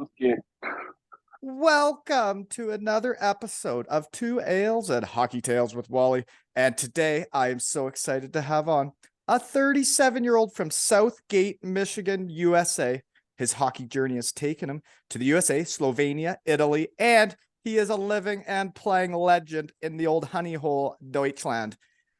Okay. Welcome to another episode of Two Ales and Hockey Tales with Wally. And today I am so excited to have on a 37-year-old from Southgate, Michigan, USA. His hockey journey has taken him to the USA, Slovenia, Italy, and he is a living and playing legend in the old honey hole, Deutschland.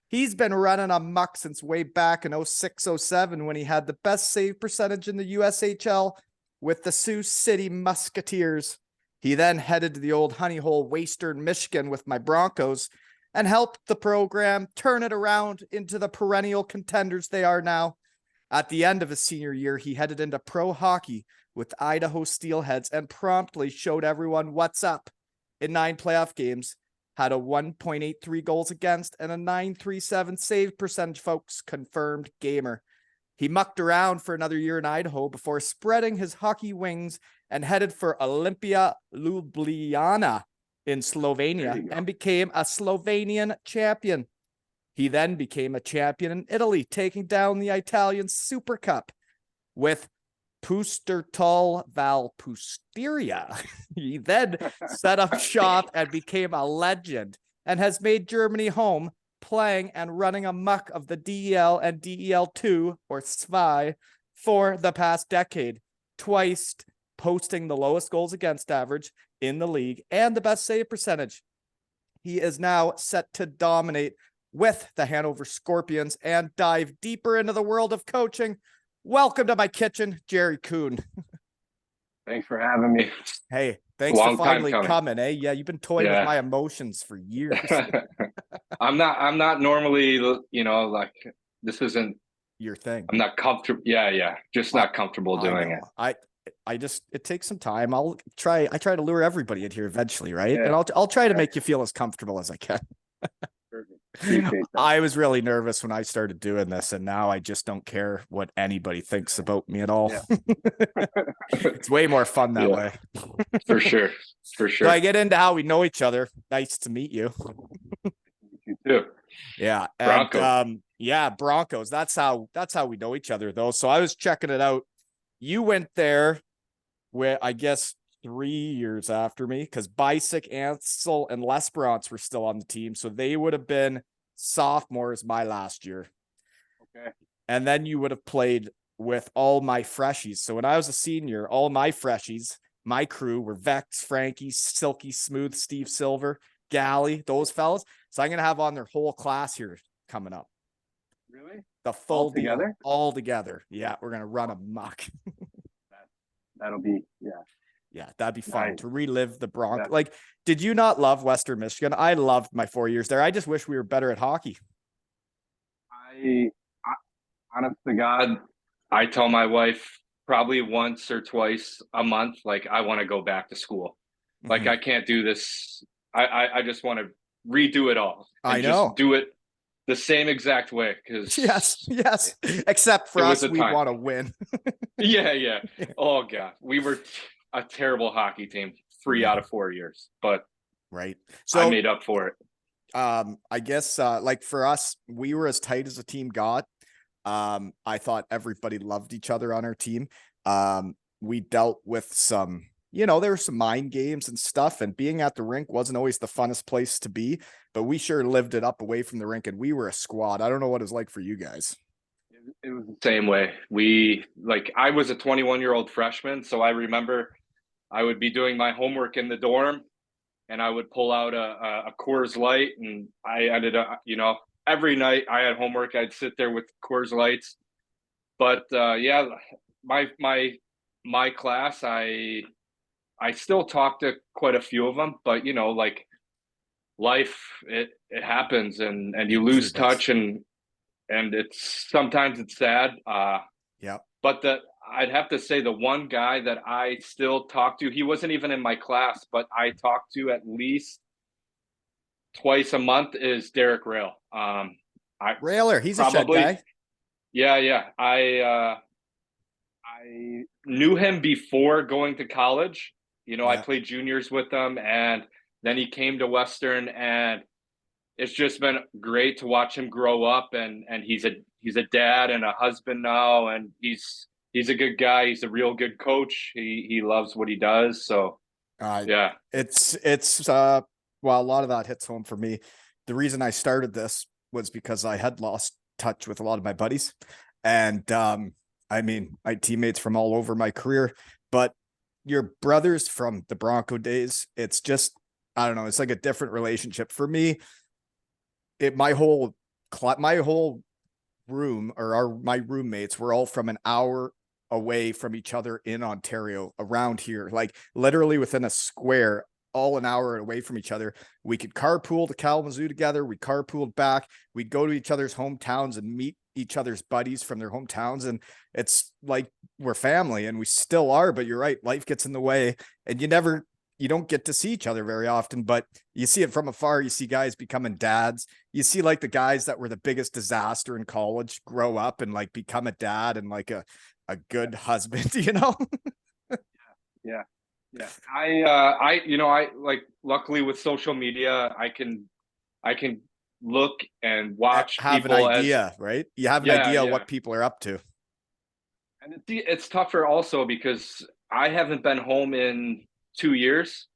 He's been running amok since way back in 06-07 when he had the best save percentage in the USHL with the Sioux City Musketeers. He then headed to the old honey hole, Western Michigan, with my Broncos and helped the program turn it around into the perennial contenders they are now. At the end of his senior year, he headed into pro hockey with Idaho Steelheads and promptly showed everyone what's up. In 9 playoff games, had a 1.83 goals against and a 937 save percentage, folks. Confirmed gamer. He mucked around for another year in Idaho before spreading his hockey wings and headed for Olympia Ljubljana in Slovenia and became a Slovenian champion. He then became a champion in Italy, taking down the Italian Super Cup with Pustertal Valpusteria. He then set up shop and became a legend and has made Germany home, playing and running amok of the DEL and DEL2 or SVI for the past decade, twice posting the lowest goals against average in the league and the best save percentage. He is now set to dominate with the Hanover Scorpions and dive deeper into the world of coaching. Welcome to my kitchen, Jerry Kuhn. Thanks for having me. Hey, thanks for finally coming, eh? Yeah, you've been toying with my emotions for years. I'm not normally, like this isn't your thing. I'm not comfortable. Yeah. Just not comfortable doing it. It takes some time. I try to lure everybody in here eventually, right? Yeah. And I'll try to make you feel as comfortable as I can. I was really nervous when I started doing this, and now I just don't care what anybody thinks about me at all. Yeah. It's way more fun that way. For sure. So I get into how we know each other. Nice to meet you. You too. Yeah. And, Broncos. That's how we know each other, though. So I was checking it out. You went there where I guess 3 years after me, because Bisick, Ansel, and Lesperance were still on the team. So they would have been sophomores my last year. Okay. And then you would have played with all my freshies. So when I was a senior, all my freshies, my crew were Vex, Frankie, Silky Smooth, Steve Silver, Galley, those fellas. So I'm going to have on their whole class here coming up. Really? The full deal. All together. Yeah, we're going to run amok. That'll be, Yeah, that'd be fun to relive the Broncos. Like, did you not love Western Michigan? I loved my 4 years there. I just wish we were better at hockey. I honest to God, I tell my wife probably once or twice a month, like, I want to go back to school. Like, I can't do this. I just want to redo it all. And I know. Just do it the same exact way. Because yes. Except for us, we want to win. Yeah. Oh God, we were a terrible hockey team 3 out of 4 years, but right. So I made up for it. I guess like for us, we were as tight as a team got. I thought everybody loved each other on our team. We dealt with some, there were some mind games and stuff, and being at the rink wasn't always the funnest place to be, but we sure lived it up away from the rink, and we were a squad. I don't know what it was like for you guys. It was the same way. I was a 21-year-old freshman, so I remember I would be doing my homework in the dorm, and I would pull out a Coors Light, and I ended up, every night I had homework, I'd sit there with Coors Lights. But my class, I still talk to quite a few of them, but like life, it happens, and you lose touch, and sometimes it's sad. Yeah. But I'd have to say the one guy that I still talk to, he wasn't even in my class, but I talk to at least twice a month, is Derek Rail. Railer, he's a shed guy. Yeah. I knew him before going to college. I played juniors with him, and then he came to Western, and it's just been great to watch him grow up, and he's a dad and a husband now, and he's he's a good guy. He's a real good coach. He loves what he does. So Uh, yeah, it's well, a lot of that hits home for me. The reason I started this was because I had lost touch with a lot of my buddies. And I mean, my teammates from all over my career, but your brothers from the Bronco days, it's just, I don't know, it's like a different relationship. For me, my whole room, or my roommates were all from an hour away from each other in Ontario, around here, like literally within a square, all an hour away from each other. We could carpool to Kalamazoo together. We carpooled back. We'd go to each other's hometowns and meet each other's buddies from their hometowns. And it's like we're family, and we still are. But you're right, life gets in the way, and you don't get to see each other very often, but you see it from afar. You see guys becoming dads. You see like the guys that were the biggest disaster in college grow up and like become a dad and like a good husband, you know? yeah, yeah. I like, luckily with social media, I can look and watch Have an people as, idea, right? You have an yeah, idea yeah. what people are up to. And it's tougher also because I haven't been home in 2 years,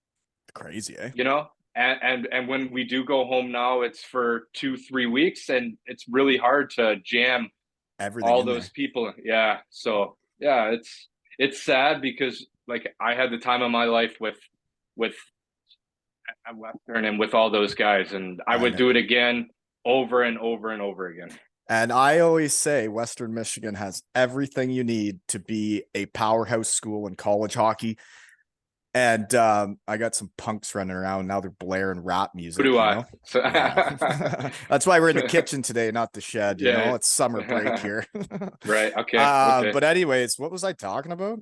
Crazy, eh? you know, and when we do go home now, it's for 2, 3 weeks, and it's really hard to jam Everything all in those there. people. Yeah. So yeah, it's sad because like I had the time of my life with at Western and with all those guys, and I I would know. do it again over and over and over again. And I always say Western Michigan has everything you need to be a powerhouse school in college hockey. And I got some punks running around now. They're blaring rap Who do music, you I? know? So, Yeah. That's why we're in the kitchen today, not the shed, you know? yeah. It's summer break here. Right. Okay. Okay. But anyways, what was I talking about?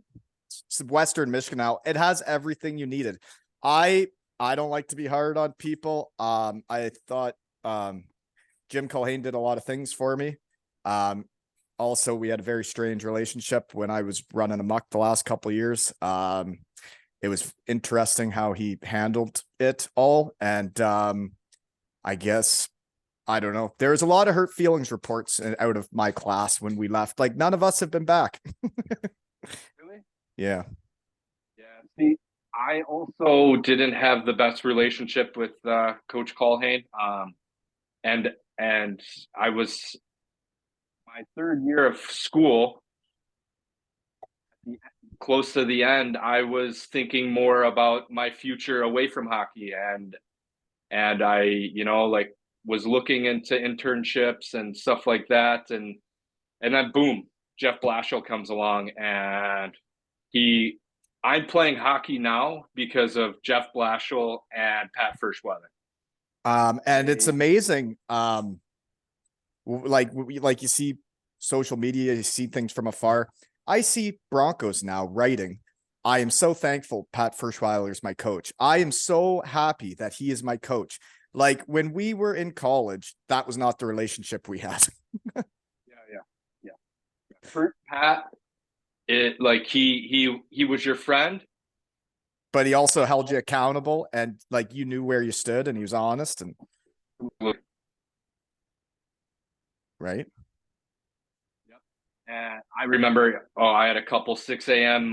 It's Western Michigan now. It has everything you needed. I I don't like to be hard on people. I thought Jim Culhane did a lot of things for me. Um, Also, we had a very strange relationship when I was running amok the last couple of years. It was interesting how he handled it all. And I guess, I don't know. There's a lot of hurt feelings reports out of my class when we left. Like, none of us have been back. Really? Yeah. Yeah. See, I also didn't have the best relationship with Coach Colhane. And I was my third year of school, close to the end, I was thinking more about my future away from hockey, and I, like, was looking into internships and stuff like that, and then boom, Jeff Blashill comes along, and he I'm playing hockey now because of Jeff Blashill and Pat Ferschweather. And it's They amazing. Like you see social media, you see things from afar. I see Broncos now writing. I am so thankful Pat Ferschweiler is my coach. I am so happy that he is my coach. Like when we were in college, that was not the relationship we had. Yeah, yeah, yeah. For Pat, it like he was your friend, But he also but held you accountable, and like you knew where you stood, and he was honest and also, right. yep. And I remember, I had a couple 6 a.m.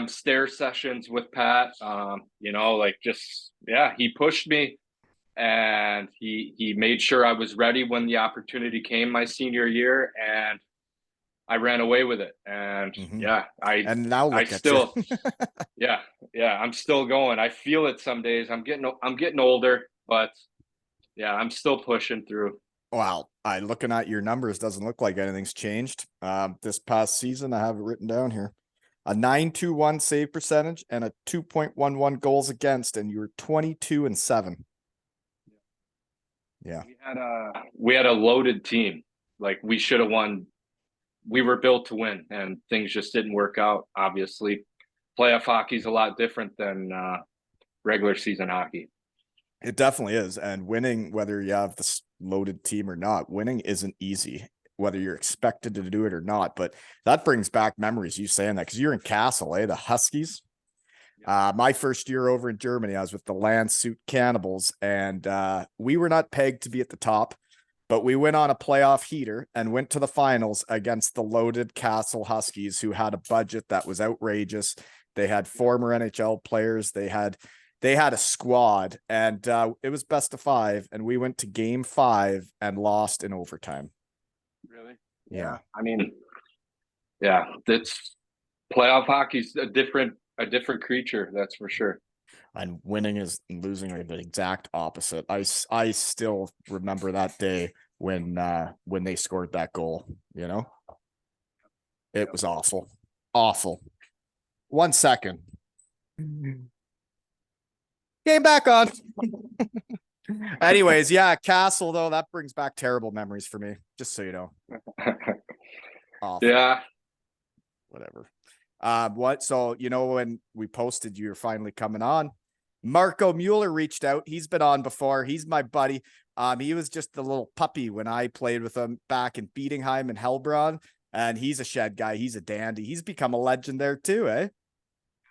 stare sessions with Pat. Like, just, yeah, he pushed me, and he made sure I was ready when the opportunity came my senior year, and I ran away with it. And Mm-hmm. yeah, And now I look at you. still, yeah, yeah, I'm still going. I feel it some days. I'm getting older, but yeah, I'm still pushing through. Wow, I looking at your numbers doesn't look like anything's changed. This past season, I have it written down here: a 9.21 save percentage and a 2.11 goals against, and you were 22-7. Yeah, We had a loaded team. Like, we should have won. We were built to win, and things just didn't work out. Obviously, playoff hockey is a lot different than regular season hockey. it definitely is. And winning, whether you have this loaded team or not, winning isn't easy, whether you're expected to do it or not. But that brings back memories, you saying that, because you're in Kassel, eh? The Huskies. My first year over in Germany, I was with the Landshut Cannibals, and we were not pegged to be at the top. but we went on a playoff heater and went to the finals against the loaded Kassel Huskies, who had a budget that was outrageous. They had former NHL players. They had a squad, and it was best of 5, and we went to game 5 and lost in overtime. Really? Yeah. I mean, yeah, that's playoff hockey's a different creature, that's for sure. And winning and losing are the exact opposite. I still remember that day when they scored that goal, you know? It was awful. Awful. 1 second. Game back on. Anyways, yeah, Kassel, though, that brings back terrible memories for me, just so you know. Awful. Yeah. Whatever. So when we posted you were finally coming on, Marco Mueller reached out. He's been on before. He's my buddy. He was just the little puppy when I played with him back in Bietigheim and Hellbron, and he's a shed guy. He's a dandy. He's become a legend there too, eh?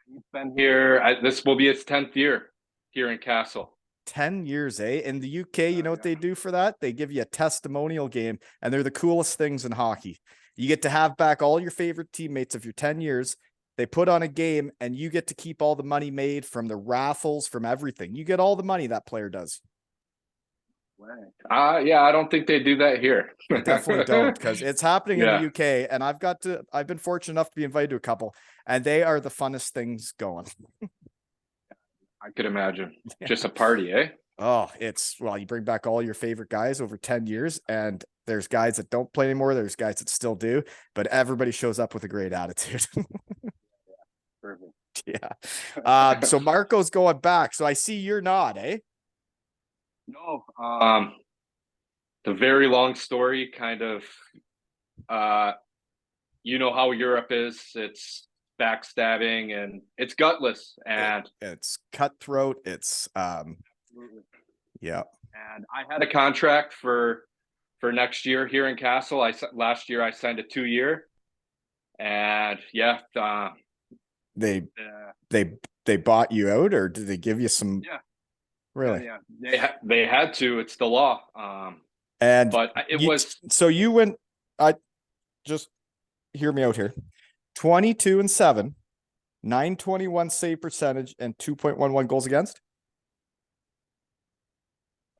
He's been here. This will be his 10th year here in Kassel. 10 years, eh? In the UK, you know what they do for that? They give you a testimonial game, and they're the coolest things in hockey. You get to have back all your favorite teammates of your 10 years. They put on a game, and you get to keep all the money made from the raffles, from everything. You get all the money that player does. Yeah, I don't think they do that here. They definitely don't, because it's happening in Yeah. the UK, and I've been fortunate enough to be invited to a couple, and they are the funnest things going. I could imagine. Just a party, eh? Oh, you bring back all your favorite guys over 10 years, and there's guys that don't play anymore. There's guys that still do, but everybody shows up with a great attitude. Perfect. Yeah. So Marco's going back. So I see you're not, eh? No. The very long story, kind of, you know how Europe is. It's backstabbing and it's gutless, and it's cutthroat. It's yeah. And I had a contract for next year here in Kassel. Last year I signed a 2-year, and yeah, they bought you out, or did they give you some? Yeah, really? Yeah, they had to. It's the law. But so you went. I just hear me out here. 22-7, 921 save percentage, and 2.11 goals against.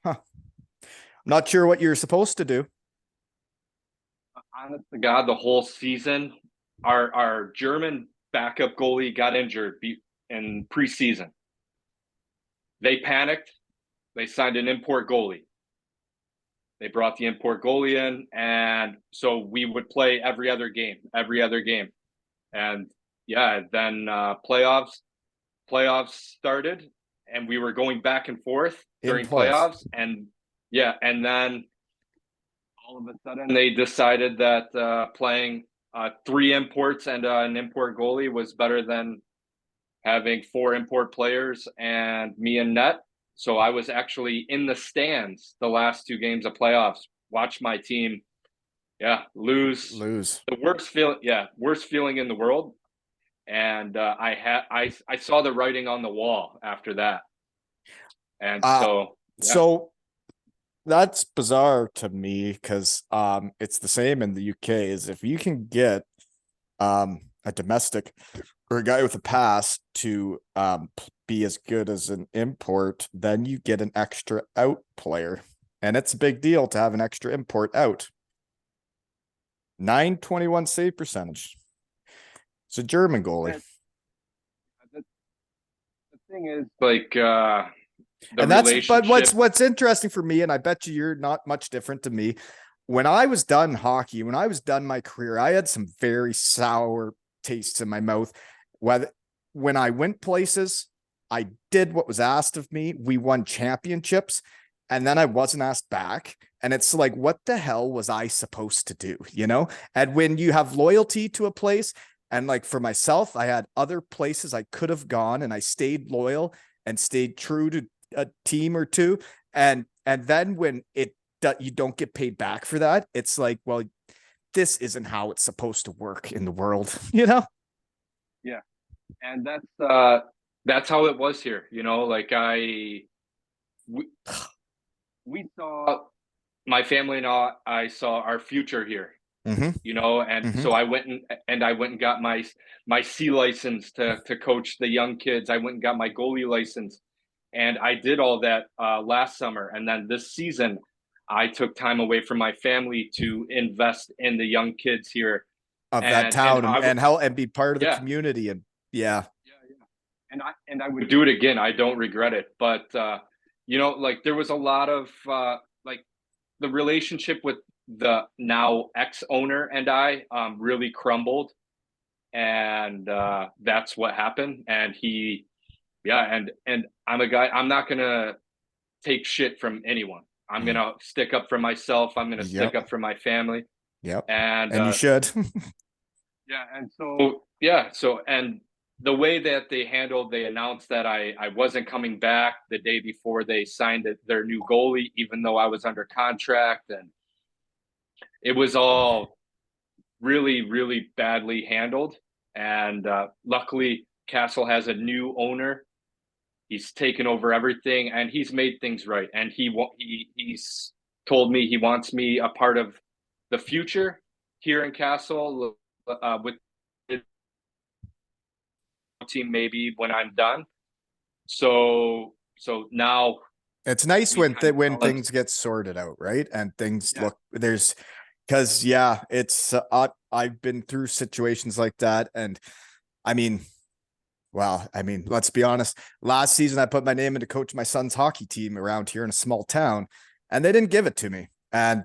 Huh. I'm not sure what you're supposed to do. Honest to God, the whole season, our German backup goalie got injured in preseason. They panicked. They signed an import goalie. They brought the import goalie in, and so we would play every other game. And yeah, then playoffs started, and we were going back and forth during playoffs. And yeah, and then all of a sudden they decided that playing 3 imports and an import goalie was better than having 4 import players and me in net. So I was actually in the stands the last 2 games of playoffs, watch my team, lose. The worst feeling in the world. And I saw the writing on the wall after that. And so that's bizarre to me, because it's the same in the UK. Is if you can get a domestic or a guy with a pass to be as good as an import, then you get an extra out player, and it's a big deal to have an extra import out. 921 save percentage. It's a German goalie. The thing is, like, and that's, but what's interesting for me, and I bet you're not much different to me. When I was done hockey, when I was done my career, I had some very sour tastes in my mouth. When I went places, I did what was asked of me. We won championships, and then I wasn't asked back. And it's like, what the hell was I supposed to do? You know? And when you have loyalty to a place, and like for myself, I had other places I could have gone, and I stayed loyal and stayed true to a team or two. And then when you don't get paid back for that, it's like, well, this isn't how it's supposed to work in the world, you know? Yeah. And that's how it was here, you know, like we saw my family and I saw our future here, Mm-hmm. and Mm-hmm. so I went and got my C license to coach the young kids. I went and got my goalie license, and I did all that last summer. And then this season, I took time away from my family to invest in the young kids here, Of that and town, I and help and be part of the yeah, community. And yeah, yeah, and I would do it again. I don't regret it. But like there was a lot of like the relationship with the now ex owner and I really crumbled, and that's what happened. And and I'm a guy. I'm not gonna take shit from anyone. I'm Mm. gonna stick up for myself. I'm gonna stick Yep, up for my family, yep, and and you should. and the way that they announced that I wasn't coming back the day before they signed their new goalie, even though I was under contract, and it was all really, really badly handled. And luckily, Kassel has a new owner. He's taken over everything, and he's made things right. And he's told me he wants me a part of the future here in Kassel with the team, maybe when I'm done. So now It's nice we when kind of when fell into things get sorted out, right? And things yeah. look there's because it's I've been through situations like that, and I mean, well, I mean, let's be honest. Last season, I put my name in to coach my son's hockey team around here in a small town, and they didn't give it to me. And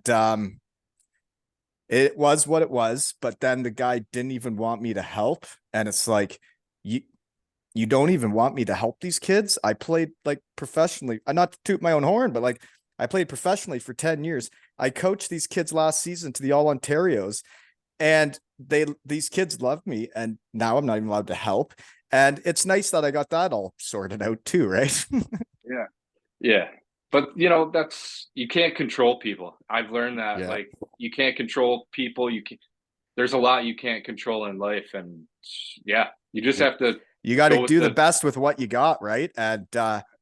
it was what it was. But then the guy didn't even want me to help, and it's like you don't even want me to help these kids. I played like professionally, not to toot my own horn, but like I played professionally for 10 years. I coached these kids last season to the All Ontarios, and these kids loved me, and now I'm not even allowed to help. And it's nice that I got that all sorted out too, right? Yeah. Yeah. But that's you can't control people. I've learned that Yeah. like you can't control people. There's a lot you can't control in life, and yeah, you just have to You got to go with do the the best with what you got, right? And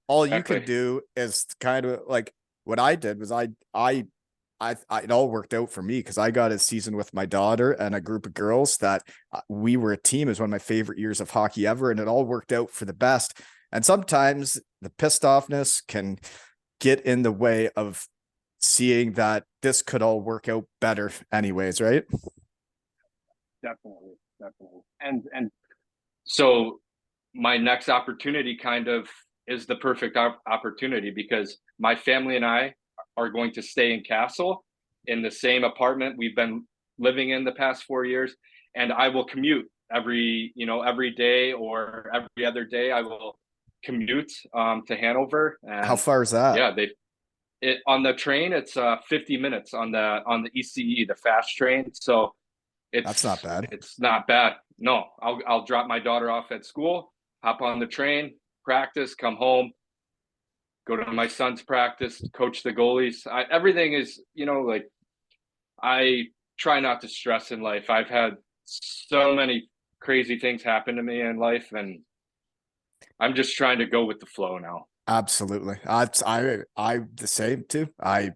all you can exactly. do is kind of like what I did was it all worked out for me because I got a season with my daughter and a group of girls that we were a team. It was one of my favorite years of hockey ever, and it all worked out for the best. And sometimes the pissed offness can get in the way of seeing that this could all work out better anyways, right? Definitely, definitely. And so my next opportunity kind of is the perfect opportunity because my family and I are going to stay in Kassel in the same apartment we've been living in the past 4 years, and I will commute every day or every other day. I will commute to Hanover, How and far is that? yeah, on the train it's 50 minutes on the ECE, the fast train. So That's not it's bad. it's not bad. No, I'll drop my daughter off at school, hop on the train, practice, come home, go to my son's practice, coach the goalies. Everything is, like I try not to stress in life. I've had so many crazy things happen to me in life, and I'm just trying to go with the flow now. Absolutely. I the same too. I've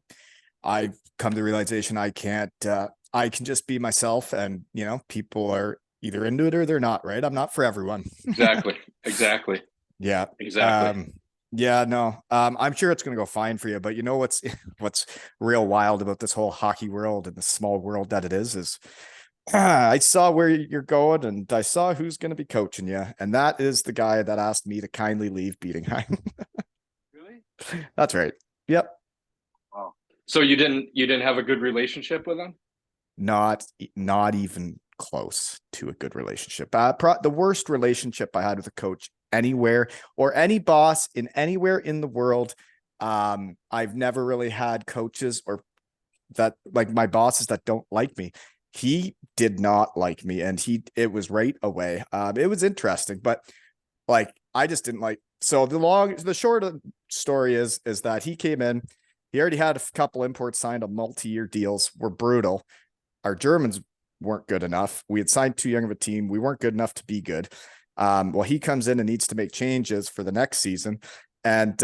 come to the realization I can't I can just be myself, and people are either into it or they're not, right? I'm not for everyone. Exactly. Exactly. Yeah. Exactly. Um yeah, no. I'm sure it's gonna go fine for you, but you know what's what's real wild about this whole hockey world and the small world that it is I saw where you're going and I saw who's gonna be coaching you, and that is the guy that asked me to kindly leave Beatingheim. Really? That's right. Yep. Wow. So you didn't have a good relationship with him? Not even close to a good relationship. The worst relationship I had with a coach anywhere or any boss in anywhere in the world. I've never really had coaches or that like my bosses that don't like me. He did not like me, and it was right away. It was interesting, but like I just didn't like. So the short story is that he came in. He already had a couple imports signed on multi-year deals. Were brutal. Our Germans weren't good enough. We had signed too young of a team. We weren't good enough to be good. Well, he comes in and needs to make changes for the next season. And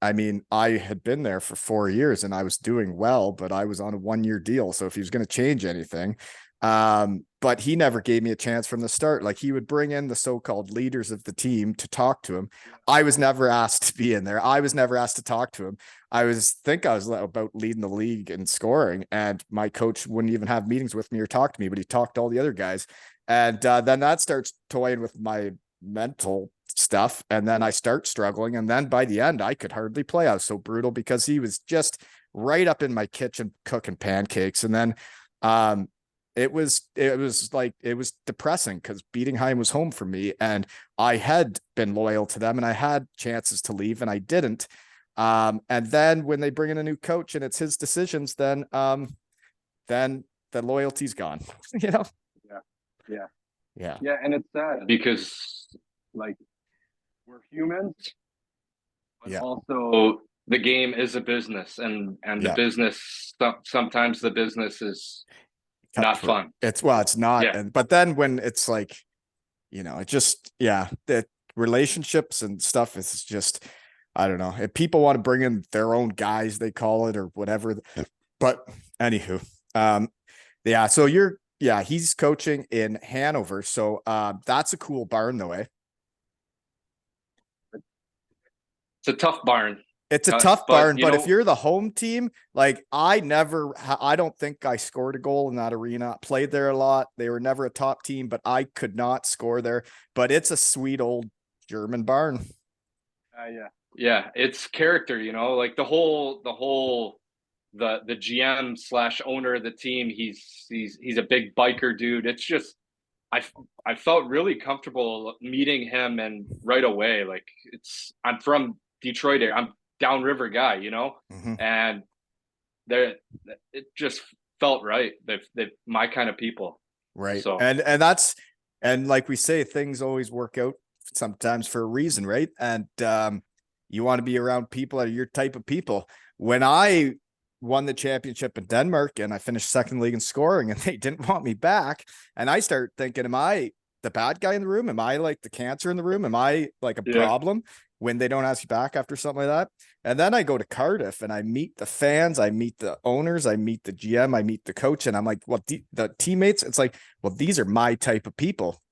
I mean, I had been there for 4 years and I was doing well, but I was on a 1 year deal. So if he was going to change anything, but he never gave me a chance from the start. Like, he would bring in the so-called leaders of the team to talk to him. I was never asked to be in there. I was never asked to talk to him. I was about leading the league in scoring, and my coach wouldn't even have meetings with me or talk to me, but he talked to all the other guys. And then that starts toying with my mental stuff. And then I start struggling. And then by the end, I could hardly play. I was so brutal because he was just right up in my kitchen cooking pancakes. And then it was depressing because Bietigheim was home for me, and I had been loyal to them and I had chances to leave and I didn't. And then when they bring in a new coach and it's his decisions, then the loyalty's gone, you know? Yeah. And it's sad because, like, we're humans, but also the game is a business, and the business, sometimes the business is not fun. It's not. Yeah. But then when it's like, it just, the relationships and stuff is just, I don't know. If people want to bring in their own guys, they call it, or whatever. But anywho, so he's coaching in Hanover. So that's a cool barn though, eh? It's a tough barn. It's a tough barn, but if you're the home team, like I don't think I scored a goal in that arena. Played there a lot. They were never a top team, but I could not score there. But it's a sweet old German barn. Yeah. It's character, like the GM / owner of the team. He's a big biker dude. It's just, I felt really comfortable meeting him, and right away, like, I'm from Detroit. I'm downriver guy, Mm-hmm. and it just felt right. They're my kind of people. Right. So, and like we say, things always work out sometimes for a reason, right? And you want to be around people that are your type of people. When I won the championship in Denmark and I finished second league in scoring and they didn't want me back, and I start thinking, am I the bad guy in the room? Am I like the cancer in the room? Am I like a problem when they don't ask you back after something like that? And then I go to Cardiff and I meet the fans, I meet the owners, I meet the GM, I meet the coach, and I'm like, well, the teammates, it's like, well, these are my type of people,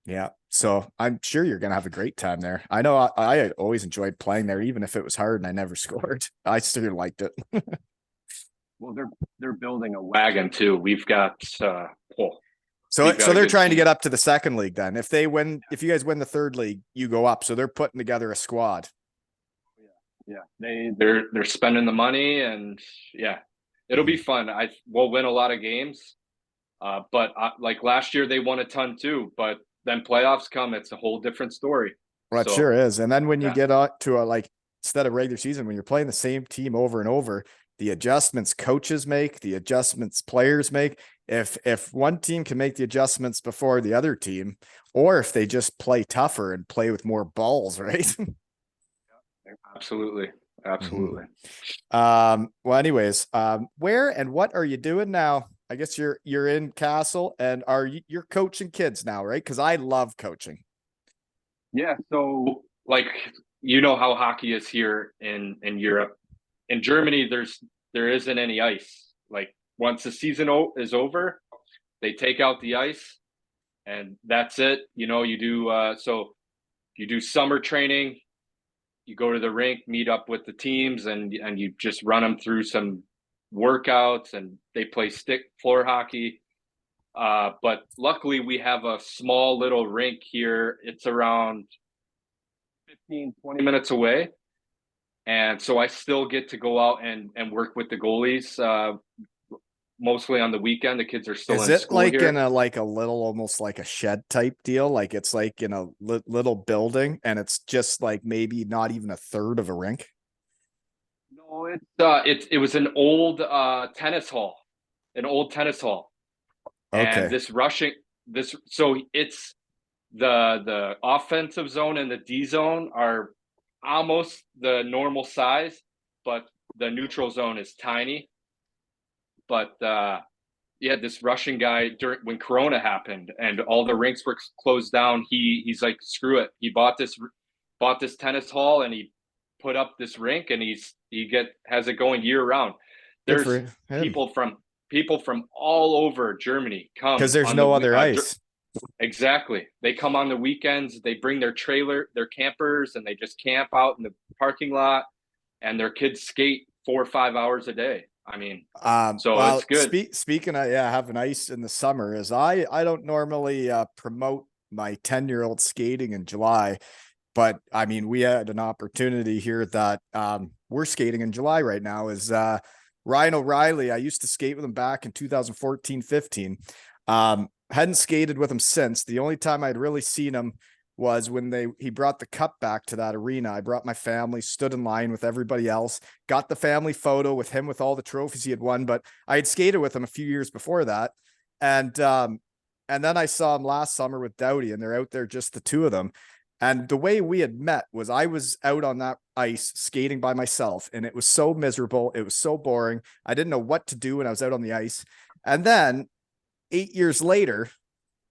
Yeah. So I'm sure you're going to have a great time there. I know I always enjoyed playing there, even if it was hard and I never scored. I still liked it. Well, they're building a wagon too. We've got, so they're trying to get up to the second league then. If you guys win the third league, you go up. So they're putting together a squad. Yeah. They're spending the money, and it'll be fun. We'll win a lot of games. But like last year they won a ton too, but then playoffs come, it's a whole different story. Well, it sure is. And then when you get out to instead of regular season, when you're playing the same team over and over, the adjustments coaches make, the adjustments players make, if one team can make the adjustments before the other team, or if they just play tougher and play with more balls, right? Absolutely. Well, anyways, where and what are you doing now? I guess you're in Kassel, and you're coaching kids now, right? Because I love coaching. Yeah. So, like, how hockey is here in Europe. In Germany, there isn't any ice. Like, once the season is over, they take out the ice, and that's it. You do summer training. You go to the rink, meet up with the teams, and you just run them through some workouts, and they play stick floor hockey. But luckily we have a small little rink here. It's around 15-20 minutes away, and so I still get to go out and work with the goalies mostly on the weekend. The kids are still in school here. Is it like in a little, almost like a shed type deal? Like it's like in a little building, and it's just like maybe not even a third of a rink? No, it was an old tennis hall. Okay. And so it's the offensive zone and the D zone are almost the normal size, but the neutral zone is tiny. But this Russian guy, when Corona happened and all the rinks were closed down, he's like, screw it. He bought this bought this tennis hall and he put up this rink, and has it going year round. Good There's for him. people from all over Germany Because come there's on no the other ice. exactly. They come on the weekends. They bring their their campers, and they just camp out in the parking lot, and their kids skate 4 or 5 hours a day. I mean, so Well, it's good. speaking of having ice in the summer, is I don't normally promote my 10-year-old skating in July, but I mean we had an opportunity here that we're skating in July right now. Is Ryan O'Reilly? I used to skate with him back in 2014-15. Hadn't skated with him since. The only time I'd really seen him was when he brought the cup back to that arena. I brought my family, stood in line with everybody else, got the family photo with him with all the trophies he had won. But I had skated with him a few years before that. And then I saw him last summer with Doughty, and they're out there, just the two of them. And the way we had met was I was out on that ice skating by myself, and it was so miserable. It was so boring. I didn't know what to do when I was out on the ice. And then 8 years later,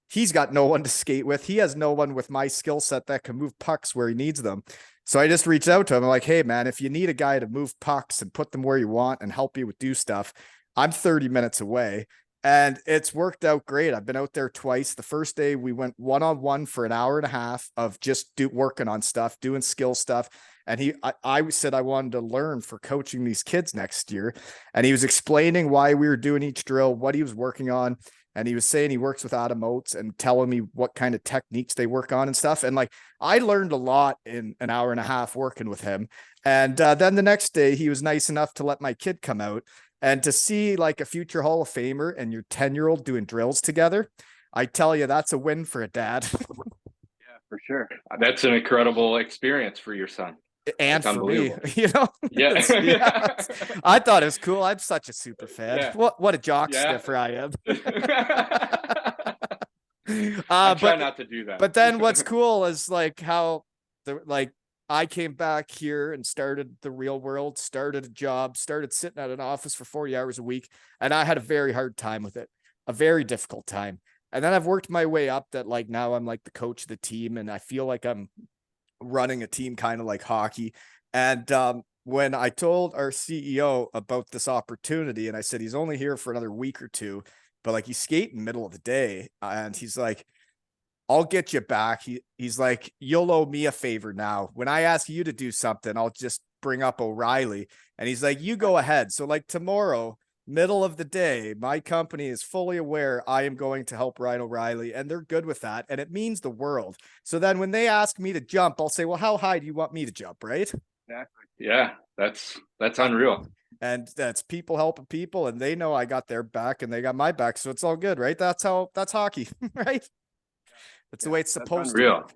he's got no one to skate with. He has no one with my skill set that can move pucks where he needs them. So I just reached out to him. I'm like, hey, man, if you need a guy to move pucks and put them where you want and help you with do stuff, I'm 30 minutes away. And it's worked out great. I've been out there twice. The first day we went one-on-one for an hour and a half of just working on stuff, doing skill stuff. And I said I wanted to learn for coaching these kids next year. And he was explaining why we were doing each drill, what he was working on. And he was saying he works with Adam Oates and telling me what kind of techniques they work on and stuff. And like, I learned a lot in an hour and a half working with him. And then the next day he was nice enough to let my kid come out, and to see like a future Hall of Famer and your 10-year-old doing drills together. I tell you, that's a win for a dad. Yeah, for sure. That's an incredible experience for your son. And It's for me, unbelievable. Yeah. yeah. I thought it was cool. I'm such a super fan. Yeah. What a jock Yeah. sniffer I am. I try not to do that. But then what's cool is like how I came back here and started the real world, started a job, started sitting at an office for 40 hours a week. And I had a very hard time with it, a very difficult time. And then I've worked my way up that like now I'm like the coach of the team, and I feel like I'm running a team kind of like hockey. And when I told our CEO about this opportunity, and I said, he's only here for another week or two, but like he's skating middle of the day, and he's like, I'll get you back. He's like, you'll owe me a favor now. When I ask you to do something, I'll just bring up O'Reilly. And he's like, you go ahead. So like tomorrow, middle of the day, my company is fully aware I am going to help Ryan O'Reilly, and they're good with that. And it means the world. So then when they ask me to jump, I'll say, well, how high do you want me to jump? Right. Exactly. Yeah. That's unreal. And that's people helping people, and they know I got their back and they got my back. So it's all good. Right. That's hockey. Right. That's the way it's supposed to work.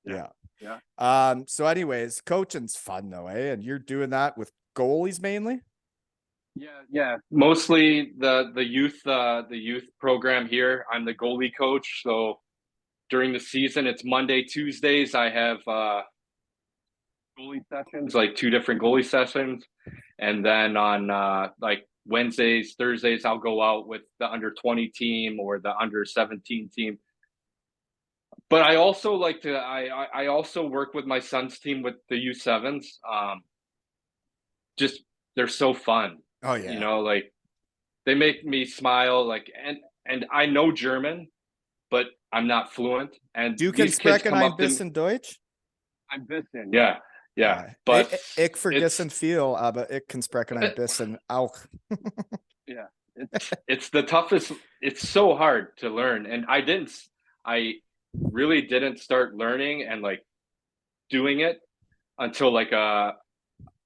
Yeah. So anyways, coaching's fun though, eh? And you're doing that with goalies mainly? Yeah. Mostly the youth program here. I'm the goalie coach. So during the season, it's Monday, Tuesdays. I have goalie sessions, like 2 different goalie sessions. And then on like Wednesdays, Thursdays, I'll go out with the under 20 team or the under 17 team. But I also like to I also work with my son's team with the U7s. Just they're so fun. Oh yeah. You know, like they make me smile, like and I know German, but I'm not fluent. And Du these kannst kids sprechen come ein up to me. bisschen Deutsch? Ein bisschen. Yeah. But ich vergessen viel, aber ich kann sprechen ein bisschen auch. Yeah. It's the toughest. It's so hard to learn. And I really didn't start learning and like doing it until like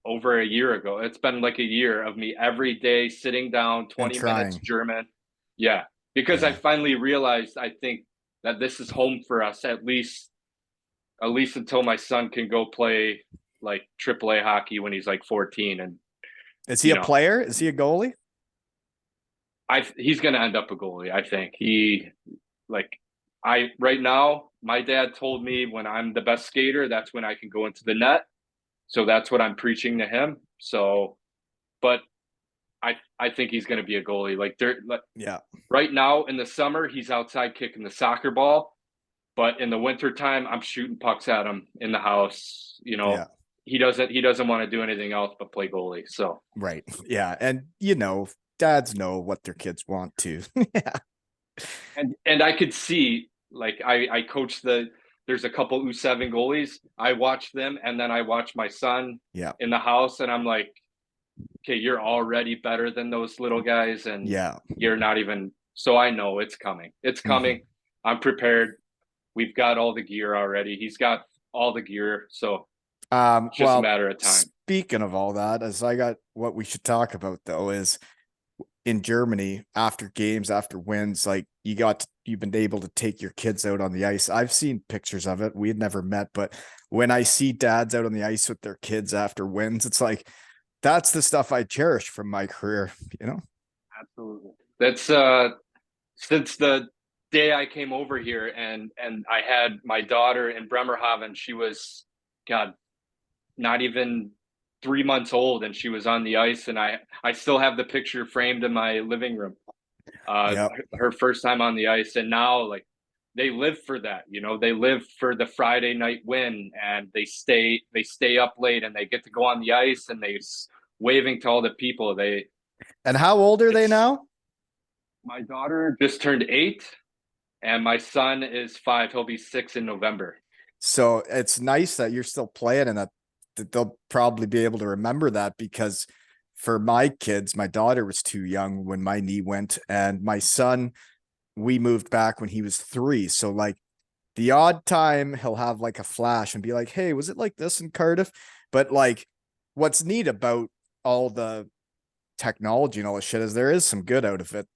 over a year ago. It's been like a year of me every day sitting down 20 minutes German. Yeah. Because I finally realized, I think, that this is home for us at least until my son can go play like AAA hockey when he's like 14. And is he a player? Is he a goalie? He's going to end up a goalie. I think right now, my dad told me when I'm the best skater, that's when I can go into the net. So that's what I'm preaching to him. So, but I think he's going to be a goalie. Right now in the summer, he's outside kicking the soccer ball. But in the wintertime, I'm shooting pucks at him in the house. Yeah. He doesn't want to do anything else but play goalie. So Right. Yeah. And dads know what their kids want to. Yeah. and I could see, like, I coach there's a couple U7 goalies. I watch them, and then I watch my son Yeah. in the house, and I'm like, okay, you're already better than those little guys, and Yeah. you're not even. So I know it's coming. It's coming. Mhm. I'm prepared. We've got all the gear already. He's got all the gear, so it's just a Well, matter of time. speaking of all that, as I got what we should talk about though is in Germany after games, after wins, like you've been able to take your kids out on the ice. I've seen pictures of it. We had never met, but when I see dads out on the ice with their kids after wins, it's like that's the stuff I cherish from my career, you know? Absolutely. That's since the day I came over here, and I had my daughter in Bremerhaven. She was, God, not even 3 months old, and she was on the ice, and I still have the picture framed in my living room. Yeah. Her first time on the ice, and now, like, they live for that. They live for the Friday night win, and they stay up late, and they get to go on the ice, and waving to all the people. And how old are they It's now? My daughter just turned 8, and my son is 5. He'll be 6 in November. So it's nice that you're still playing and that they'll probably be able to remember that because for my kids, my daughter was too young when my knee went, and my son, we moved back when he was 3. So like the odd time he'll have like a flash and be like, hey, was it like this in Cardiff? But like what's neat about all the technology and all this shit is there is some good out of it.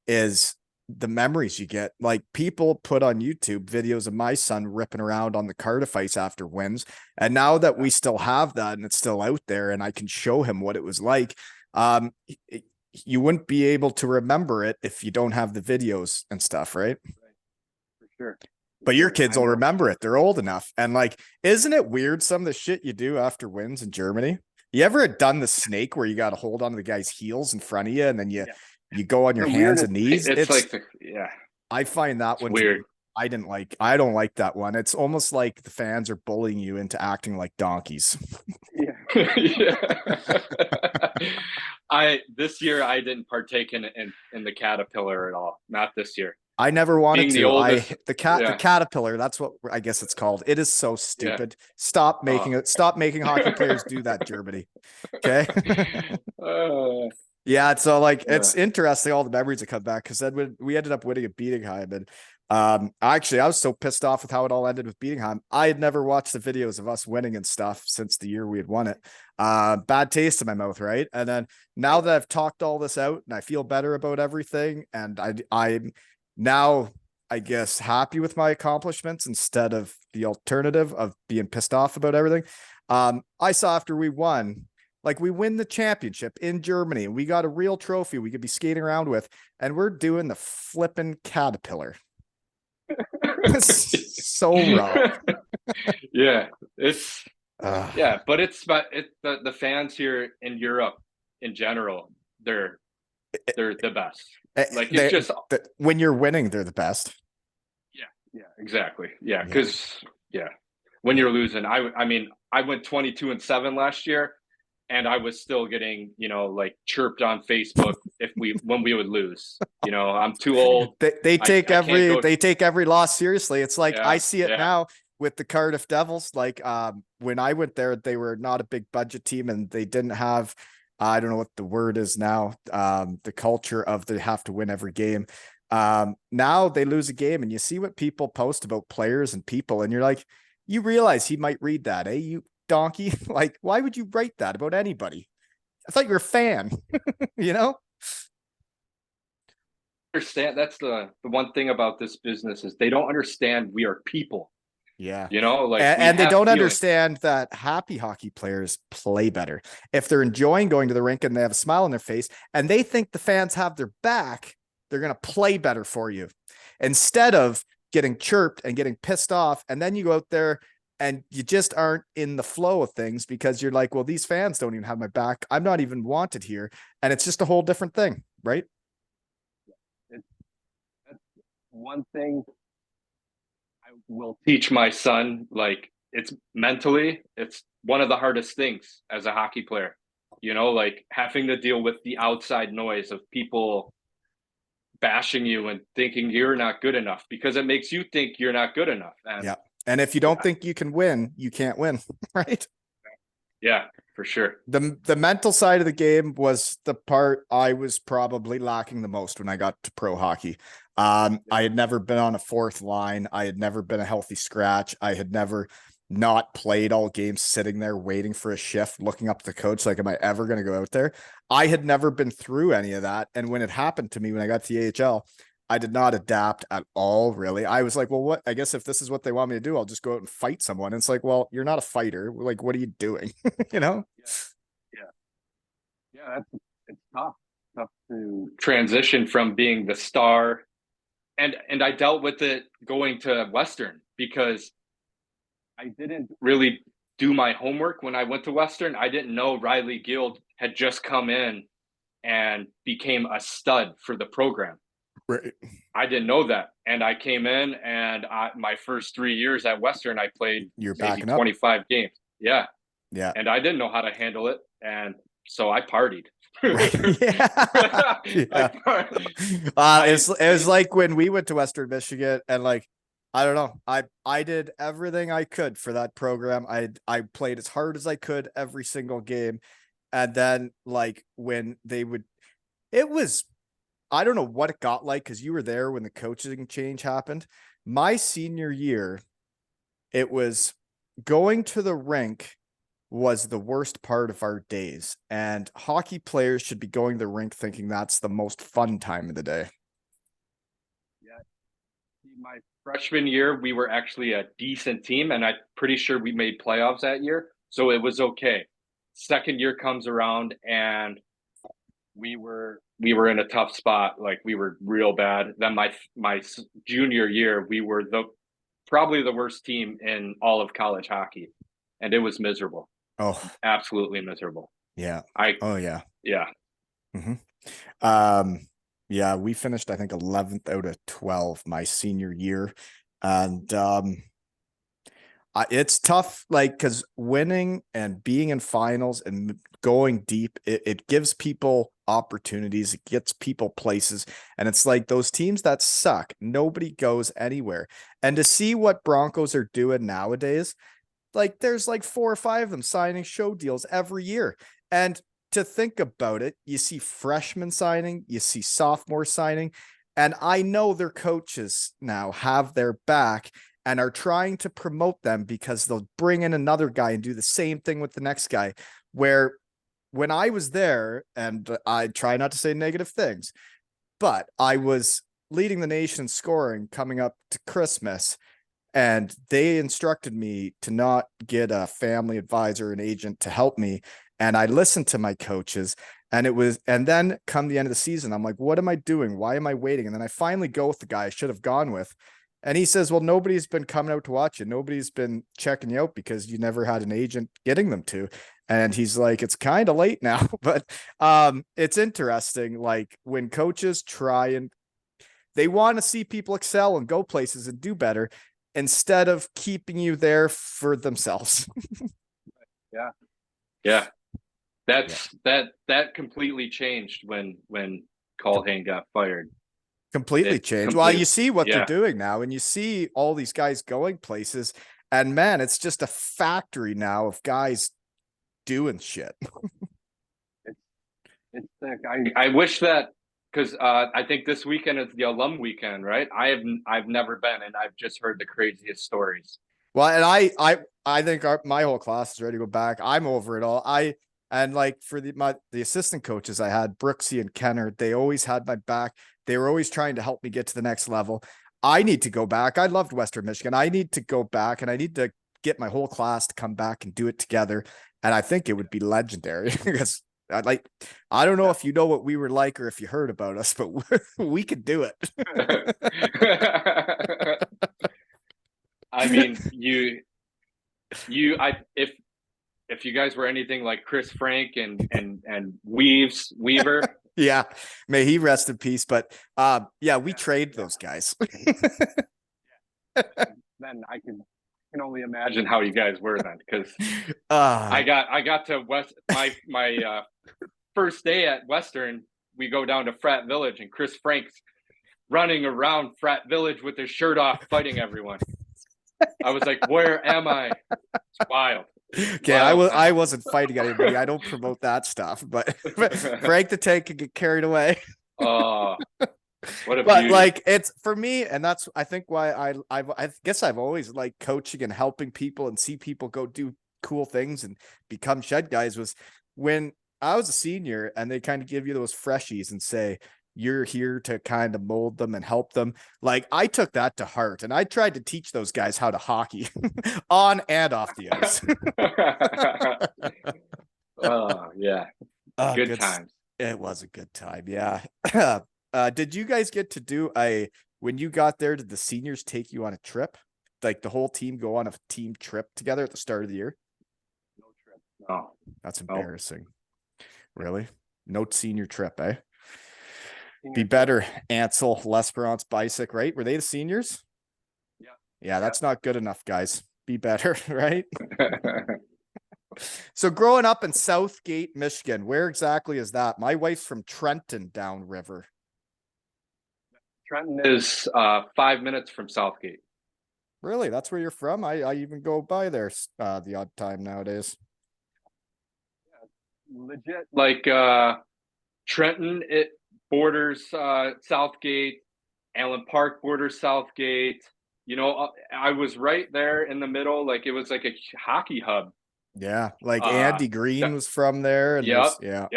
Is the memories you get. Like people put on YouTube videos of my son ripping around on the Cardiff ice after wins. And now that we still have that and it's still out there and I can show him what it was like, um, you wouldn't be able to remember it if you don't have the videos and stuff, right? For sure. But your Sure. kids I will know. remember it. They're old enough. And like, isn't it weird some of the shit you do after wins in Germany? You ever done the snake where you got to hold on to the guy's heels in front of you and then Yeah. you go on your The hands and weirdest. knees? It's like yeah. I find that It's one to be weird. I don't like that one. It's almost like the fans are bullying you into acting like donkeys. Yeah. Yeah. I This year I didn't partake in the caterpillar at all. Not this year. I never wanted Being the to. oldest. The Yeah. caterpillar, that's what I guess it's called. It is so Yeah. stupid. Stop making it. Stop making hockey players do that, Germany. Okay. Yeah, so like Yeah. it's interesting all the memories that come back because then we ended up winning at Bietigheim, and actually I was so pissed off with how it all ended with Bietigheim. I had never watched the videos of us winning and stuff since the year we had won it. Bad taste in my mouth, right? And then now that I've talked all this out and I feel better about everything, and I'm now I guess happy with my accomplishments instead of the alternative of being pissed off about everything. I saw after we won. Like we win the championship in Germany and we got a real trophy we could be skating around with, and we're doing the flipping caterpillar. So wrong. Yeah. It's Uh, Yeah, but the fans here in Europe in general, they're the best. Like, it's just when you're winning, they're the best. yeah, yeah, exactly. Yeah, Yeah. because yeah, when you're losing, I mean, I went 22-7 last year, and I was still getting, like, chirped on Facebook when we would lose. I'm too old. They take I can't go. they take every loss seriously. It's like I Yeah, see it yeah, now with the Cardiff Devils. Like when I went there, they were not a big budget team and they didn't have I don't know what the word is now. The culture of they have to win every game. Now they lose a game and you see what people post about players and people, and you're like, you realize he might read that, eh? You donkey. Like, why would you write that about anybody? I thought you were a fan, you know? understand. That's the one thing about this business is they don't understand we are people. Yeah. Like, we And they have don't feelings. understand that happy hockey players play better. If they're enjoying going to the rink and they have a smile on their face and they think the fans have their back, they're going to play better for you instead of getting chirped and getting pissed off. And then you go out there and you just aren't in the flow of things because you're like, well, these fans don't even have my back. I'm not even wanted here. And it's just a whole different thing, right? That's one thing will teach my son, like, it's mentally, it's one of the hardest things as a hockey player, like having to deal with the outside noise of people bashing you and thinking you're not good enough because it makes you think you're not good enough. And Yeah. And if you don't think you can win, you can't win, right? yeah, for sure. The mental side of the game was the part I was probably lacking the most when I got to pro hockey. I had never been on a fourth line. I had never been a healthy scratch. I had never not played all games, sitting there waiting for a shift, looking up at the coach, like, am I ever going to go out there? I had never been through any of that. And when it happened to me, when I got to the AHL, I did not adapt at all, really. I was like, well, what? I guess if this is what they want me to do, I'll just go out and fight someone. And it's like, well, you're not a fighter. Like, what are you doing? you know? Yeah, it's tough to transition from being the star, and I dealt with it going to Western because I didn't really do my homework when I went to Western. I didn't know Riley Guild had just come in and became a stud for the program. Right. I didn't know that, and I came in, and my first 3 years at Western, I played You're maybe backing up. 25 games. Yeah, Yeah. and I didn't know how to handle it, and so I partied. Right. Yeah. Yeah. It was like when we went to Western Michigan, and like, I don't know, I did everything I could for that program. I played as hard as I could every single game. And then, like, when they would, it was, I don't know what it got like, because you were there when the coaching change happened. My senior year, it was going to the rink was the worst part of our days. And hockey players should be going to the rink thinking that's the most fun time of the day. Yeah. My freshman year, we were actually a decent team, and I'm pretty sure we made playoffs that year. So it was okay. Second year comes around, and we were in a tough spot. Like, we were real bad. Then my junior year, we were probably the worst team in all of college hockey, and it was miserable. Oh, Absolutely miserable. yeah. I Oh, yeah. Yeah. Yeah, we finished, I think, 11th out of 12 my senior year. And it's tough, like, because winning and being in finals and going deep, it gives people opportunities, it gets people places. And it's like those teams that suck, nobody goes anywhere. And to see what Broncos are doing nowadays, like, there's like 4 or 5 of them signing show deals every year. And to think about it, you see freshmen signing, you see sophomore signing, and I know their coaches now have their back and are trying to promote them because they'll bring in another guy and do the same thing with the next guy. Where when I was there, and I try not to say negative things, but I was leading the nation scoring coming up to Christmas, and they instructed me to not get a family advisor, an agent to help me. And I listened to my coaches, and then come the end of the season, I'm like, what am I doing? Why am I waiting? And then I finally go with the guy I should have gone with. And he says, well, nobody's been coming out to watch you. Nobody's been checking you out because you never had an agent getting them to. And he's like, it's kind of late now, but it's interesting. Like, when coaches try and they want to see people excel and go places and do better, instead of keeping you there for themselves. Yeah. Yeah. That completely changed when Colhane got fired. Completely changed. Well, you see what they're doing now, and you see all these guys going places, and man, it's just a factory now of guys doing shit. It's sick. I wish that, because I think this weekend is the alum weekend, right? I've never been, and I've just heard the craziest stories. Well, and I think my whole class is ready to go back. I'm over it all. And like, for the assistant coaches I had, Brooksy and Kenner, they always had my back. They were always trying to help me get to the next level. I need to go back. I loved Western Michigan. I need to go back, and I need to get my whole class to come back and do it together. And I think it would be legendary because I don't know if you know what we were like or if you heard about us, but we could do it. I mean, if you guys were anything like Chris Frank and Weaver. Yeah, may he rest in peace. But yeah, we trade those guys. That then I can only imagine how you guys were then, because Uh, I got to my first day at Western. We go down to Frat Village, and Chris Frank's running around Frat Village with his shirt off, fighting everyone. I was like, "Where am I?" It's wild. okay, I wasn't fighting anybody. I don't promote that stuff, but Frank the Tank could get carried away. Oh, what a But beauty! like it's for me, and that's I think why I guess I've always liked coaching and helping people and see people go do cool things and become shed guys was when I was a senior and they kind of give you those freshies and say you're here to kind of mold them and help them. Like I took that to heart and I tried to teach those guys how to hockey on and off the ice. Oh yeah, good Good. times. It was a good time. Yeah. Did you guys get to do when you got there, did the seniors take you on a trip? Like the whole team go on a team trip together at the start of the year? No trip. No. That's No. embarrassing. Really? No senior trip, eh? Senior Be better, Ansel, Lesperance, Bisic, right? Were they the seniors? Yeah. Yeah, that's not good enough, guys. Be better, right? So growing up in Southgate, Michigan, where exactly is that? My wife's from Trenton downriver. Trenton is 5 minutes from Southgate. Really? That's where you're from? I even go by there the odd time nowadays. Legit. Like Trenton, it borders Southgate. Allen Park borders Southgate. You know, I was right there in the middle. Like it was like a hockey hub. Yeah, like Andy Green was from there, and Yep, yeah.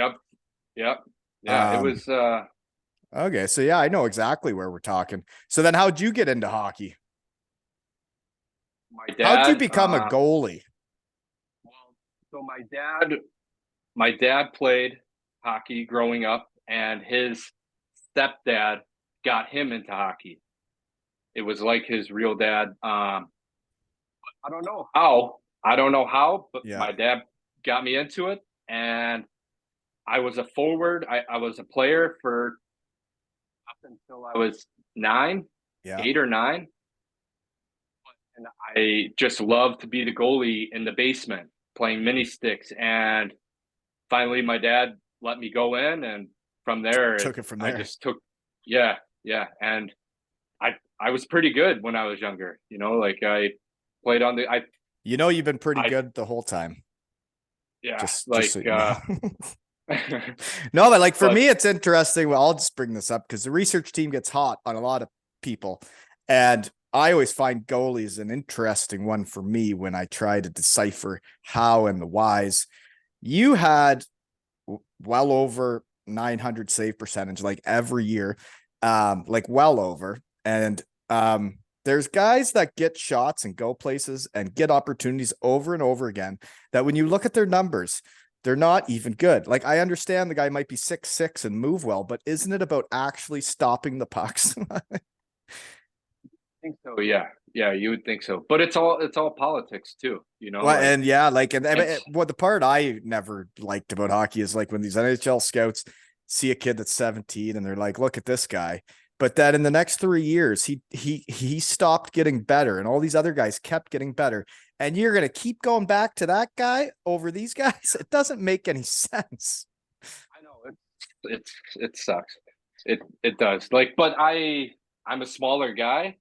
Yeah, it was okay, so yeah, I know exactly where we're talking. So then how'd you get into hockey? my dad. How'd you become a goalie? Well, so my dad played hockey growing up, and his stepdad got him into hockey. It was like his real dad. I don't know how. I don't know how, but Yeah. my dad got me into it, and I was a forward. I was a player for up until I was 8 or 9. And I just loved to be the goalie in the basement playing mini sticks. And finally, my dad let me go in, and from there, Took it from there. I just took, yeah. And I was pretty good when I was younger. You know, like I played on the, you've been pretty good the whole time. Yeah, just like so you know. No, but like for me, it's interesting. Well, I'll just bring this up because the research team gets hot on a lot of people. And I always find goalies an interesting one for me when I try to decipher how and the whys. You had well over 900 save percentage, like every year, like well over. And there's guys that get shots and go places and get opportunities over and over again that when you look at their numbers, they're not even good. Like I understand the guy might be 6'6" and move well, but isn't it about actually stopping the pucks? I think so. Yeah, you would think so. But it's all politics too, you know. Well, like, and yeah, like and what the part I never liked about hockey is like when these NHL scouts see a kid that's 17 and they're like, look at this guy. But that in the next 3 years, he stopped getting better, and all these other guys kept getting better. And you're gonna keep going back to that guy over these guys? It doesn't make any sense. I know it sucks. It does. Like, but I'm a smaller guy,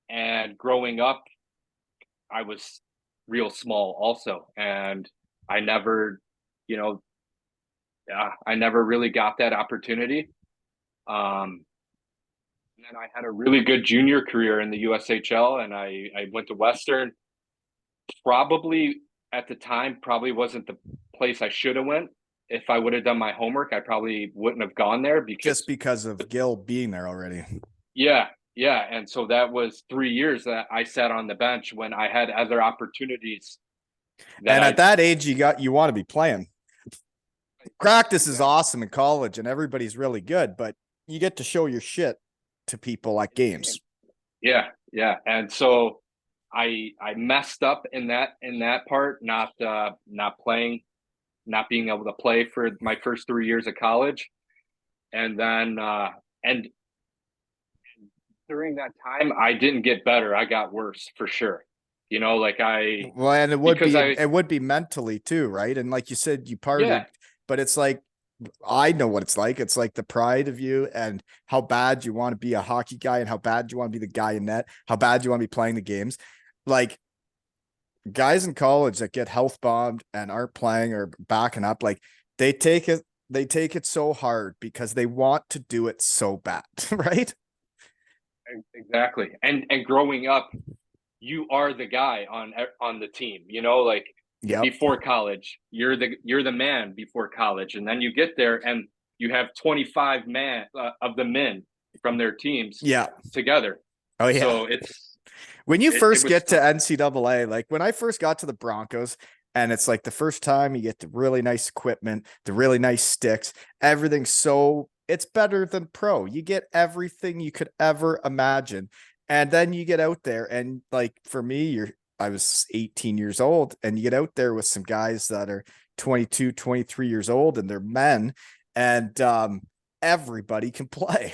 and growing up, I was real small also, and I never, you know, I never really got that opportunity. And then I had a really good junior career in the USHL, and I went to Western. Probably at the time, probably wasn't the place I should have went. If I would have done my homework, I probably wouldn't have gone there because of Gil being there already. Yeah. And so that was 3 years that I sat on the bench when I had other opportunities. And at that age, you want to be playing. Practice is awesome in college and everybody's really good, but you get to show your shit to people at games. Yeah. And so I messed up in that part, not playing, not being able to play for my first 3 years of college. And then and during that time, I didn't get better. I got worse for sure. You know, like Well, and because it would be mentally too, right? And like you said, you yeah, partied, but it's like I know what it's like. It's like the pride of you and how bad you want to be a hockey guy and how bad you want to be the guy in net, how bad you want to be playing the games. Like guys in college that get health bombed and aren't playing or backing up, like they take it so hard because they want to do it so bad, right? exactly. And growing up, you are the guy on the team. You know, like Yep. before college, you're the man before college, and then you get there and you have 25 man of the men from their teams Yeah. together. Oh yeah. So When you it first was get to tough. NCAA, like when I first got to the Broncos, and it's like the first time you get the really nice equipment, the really nice sticks, everything's so it's better than pro. You get everything you could ever imagine. And then you get out there and like for me, I was 18 years old and you get out there with some guys that are 22, 23 years old and they're men and everybody can play.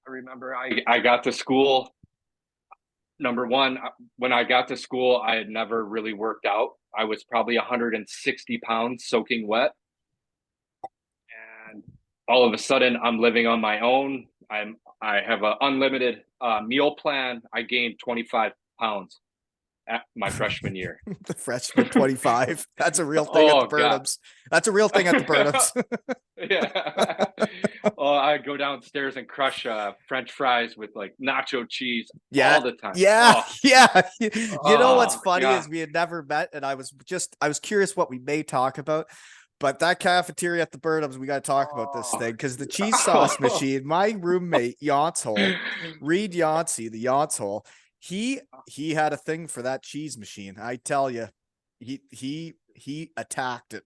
I remember I got to school. Number one, when I got to school, I had never really worked out. I was probably 160 pounds soaking wet. And all of a sudden, I'm living on my own. I have an unlimited meal plan. I gained 25 pounds at my freshman year. The freshman 25. That's a real thing at the Oh God. Burnhams. That's a real thing at the Burnhams. Yeah. Oh, I go downstairs and crush French fries with like nacho cheese Yeah. all the time. Yeah. Oh, Yeah. You know what's oh funny God. is we had never met and I was curious what we may talk about. But that cafeteria at the Burnhams, we got to talk about this Oh. thing because the cheese sauce machine, my roommate, Yonce Reed Yancey, the Yonce he had a thing for that cheese machine. I tell you, he attacked it.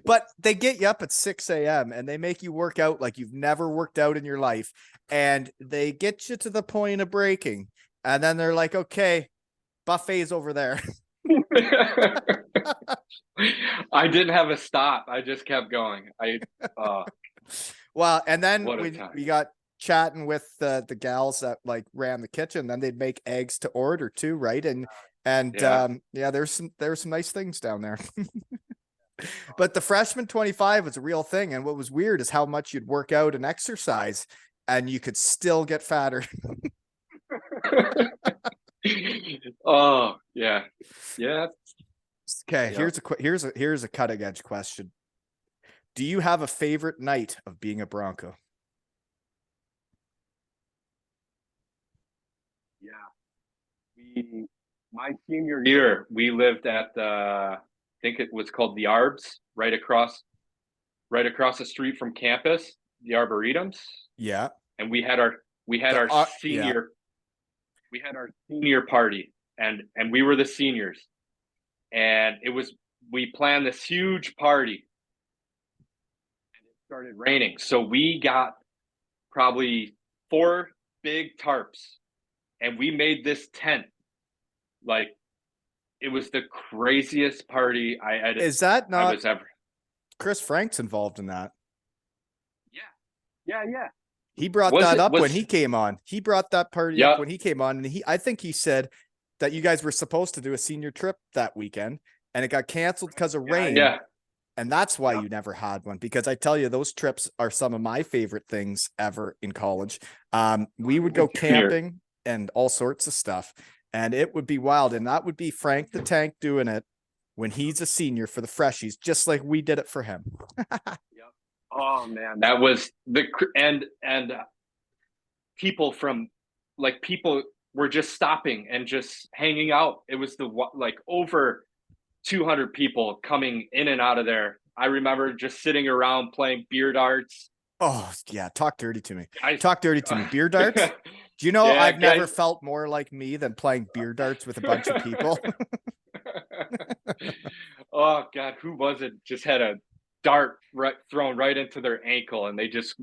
But they get you up at 6 a.m. and they make you work out like you've never worked out in your life. And they get you to the point of breaking. And then they're like, okay, buffet's over there. I didn't have a stop. I just kept going. Well, and then What a when time. we got chatting with the gals that like ran the kitchen, then they'd make eggs to order too, right? And Yeah. yeah, there's some nice things down there. But the freshman 25 was a real thing. And what was weird is how much you'd work out and exercise and you could still get fatter. Oh yeah. Yeah. Okay, Yep. here's a cutting edge question. Do you have a favorite night of being a Bronco? Yeah. My senior year, we lived at I think it was called the Arbs, right across the street from campus, the Arboretums. Yeah. And we had our Yeah. senior we had our senior party and we were the seniors. And we planned this huge party and it started raining. So we got probably 4 big tarps and we made this tent. Like it was the craziest party Is that I not was ever. Chris Frank's involved in that? Yeah. Yeah, yeah. He brought Was that it up when was he came on. He brought that party up Yeah. when he came on. And I think he said that you guys were supposed to do a senior trip that weekend and it got canceled because of rain. Yeah. And that's why Yeah. you never had one, because I tell you, those trips are some of my favorite things ever in college. We would go camping and all sorts of stuff, and it would be wild. And that would be Frank the Tank doing it when he's a senior for the freshies, just like we did it for him. Yep. Oh man, that was and people from people were just stopping and just hanging out. It was like over 200 people coming in and out of there. I remember just sitting around playing beer darts. Oh yeah, talk dirty to me. I Talk dirty to me. Beer darts. Do you know Yeah, I've never guys. felt more like me than playing beer darts with a bunch of people. Oh God, who was it? Just had a dart thrown right into their ankle, and they just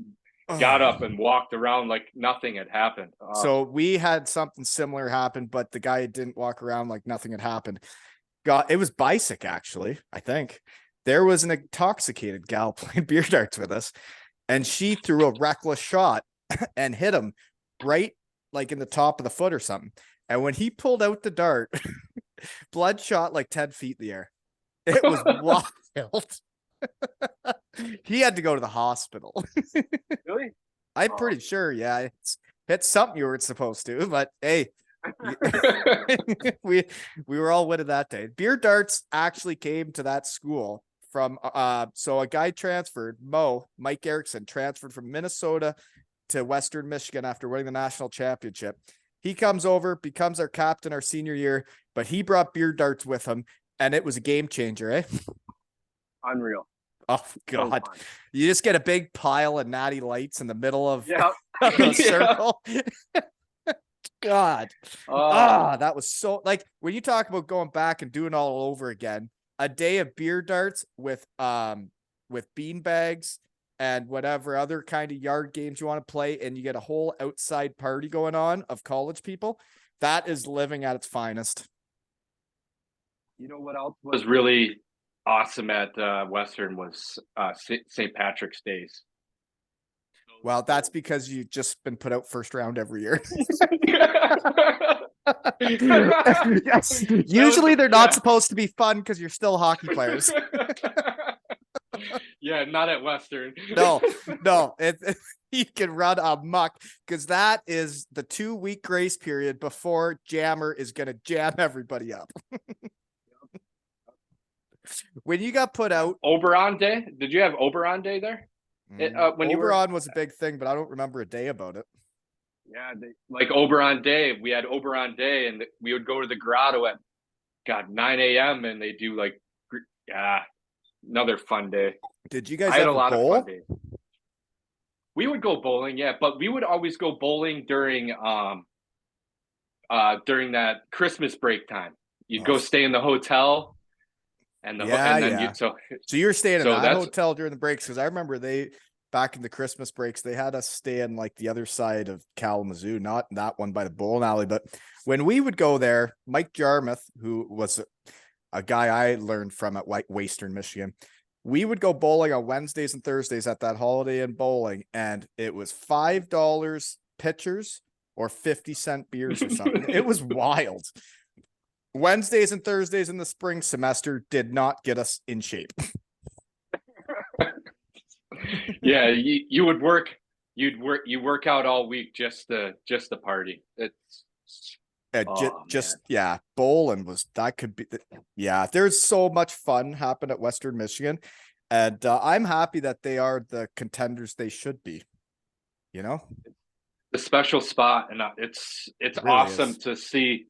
got up and walked around like nothing had happened. So we had something similar happen, but the guy didn't walk around like nothing had happened. It was Bisic, actually. I think there was an intoxicated gal playing beer darts with us, and she threw a reckless shot and hit him right like in the top of the foot or something. And when he pulled out the dart, blood shot like 10 feet in the air. It was wild. He had to go to the hospital. Really? I'm pretty sure. Yeah, it's something you weren't supposed to, but hey, we were all winning that day. Beer darts actually came to that school from so a guy transferred, Mike Erickson transferred from Minnesota to Western Michigan after winning the national championship. He comes over, becomes our captain our senior year, but he brought beer darts with him, and it was a game changer, eh? Unreal. Oh God. So You just get a big pile of natty lights in the middle of yeah. the circle. God. That was so, like, when you talk about going back and doing all over again, a day of beer darts with bean bags and whatever other kind of yard games you want to play, and you get a whole outside party going on of college people. That is living at its finest. You know what else was really awesome at Western was St. Patrick's Days. Well, that's because you've just been put out first round every year. Yes. Usually they're not supposed to be fun because you're still hockey players. Yeah, not at Western. No, you can run amok because that is the 2-week grace period before Jammer is going to jam everybody up. When you got put out, Oberon Day, did you have Oberon Day there? When Oberon was a big thing, but I don't remember a day about it. Yeah, like Oberon Day, we had Oberon Day, and we would go to the grotto at 9 a.m. and they do like, another fun day. Did you guys I had have a lot bowl? of fun days. We would go bowling, yeah, but we would always go bowling during that Christmas break time. You'd go stay in the hotel, and so you were staying in so that hotel during the breaks, because I remember back in the Christmas breaks, they had us stay in like the other side of Kalamazoo, not that one by the bowling alley. But when we would go there, Mike Jarmuth, who was a guy I learned from at Western Michigan, we would go bowling on Wednesdays and Thursdays at that Holiday Inn bowling, and it was $5 pitchers or 50-cent beers or something. It was wild. Wednesdays and Thursdays in the spring semester did not get us in shape. Yeah, you work out all week just to party. Bowling there's so much fun happened at Western Michigan, and I'm happy that they are the contenders they should be. You know, the special spot, and it's really awesome to see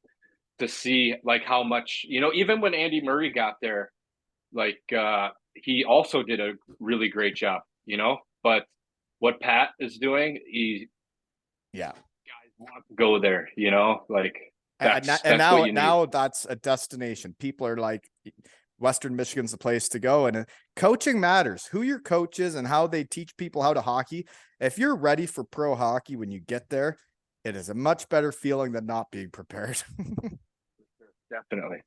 like how much, even when Andy Murray got there, like he also did a really great job, but what Pat is doing, guys want to go there, like now that's a destination. People are like, Western Michigan's the place to go, and coaching matters. Who your coach is and how they teach people how to hockey. If you're ready for pro hockey when you get there, it is a much better feeling than not being prepared. Definitely.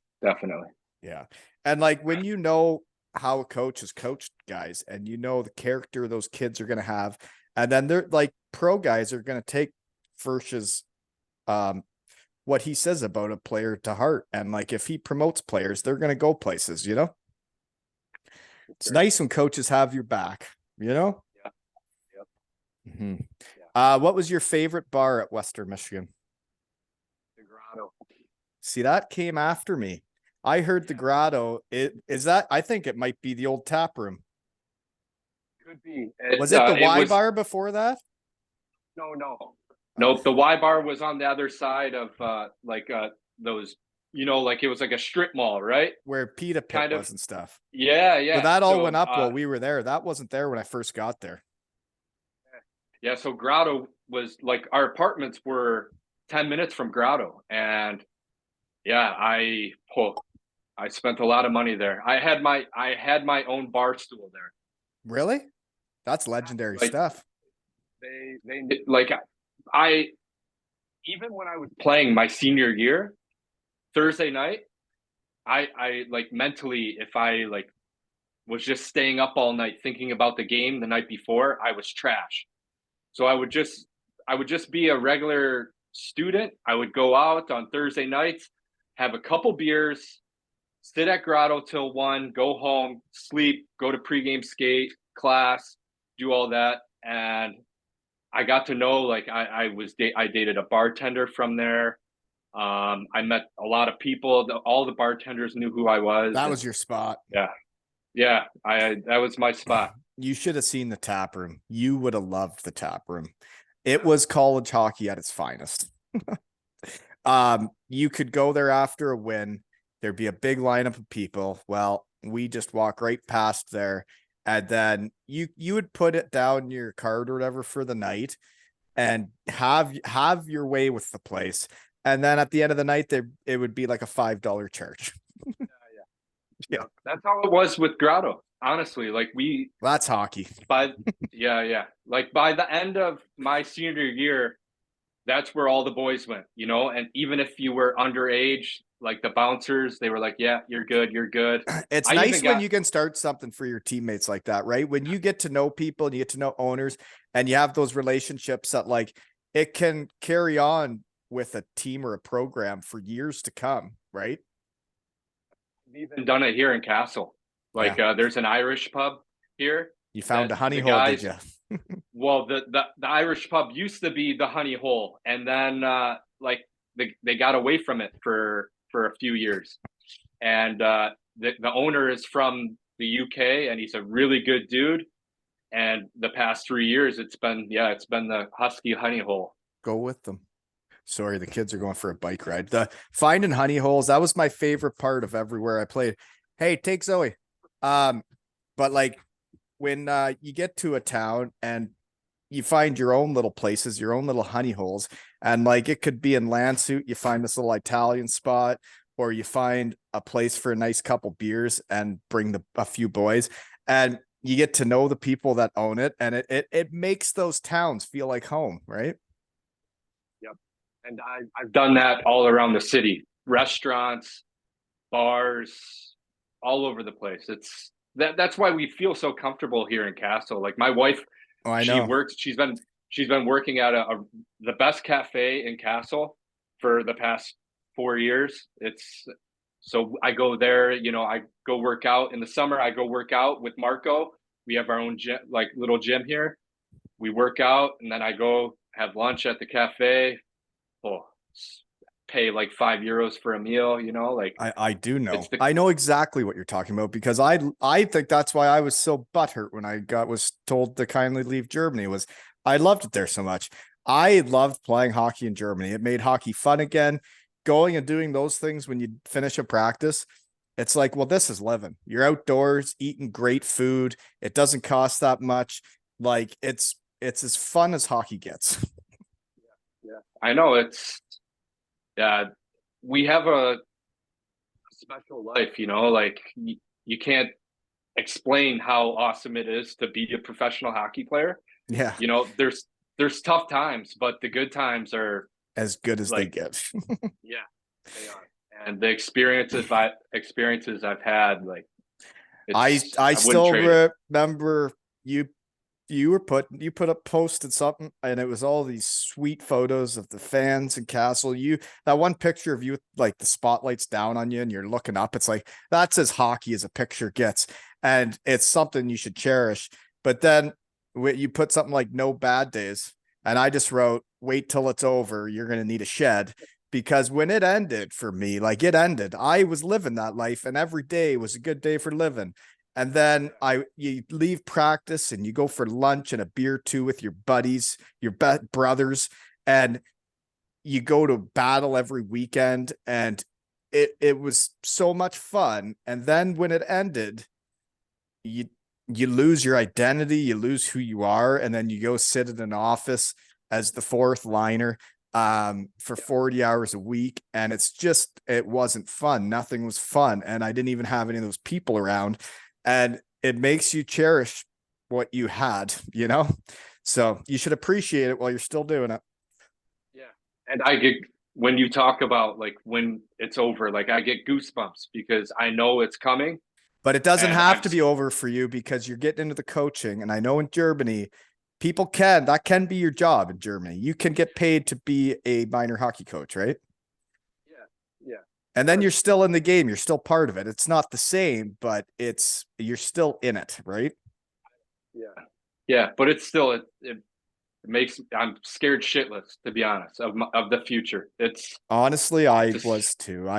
Yeah. And like when you know how a coach has coached guys, and the character those kids are going to have, and then they're like, pro guys are going to take Furch's what he says about a player to heart, and like if he promotes players, they're going to go places. It's nice when coaches have your back. Yeah. Mm-hmm. Yeah. What was your favorite bar at Western Michigan? The Grotto. See, that came after me. I heard the Grotto. I think it might be the old tap room. Could be. Was it the Y bar before that? No, the Y bar was on the other side of those, like it was like a strip mall, right? Where Pita Pit was and stuff. Yeah. So that all went up while we were there. That wasn't there when I first got there. Yeah, so Grotto was like, our apartments were 10 minutes from Grotto, and yeah, I spent a lot of money there. I had my own bar stool there. Really? That's legendary stuff. They like, I even when I was playing my senior year, Thursday night, I like mentally, if I like was just staying up all night thinking about the game the night before, I was trash. So I would just be a regular student. I would go out on Thursday nights, have a couple beers, sit at Grotto till 1, go home, sleep, go to pregame skate, class, do all that. And I got to know, like, I dated a bartender from there. I met a lot of people. All the bartenders knew who I was. That And was your spot. yeah, yeah, that was my spot. You should have seen the tap room. You would have loved the tap room. It was college hockey at its finest. You could go there after a win. There'd be a big lineup of people. Well, we just walk right past there, and then you would put it down your card or whatever for the night, and have your way with the place. And then at the end of the night, it would be like a $5 charge. Yeah, that's how it was with Grotto. Honestly, like That's hockey. yeah. Like by the end of my senior year, that's where all the boys went, you know. And even if you were underage, like the bouncers, they were like, "Yeah, you're good, you're good." It's I nice even when got you can start something for your teammates like that, right? When you get to know people and you get to know owners and you have those relationships that like it can carry on with a team or a program for years to come, right? even done it here in Kassel. Like, Yeah. there's an Irish pub here You found that a honey the hole, did guys. you? Well, the Irish pub used to be the Honey Hole, and then like they got away from it for a few years, and the owner is from the UK, and he's a really good dude. And the past 3 years, it's been the Husky Honey Hole. Go with them. Sorry, the kids are going for a bike ride. The finding honey holes, that was my favorite part of everywhere I played. Hey, take Zoe. But like when you get to a town and you find your own little places, your own little honey holes, and like it could be in Landsuit, you find this little Italian spot, or you find a place for a nice couple beers and bring a few boys, and you get to know the people that own it, and it makes those towns feel like home, right? Yep. And I've done that all around the city, restaurants, bars, all over the place. That's why we feel so comfortable here in Kassel. Like my wife, Oh, I she know. works. She's been working at the best cafe in Kassel for the past 4 years. It's so I go there. You know, I go work out in the summer. I go work out with Marco. We have our own gym, like little gym here. We work out, and then I go have lunch at the cafe. Oh, pay like €5 for a meal. You know, like I do know. it's the I know exactly what you're talking about because I think that's why I was so butthurt when I was told to kindly leave Germany was I loved it there so much. I loved playing hockey in Germany. It made hockey fun again. Going and doing those things when you finish a practice, it's like, well, this is living. You're outdoors, eating great food. It doesn't cost that much. Like it's as fun as hockey gets. yeah. I know it's yeah. We have a special life, you know. Like you can't explain how awesome it is to be a professional hockey player. Yeah, You know, there's tough times, but the good times are as good as they like get. yeah, they are. And the experiences I've had, like I I wouldn't still trade it. remember you put up posted something and it was all these sweet photos of the fans in Kassel. You that one picture of you with like the spotlight's down on you and you're looking up. It's like that's as hockey as a picture gets, and it's something you should cherish. But then you put something like no bad days, and I just wrote wait till it's over. You're gonna need a shed. Because when it ended for me, like it ended, I was living that life and every day was a good day for living. And then you leave practice and you go for lunch and a beer too with your buddies, your brothers, and you go to battle every weekend. And it was so much fun. And then when it ended, you you lose your identity, you lose who you are, and then you go sit in an office as the fourth liner for 40 hours a week, and it wasn't fun. Nothing was fun, and I didn't even have any of those people around, and it makes you cherish what you had, so you should appreciate it while you're still doing it. Yeah. And I get when you talk about like when it's over, like I get goosebumps because I know it's coming. But it doesn't And have to be over for you because you're getting into the coaching. And I know in Germany, that can be your job in Germany. You can get paid to be a minor hockey coach, right? yeah. And then you're still in the game. You're still part of it. It's not the same, but you're still in it, right? Yeah. But it's still, it makes, I'm scared shitless, to be honest, of the future. Honestly, It's I just, was too.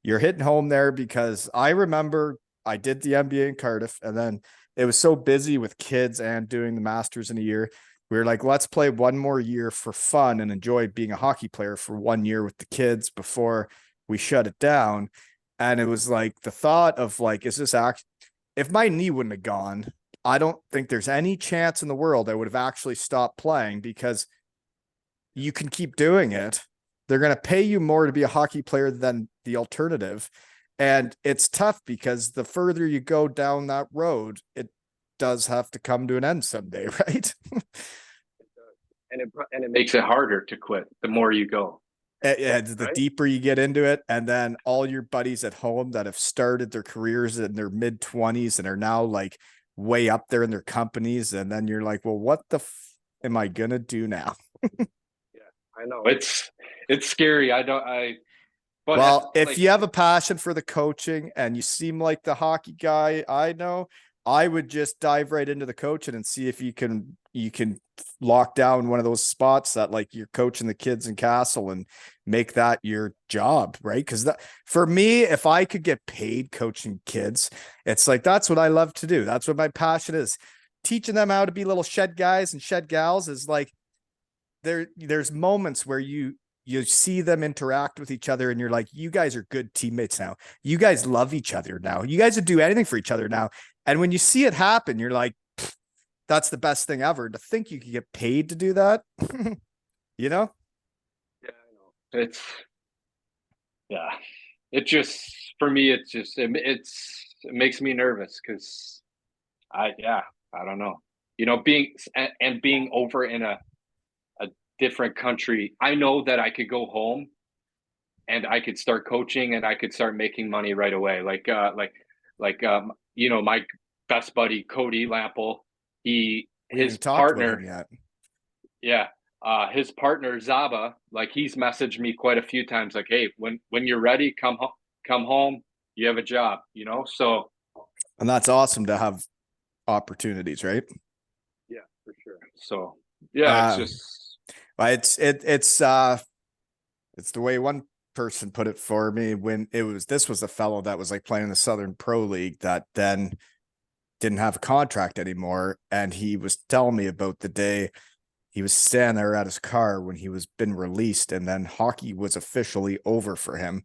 You're hitting home there because I remember I did the MBA in Cardiff, and then it was so busy with kids and doing the masters in a year. We were like, let's play one more year for fun and enjoy being a hockey player for 1 year with the kids before we shut it down. And it was like the thought of like, if my knee wouldn't have gone, I don't think there's any chance in the world I would have actually stopped playing because you can keep doing it. They're going to pay you more to be a hockey player than the alternative. And it's tough because the further you go down that road, it does have to come to an end someday, right? and it makes it harder to quit the more you go. And the Right? deeper you get into it, and then all your buddies at home that have started their careers in their mid 20s and are now like way up there in their companies. And then you're like, well, what am I going to do now? I know it's scary. But Well, if like, you have a passion for the coaching and you seem like the hockey guy I know, I would just dive right into the coaching and see if you can lock down one of those spots that like you're coaching the kids in Kassel and make that your job, right? Because that for me, if I could get paid coaching kids, it's like that's what I love to do. That's what my passion is. Teaching them how to be little shed guys and shed gals is like there's moments where you see them interact with each other and you're like, you guys are good teammates now. You guys love each other now. You guys would do anything for each other now. And when you see it happen, you're like, that's the best thing ever. To think you could get paid to do that, you know? yeah, I know. Yeah. It just for me, it makes me nervous because I don't know. Being and being over in a different country, I know that I could go home and I could start coaching and I could start making money right away. My best buddy Cody Lample, We haven't his even talked about him partner, yet. yeah, his partner Zaba, like he's messaged me quite a few times, like, hey, when you're ready, come home. You have a job, So And that's awesome to have opportunities, right? yeah, for sure. So yeah, it's Uh, just but it's the way one person put it for me when this was a fellow that was like playing in the Southern Pro League that then didn't have a contract anymore. And he was telling me about the day he was standing there at his car when he was been released and then hockey was officially over for him.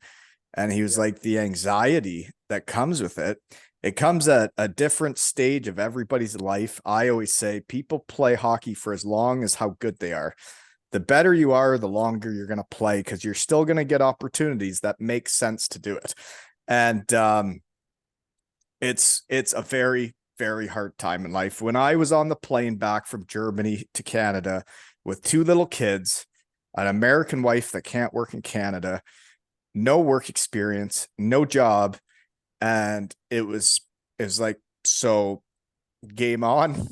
And he was like, the anxiety that comes with it, it comes at a different stage of everybody's life. I always say people play hockey for as long as how good they are. The better you are, the longer you're going to play because you're still going to get opportunities that make sense to do it. And it's a very, very hard time in life. When I was on the plane back from Germany to Canada with two little kids, an American wife that can't work in Canada, no work experience, no job, and it was like, so game on,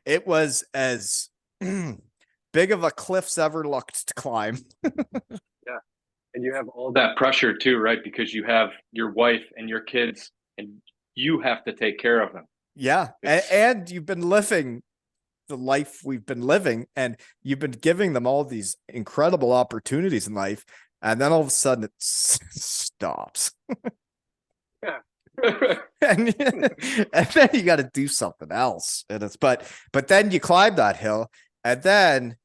It was as big of a cliffs ever looked to climb. yeah. And you have all that pressure too, right? Because you have your wife and your kids, and you have to take care of them. Yeah. And you've been living the life we've been living, and you've been giving them all these incredible opportunities in life. And then all of a sudden it stops. Yeah. and, and then you got to do something else. And but then you climb that hill, and then,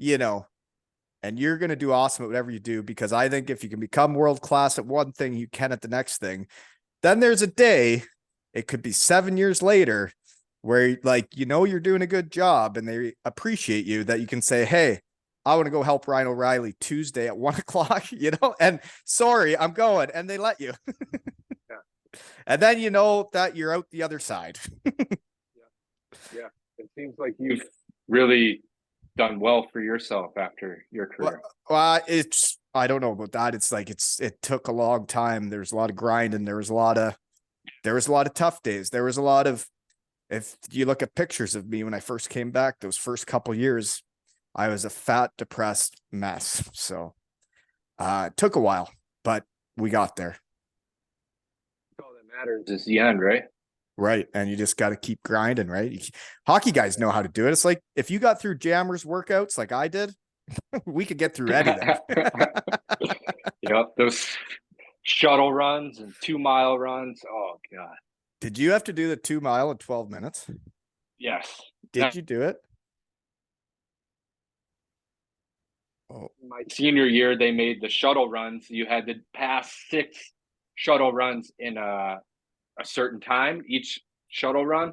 and you're going to do awesome at whatever you do, because I think if you can become world class at one thing, you can at the next thing. Then there's a day, it could be 7 years later, where like, you're doing a good job and they appreciate you, that you can say, hey, I want to go help Ryan O'Reilly Tuesday at 1:00, and sorry, I'm going. And they let you. Yeah. And then you know that you're out the other side. Yeah. It seems like you've really done well for yourself after your career. Well, it's I don't know about that. It's like it took a long time. There's a lot of grinding. There was a lot of tough days. There was a lot of, if you look at pictures of me when I first came back, those first couple years, I was a fat, depressed mess. So it took a while, but we got there. All that matters is the end, right? Right. And you just got to keep grinding, right? Hockey guys know how to do it. It's like if you got through jammers workouts like I did, we could get through anything. Yep, those shuttle runs and 2 mile runs. Oh God. Did you have to do the 2 mile in 12 minutes? Yes. Did you do it? Oh, My senior year, they made the shuttle runs. You had to pass 6 shuttle runs in a certain time, each shuttle run.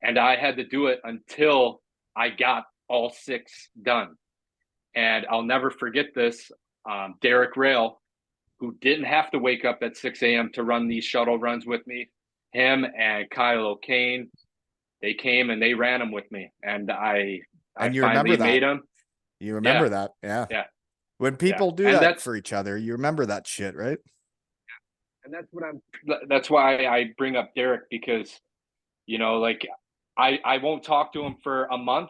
And I had to do it until I got all 6 done. And I'll never forget this. Derek Rail, who didn't have to wake up at 6 a.m. to run these shuttle runs with me, him and Kyle O'Kane, they came and they ran them with me. And I you finally remember that? made them. You remember Yeah. that? Yeah. Yeah. When people do And that for each other, you remember that shit, right? And that's why I bring up Derek, because, like I won't talk to him for a month,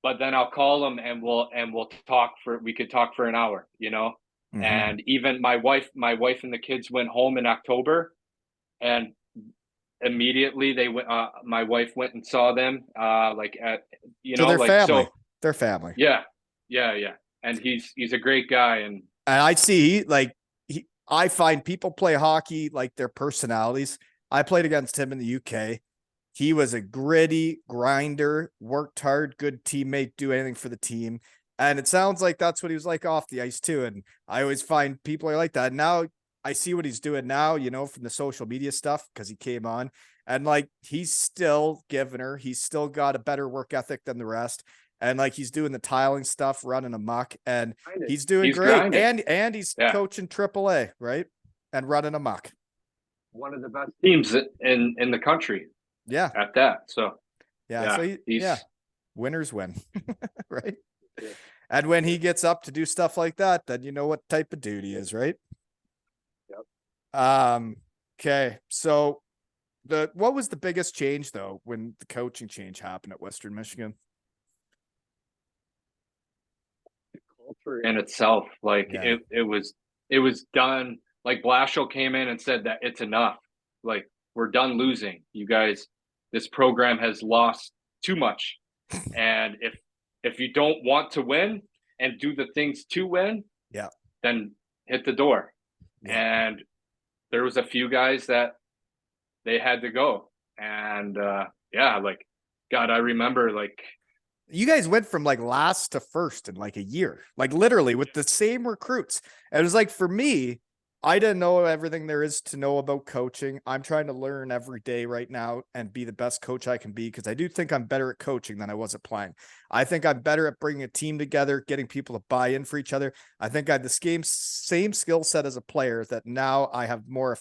but then I'll call him and we could talk for an hour, Mhm. And even my wife and the kids went home in October, and immediately they went, my wife went and saw them, like at, So they're like, family. so They're family. yeah. And he's a great guy. And I see I find people play hockey like their personalities. I played against him in the UK. He was a gritty grinder, worked hard, good teammate, do anything for the team. And it sounds like that's what he was like off the ice too. And I always find people are like that. Now I see what he's doing now, from the social media stuff, because he came on and like he's still giving her. He's still got a better work ethic than the rest. And like he's doing the tiling stuff, running amok, and he's doing great. grinding. And he's coaching AAA, right? And running amok. One of the best teams in the country. Yeah. At that. So so winners win. Right. Yeah. And when he gets up to do stuff like that, then you know what type of dude he is, right? Yep. Okay. So what was the biggest change though when the coaching change happened at Western Michigan? The culture in itself, like it was done. Like Blashill came in and said that it's enough. Like, we're done losing. You guys, this program has lost too much. And if you don't want to win and do the things to win, then hit the door. Yeah. And there was a few guys that they had to go. And like, God, I remember, like, you guys went from like last to first in like a year, like literally with the same recruits. And it was like, for me, I didn't know everything there is to know about coaching. I'm trying to learn every day right now and be the best coach I can be, because I do think I'm better at coaching than I was at playing. I think I'm better at bringing a team together, getting people to buy in for each other. I think I have the same skill set as a player, that now I have more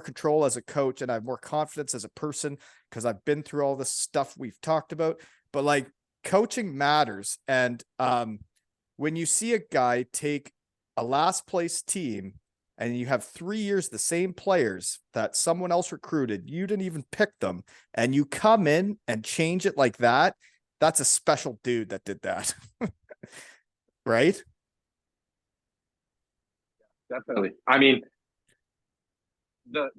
control as a coach, and I have more confidence as a person because I've been through all this stuff we've talked about. But like, coaching matters. And when you see a guy take a last place team and you have 3 years the same players that someone else recruited, you didn't even pick them, and you come in and change it like that, that's a special dude that did that. Right? Definitely. I mean, the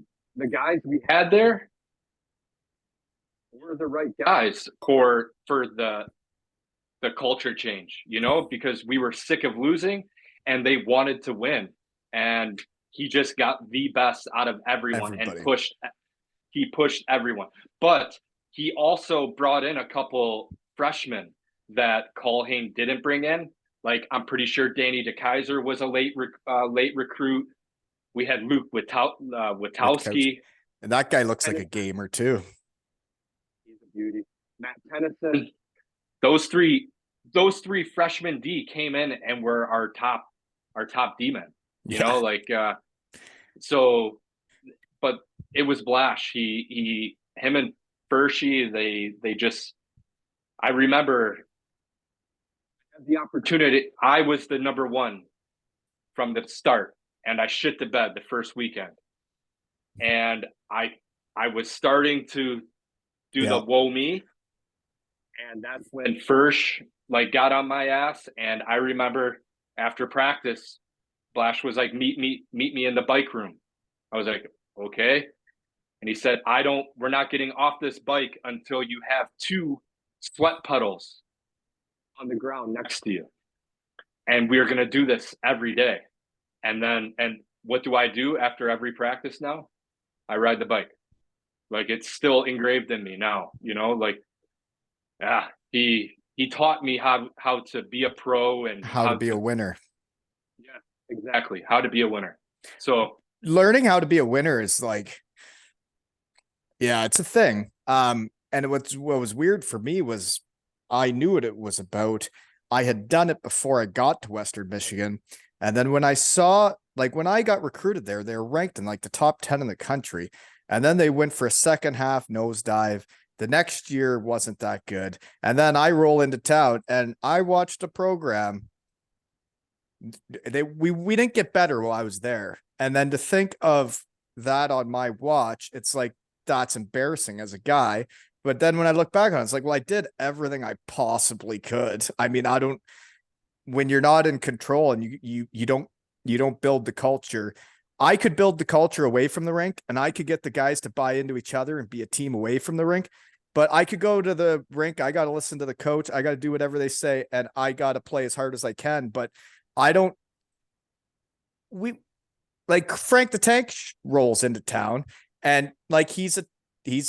guys we had there were the right guys for the culture change, because we were sick of losing and they wanted to win. And he just got the best out of everyone. Everybody. And pushed everyone. But he also brought in a couple freshmen that Colhane didn't bring in. Like, I'm pretty sure Danny DeKaiser was a late recruit. We had Luke Witowski. And that guy looks like a gamer too. He's a beauty. Matt Tennyson. Those three freshman D came in and were our top D-men. So, but it was Blash. Him and Fershie, they just, I remember the opportunity. I was the number one from the start, and I shit the bed the first weekend. And I was starting to do the whoa me, and that's when Fersh like got on my ass. And I remember after practice, Blash was like, meet me in the bike room. I was like, okay. And he said, we're not getting off this bike until you have 2 sweat puddles on the ground next to you. And we're going to do this every day. And what do I do after every practice now? I ride the bike. Like, it's still engraved in me now, like, he taught me how to be a pro and how to be a winner. Yeah, exactly. How to be a winner. So learning how to be a winner is like, yeah, it's a thing. And what was weird for me was I knew what it was about. I had done it before I got to Western Michigan. And then when I saw, like, when I got recruited there, they were ranked in like the top 10 in the country. And then they went for a second half nosedive. The next year wasn't that good. And then I roll into town and I watched a program. We didn't get better while I was there. And then to think of that on my watch, it's like, that's embarrassing as a guy. But then when I look back on it, it's like, well, I did everything I possibly could. I mean, when you're not in control and you don't build the culture. I could build the culture away from the rink, and I could get the guys to buy into each other and be a team away from the rink. But I could go to the rink. I got to listen to the coach. I got to do whatever they say, and I got to play as hard as I can. But like Frank the Tank rolls into town, and like he's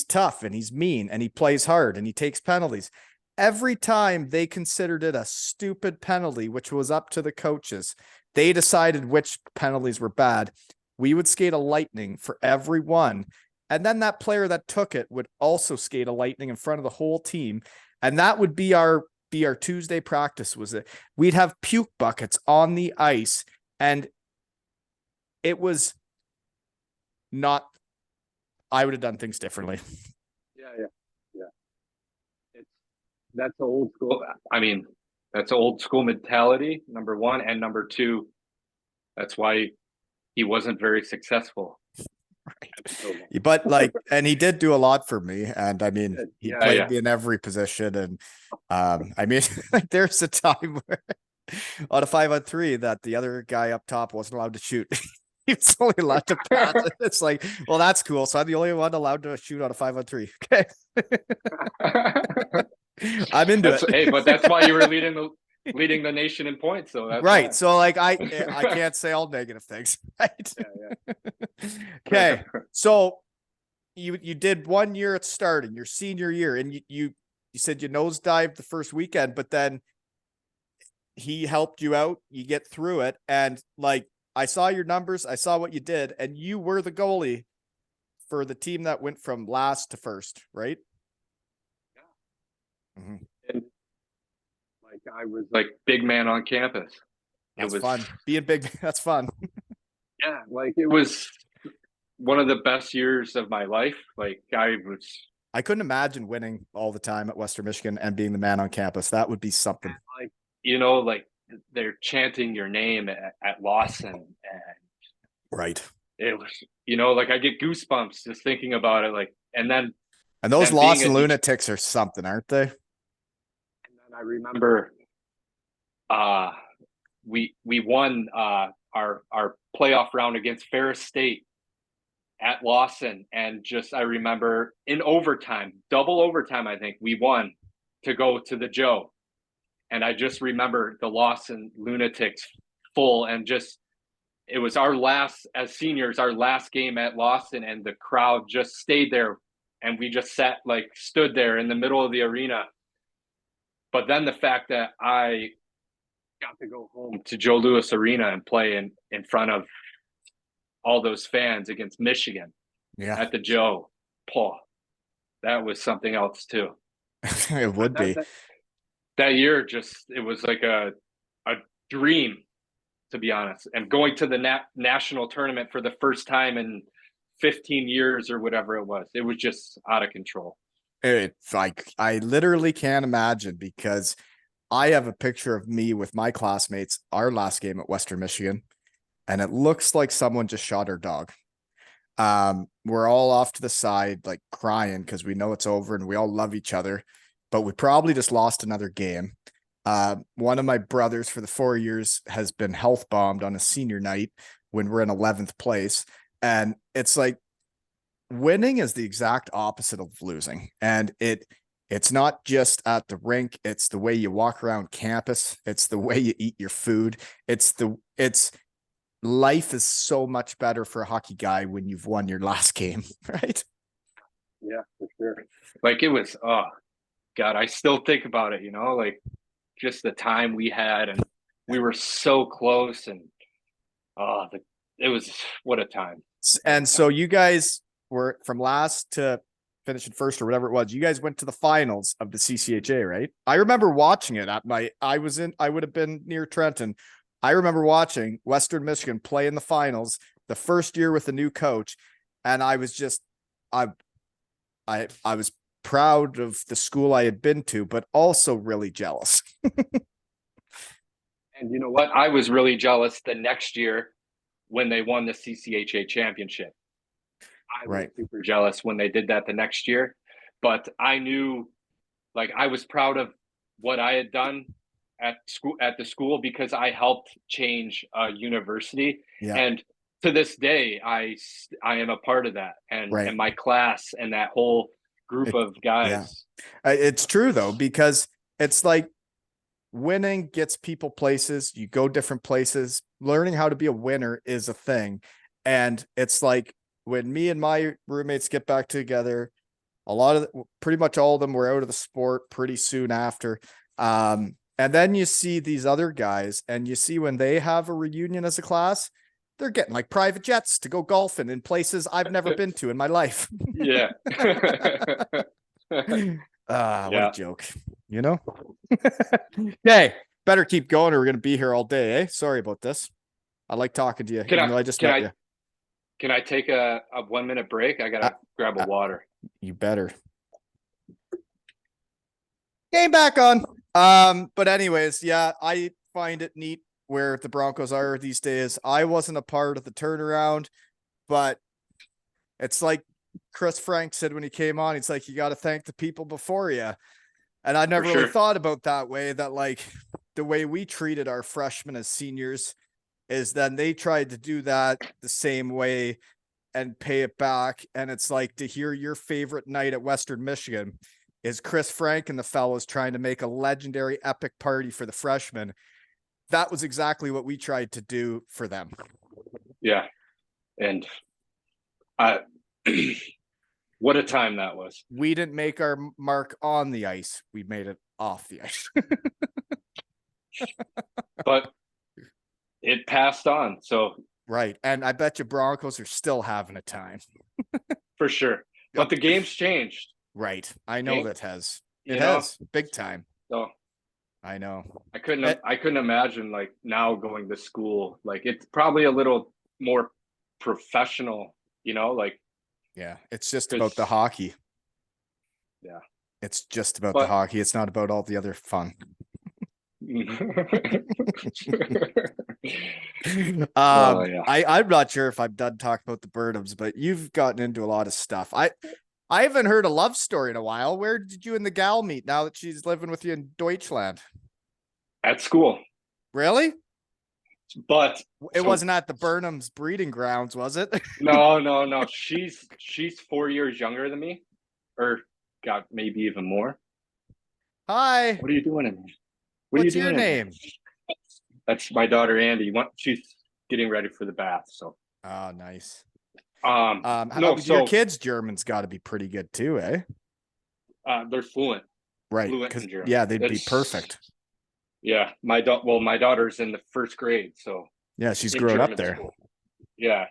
tough and he's mean and he plays hard and he takes penalties. Every time they considered it a stupid penalty, which was up to the coaches, they decided which penalties were bad. We would skate a lightning for every one. And then that player that took it would also skate a lightning in front of the whole team. And that would be our Tuesday practice. We'd have puke buckets on the ice. And it was not, I would have done things differently. Yeah. That's old school. I mean, that's old school mentality, number one. And number two, that's why he wasn't very successful. Right. But like, and he did do a lot for me. And I mean, he played me in every position. And I mean, like, there's a time where on a 5-on-3 that the other guy up top wasn't allowed to shoot. He was only allowed to pass. It's like, well, that's cool. So I'm the only one allowed to shoot on a 5-on-3. Okay. I'm into it. Hey, but that's why you were leading the nation in points. So that's right. Fine. So like, I can't say all negative things. Right. Yeah. Okay. So you did 1 year at starting your senior year, and you said you nosedived the first weekend, but then he helped you out. You get through it. And like, I saw your numbers. I saw what you did, and you were the goalie for the team that went from last to first, right? Yeah. Mm-hmm. And like, I was like big man on campus. It was fun. Being big, that's fun. Yeah, like, it was one of the best years of my life. Like, I couldn't imagine winning all the time at Western Michigan and being the man on campus. That would be something. Like, like, they're chanting your name at Lawson, and right. It was, like, I get goosebumps just thinking about it. Like, and those Lawson lunatics are something, aren't they? And then I remember, we won our playoff round against Ferris State at Lawson, and I remember in overtime, double overtime, I think we won to go to the Joe. And I just remember the Lawson lunatics full, and it was our last, as seniors, our last game at Lawson, and the crowd just stayed there, and we just stood there in the middle of the arena. But then the fact that I got to go home to Joe Louis Arena and play in front of all those fans against Michigan at the Joe, Paul, that was something else too. It would be. That year, it was like a dream, to be honest. And going to the national tournament for the first time in 15 years or whatever it was just out of control. It's like, I literally can't imagine, because I have a picture of me with my classmates, our last game at Western Michigan. and it looks like someone just shot our dog. We're all off to the side, like crying because we know it's over and we all love each other, but we probably just lost another game. One of my brothers for the 4 years has been health bombed on a senior night when we're in 11th place. And it's like winning is the exact opposite of losing. And it's not just at the rink, it's the way you walk around campus, it's the way you eat your food. It's life is so much better for a hockey guy when you've won your last game, right? Yeah, for sure. Like it was, oh God, I still think about it, like just the time we had, and we were so close, and it was what a time. And so you guys were from last to finishing first or whatever it was. You guys went to the finals of the CCHA, right? I remember watching it I would have been near Trenton. I remember watching Western Michigan play in the finals the first year with a new coach. And I was just, I was proud of the school I had been to, but also really jealous. And you know what? I was really jealous the next year when they won the CCHA championship. I was super jealous when they did that the next year, but I knew, like, I was proud of what I had done at the school because I helped change a university. Yeah. And to this day, I am a part of that, and my class and that whole group of guys. Yeah. It's true though, because it's like winning gets people places. You go different places. Learning how to be a winner is a thing. And it's like when me and my roommates get back together, pretty much all of them were out of the sport pretty soon after. And then you see these other guys, and you see when they have a reunion as a class, they're getting like private jets to go golfing in places I've never been to in my life. Yeah. What a joke, Okay, better keep going or we're going to be here all day, eh? Sorry about this. I like talking to you. Can I take a 1 minute break? I gotta grab a water. You better. Game back on. But anyways, yeah, I find it neat where the Broncos are these days. I wasn't a part of the turnaround, but it's like Chris Frank said when he came on, he's like, you got to thank the people before you. And I never really thought about that way, that like the way we treated our freshmen as seniors is then they tried to do that the same way and pay it back. And it's like to hear your favorite night at Western Michigan is Chris Frank and the fellows trying to make a legendary epic party for the freshmen. That was exactly what we tried to do for them. Yeah. And what a time that was. We didn't make our mark on the ice. We made it off the ice. But it passed on. So right. And I bet you Broncos are still having a time. For sure. But the game's changed. Right. I know that has. It has big time. So I know. I couldn't imagine like now going to school. Like it's probably a little more professional, like. Yeah, it's just about the hockey. Yeah. It's just about the hockey. It's not about all the other fun. I'm not sure if I'm done talking about the Burnhams, but you've gotten into a lot of stuff. I haven't heard a love story in a while. Where did you and the gal meet now that she's living with you in Deutschland? At school. Really? But it wasn't at the Burnhams breeding grounds, was it? No. She's 4 years younger than me, or God, maybe even more. Hi. What are you doing in here? What's your name? That's my daughter, Andy. She's getting ready for the bath. So. Oh, nice. Your kids' German's got to be pretty good too, eh? They're fluent. Right. Fluent in German. Yeah, they'd be perfect. Yeah, my daughter's in the first grade, so yeah, she's grown up there. School. Yeah,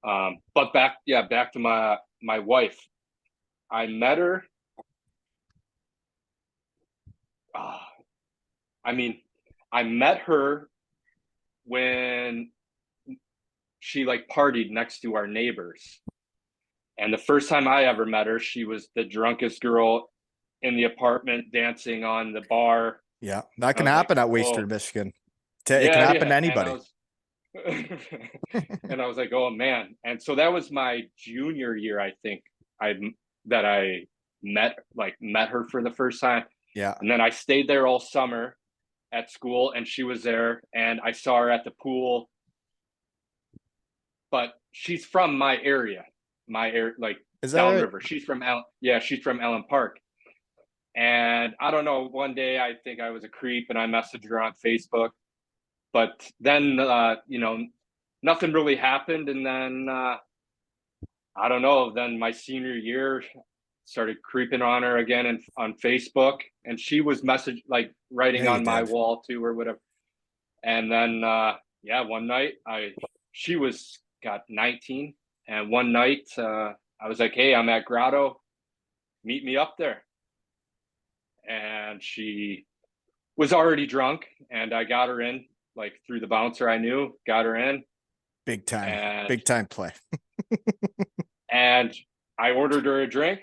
but back to my wife. I met her. I met her when she like partied next to our neighbors, and the first time I ever met her, she was the drunkest girl in the apartment dancing on the bar. Yeah, that can happen at Western Michigan. It can happen to anybody. And I was like, oh man. And so that was my junior year, I think I that I met her for the first time. Yeah. And then I stayed there all summer at school, and she was there, and I saw her at the pool. But she's from my area, like Is that right? downriver. She's from Ellen Park. And I don't know, one day I think I was a creep and I messaged her on Facebook. But then, nothing really happened. And then, I don't know, then my senior year started creeping on her again on Facebook. And she was like Yeah, writing you on my did. wall too or whatever. And then, one night she was got 19. And one night I was like, hey, I'm at Grotto. Meet me up there. And she was already drunk, and I got her in, like through the bouncer I knew, got her in. Big time. And Big time play. and I ordered her a drink,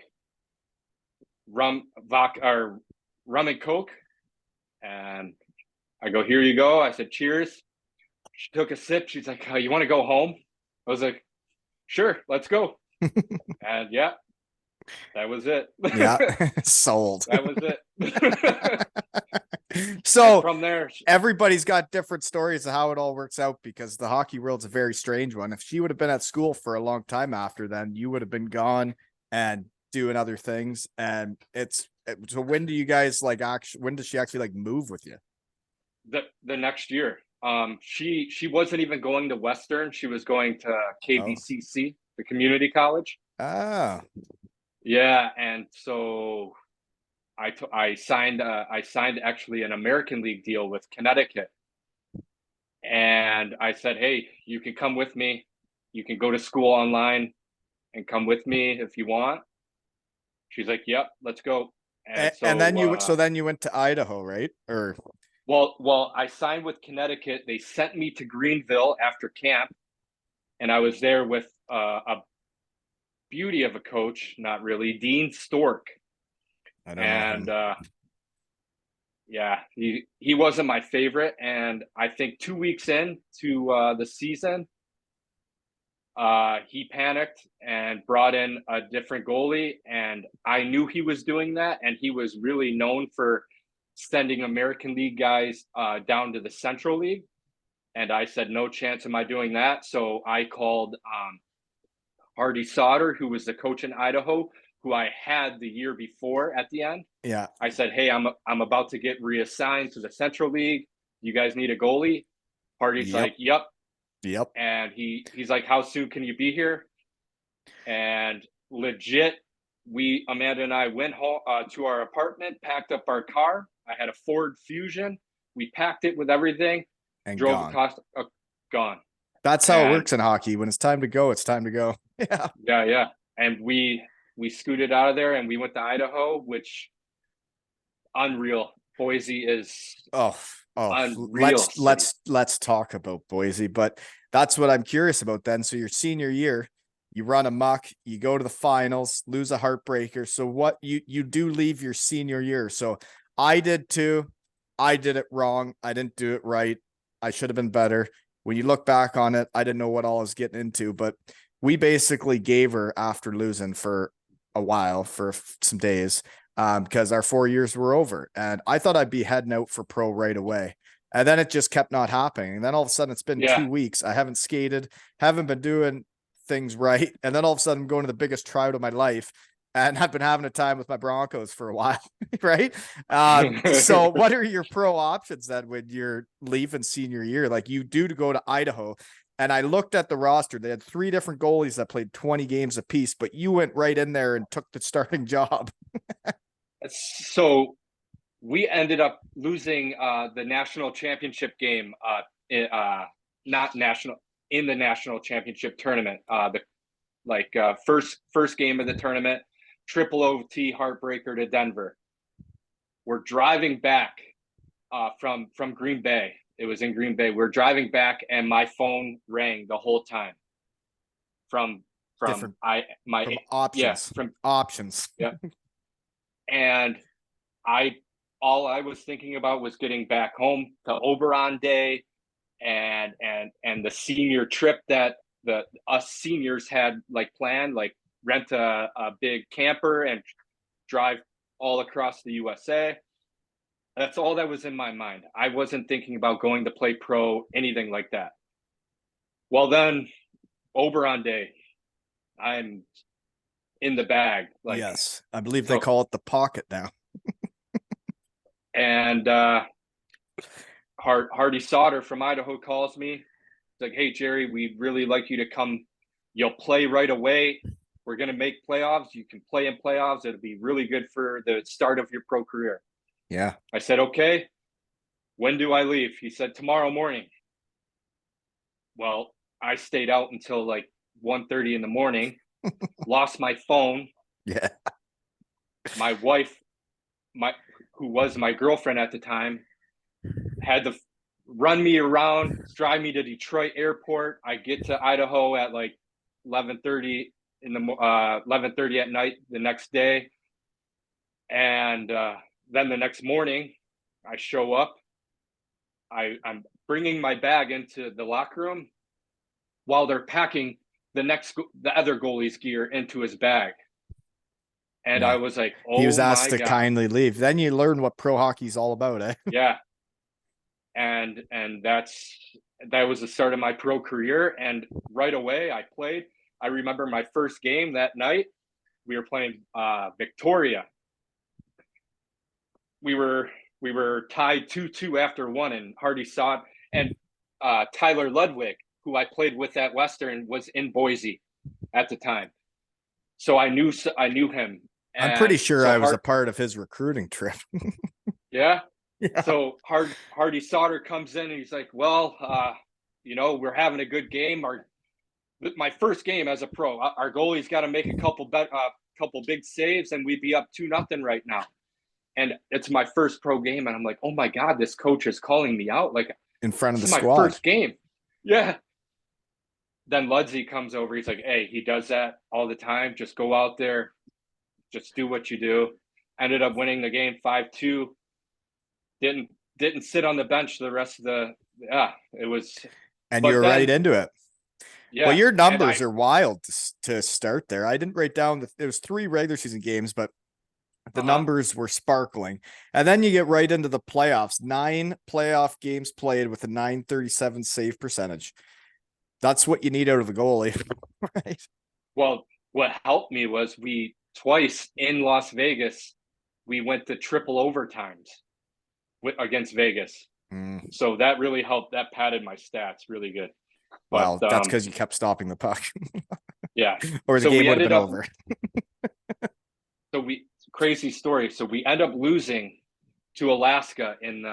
rum and Coke. And I go, here you go. I said, cheers. She took a sip. She's like, oh, you want to go home? I was like, sure, let's go. And yeah, that was it. Yeah. Sold. That was it. So and from there, everybody's got different stories of how it all works out, because the hockey world's a very strange one. If she would have been at school for a long time after then, you would have been gone and doing other things. And so when do you guys when does she actually like move with you? the next year. She wasn't even going to Western. She was going to Oh. KVCC, the community college. Ah. Yeah, and so I signed actually an American League deal with Connecticut. And I said, hey, you can come with me. You can go to school online and come with me if you want. She's like, yep, let's go. And And then so then you went to Idaho, right? Or well, I signed with Connecticut. They sent me to Greenville after camp, and I was there with a beauty of a coach, not really, Dean Stork. I don't know And him. yeah, he wasn't my favorite. And I think 2 weeks into the season, he panicked and brought in a different goalie. And I knew he was doing that. And he was really known for sending American League guys down to the Central League. And I said, no chance am I doing that. So I called Hardy Sauter, who was the coach in Idaho, who I had the year before at the end. Yeah. I said, hey, I'm about to get reassigned to the Central League. You guys need a goalie? Hardy's like, yep. Yep. And he's like, how soon can you be here? And legit, Amanda and I went home to our apartment, packed up our car. I had a Ford Fusion. We packed it with everything, And drove gone. across, gone. That's how it works in hockey. When it's time to go, it's time to go. Yeah. Yeah. And we scooted out of there and we went to Idaho, which unreal. Boise is unreal. Let's talk about Boise. But that's what I'm curious about then. So your senior year, you run amok, you go to the finals, lose a heartbreaker. So what you do leave your senior year. So I did too. I did it wrong. I didn't do it right. I should have been better. When you look back on it, I didn't know what all I was getting into, but we basically gave her after losing for a while, for some days, because our 4 years were over. And I thought I'd be heading out for pro right away. And then it just kept not happening. And then all of a sudden it's been 2 weeks. I haven't skated, haven't been doing things right. And then all of a sudden I'm going to the biggest trout of my life. And I've been having a time with my Broncos for a while, right? So what are your pro options then when you're leaving senior year? Like you do to go to Idaho. And I looked at the roster. They had 3 different goalies that played 20 games apiece, but you went right in there and took the starting job. So we ended up losing the national championship game, not national, in the national championship tournament. First game of the tournament, triple OT heartbreaker to Denver. We're driving back from Green Bay. It was in Green Bay. We're driving back, and my phone rang the whole time. From options. From options. Yeah. And all I was thinking about was getting back home to Oberon Day, and the senior trip that us seniors had like planned, like rent a big camper and drive all across the USA. That's all that was in my mind. I wasn't thinking about going to play pro, anything like that. Well, then Oberon Day, I'm in the bag. Like, Yes, I believe they call it the pocket now. And Hardy Sauter from Idaho calls me. It's like, hey, Jerry, we'd really like you to come. You'll play right away. We're going to make playoffs. You can play in playoffs. It'll be really good for the start of your pro career. Yeah. I said, okay. When do I leave? He said, tomorrow morning. Well, I stayed out until like 1:30 in the morning, lost my phone. Yeah. My wife, who was my girlfriend at the time, had to run me around, drive me to Detroit airport. I get to Idaho at like 11:30 in the 11:30 at night the next day, and then the next morning, I show up. I'm bringing my bag into the locker room while they're packing the other goalie's gear into his bag. And Yeah. I was like, oh, he was asked to God. kindly leave. Then you learn what pro hockey's all about, eh? Yeah. And that was the start of my pro career. And right away I played. I remember my first game that night. We were playing Victoria. We were tied 2-2 after one, and Hardy saw it. And Tyler Ludwig, who I played with at Western, was in Boise at the time. So I knew him. I'm pretty sure so I was a part of his recruiting trip. Yeah. Yeah. So Hardy Sauter comes in and he's like, well, we're having a good game. My first game as a pro, our goalie's got to make a couple big saves, and we'd be up 2-0 right now. And it's my first pro game, and I'm like, oh my God, this coach is calling me out like in front of the squad. My first game. Yeah. Then Ludsey comes over. He's like, hey, he does that all the time. Just go out there, just do what you do. Ended up winning the game 5-2. Didn't sit on the bench the rest of it was. And you're right into it. Yeah. Well, your numbers are wild to start there. I didn't write down it was 3 regular season games, but the numbers were sparkling. And then you get right into the playoffs. 9 playoff games played with a .937 save percentage. That's what you need out of a goalie, right? Well, what helped me was we twice in Las Vegas, we went to triple overtimes against Vegas. So that really helped. That padded my stats really good. Well, that's because you kept stopping the puck. Yeah. Or the game would have been over. So crazy story. So we end up losing to Alaska in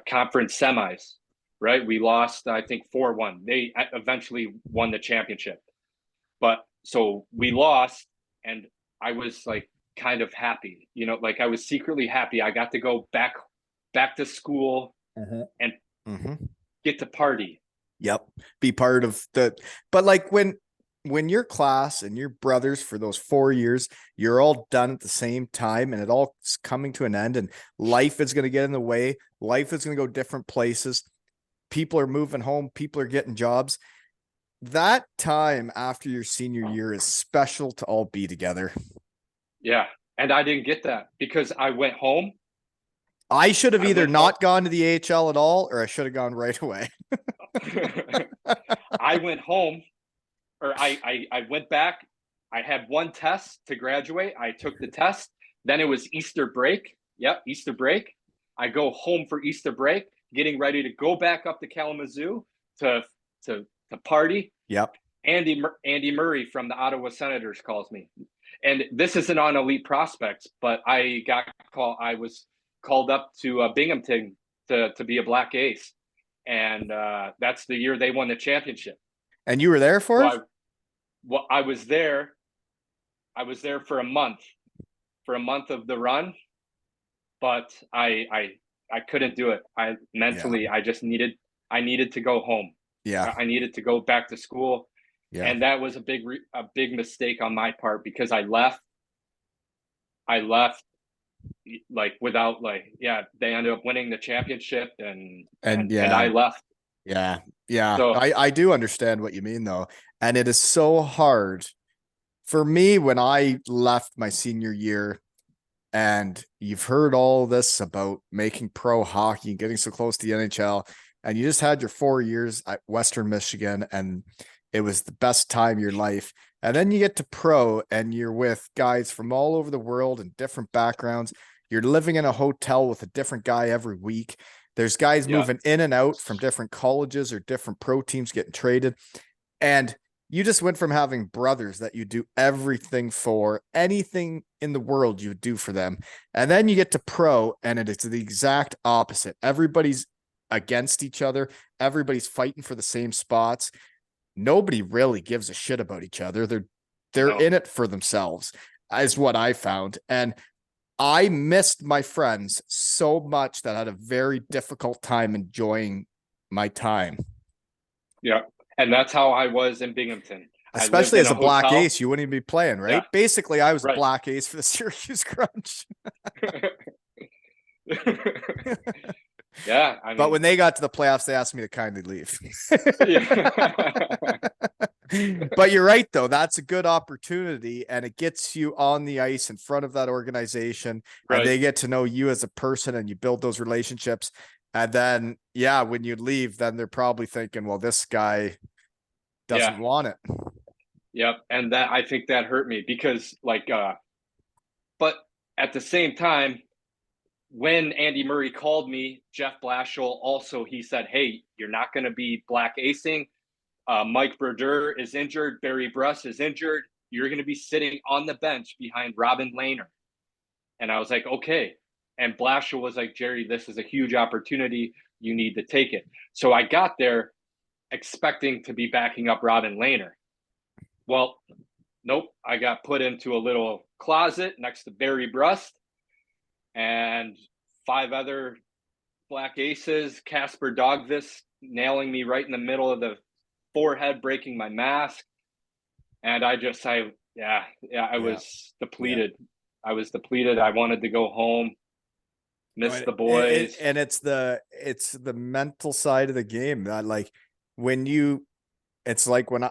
conference semis, right? We lost, I think, 4-1. They eventually won the championship. But so we lost, and I was like kind of happy, like I was secretly happy. I got to go back to school and get to party. Yep. Be part of but like when your class and your brothers for those 4 years, you're all done at the same time and it all is coming to an end and life is going to get in the way. Life is going to go different places. People are moving home. People are getting jobs. That time after your senior year is special to all be together. Yeah. And I didn't get that because I went home. I should have either not gone to the AHL at all, or I should have gone right away. I went home, or I went back. I had one test to graduate. I took the test. Then it was Easter break. Yep, Easter break. I go home for Easter break, getting ready to go back up to Kalamazoo to party. Yep. Andy Murray from the Ottawa Senators calls me. And this isn't on Elite Prospects, but I was called up to Binghamton to be a Black Ace. And that's the year they won the championship. And you were there for it? I was there. I was there for a month of the run, but I couldn't do it. I just needed to go home. Yeah. I needed to go back to school. Yeah. And that was a big mistake on my part because I left like without they ended up winning the championship and I left. Yeah. Yeah. So I do understand what you mean though. And it is so hard for me when I left my senior year, and you've heard all this about making pro hockey and getting so close to the NHL, and you just had your 4 years at Western Michigan, and it was the best time of your life. And then you get to pro, and you're with guys from all over the world and different backgrounds. You're living in a hotel with a different guy every week. There's guys yeah, moving in and out from different colleges or different pro teams getting traded. And you just went from having brothers that you do everything for, anything in the world you would do for them. And then you get to pro, and it's the exact opposite. Everybody's against each other. Everybody's fighting for the same spots. Nobody really gives a shit about each other. They're no, in it for themselves, is what I found. And I missed my friends so much that I had a very difficult time enjoying my time. yeah. And that's how I was in Binghamton. I lived Especially in as a a black hotel. ace, you wouldn't even be playing, Yeah, right? Basically, I was a right. black ace for the Syracuse Crunch. Yeah, I But mean, when they got to the playoffs, they asked me to kindly leave. yeah. But you're right, though. That's a good opportunity, and it gets you on the ice in front of that organization, and Right. they get to know you as a person, and you build those relationships. And then, yeah, when you leave, then they're probably thinking, well, this guy Yeah. doesn't want it. Yep. And that, I think that hurt me because like but at the same time, when Andy Murray called me, Jeff Blashill also, he said, "Hey, you're not going to be black acing. Mike Brodeur is injured. Barry Bruss is injured. You're going to be sitting on the bench behind Robin Lehner." And I was like, "Okay." And Blashill was like, "Jerry, this is a huge opportunity. You need to take it." So I got there expecting to be backing up Robin Lehner. Well, nope. I got put into a little closet next to Barry Brust and five other black aces, Casper Dogvis nailing me right in the middle of the forehead, breaking my mask. And I Yeah. was Yeah. depleted. I was depleted. I wanted to go home, No, miss the boys. and it's the mental side of the game that, like, when you it's like when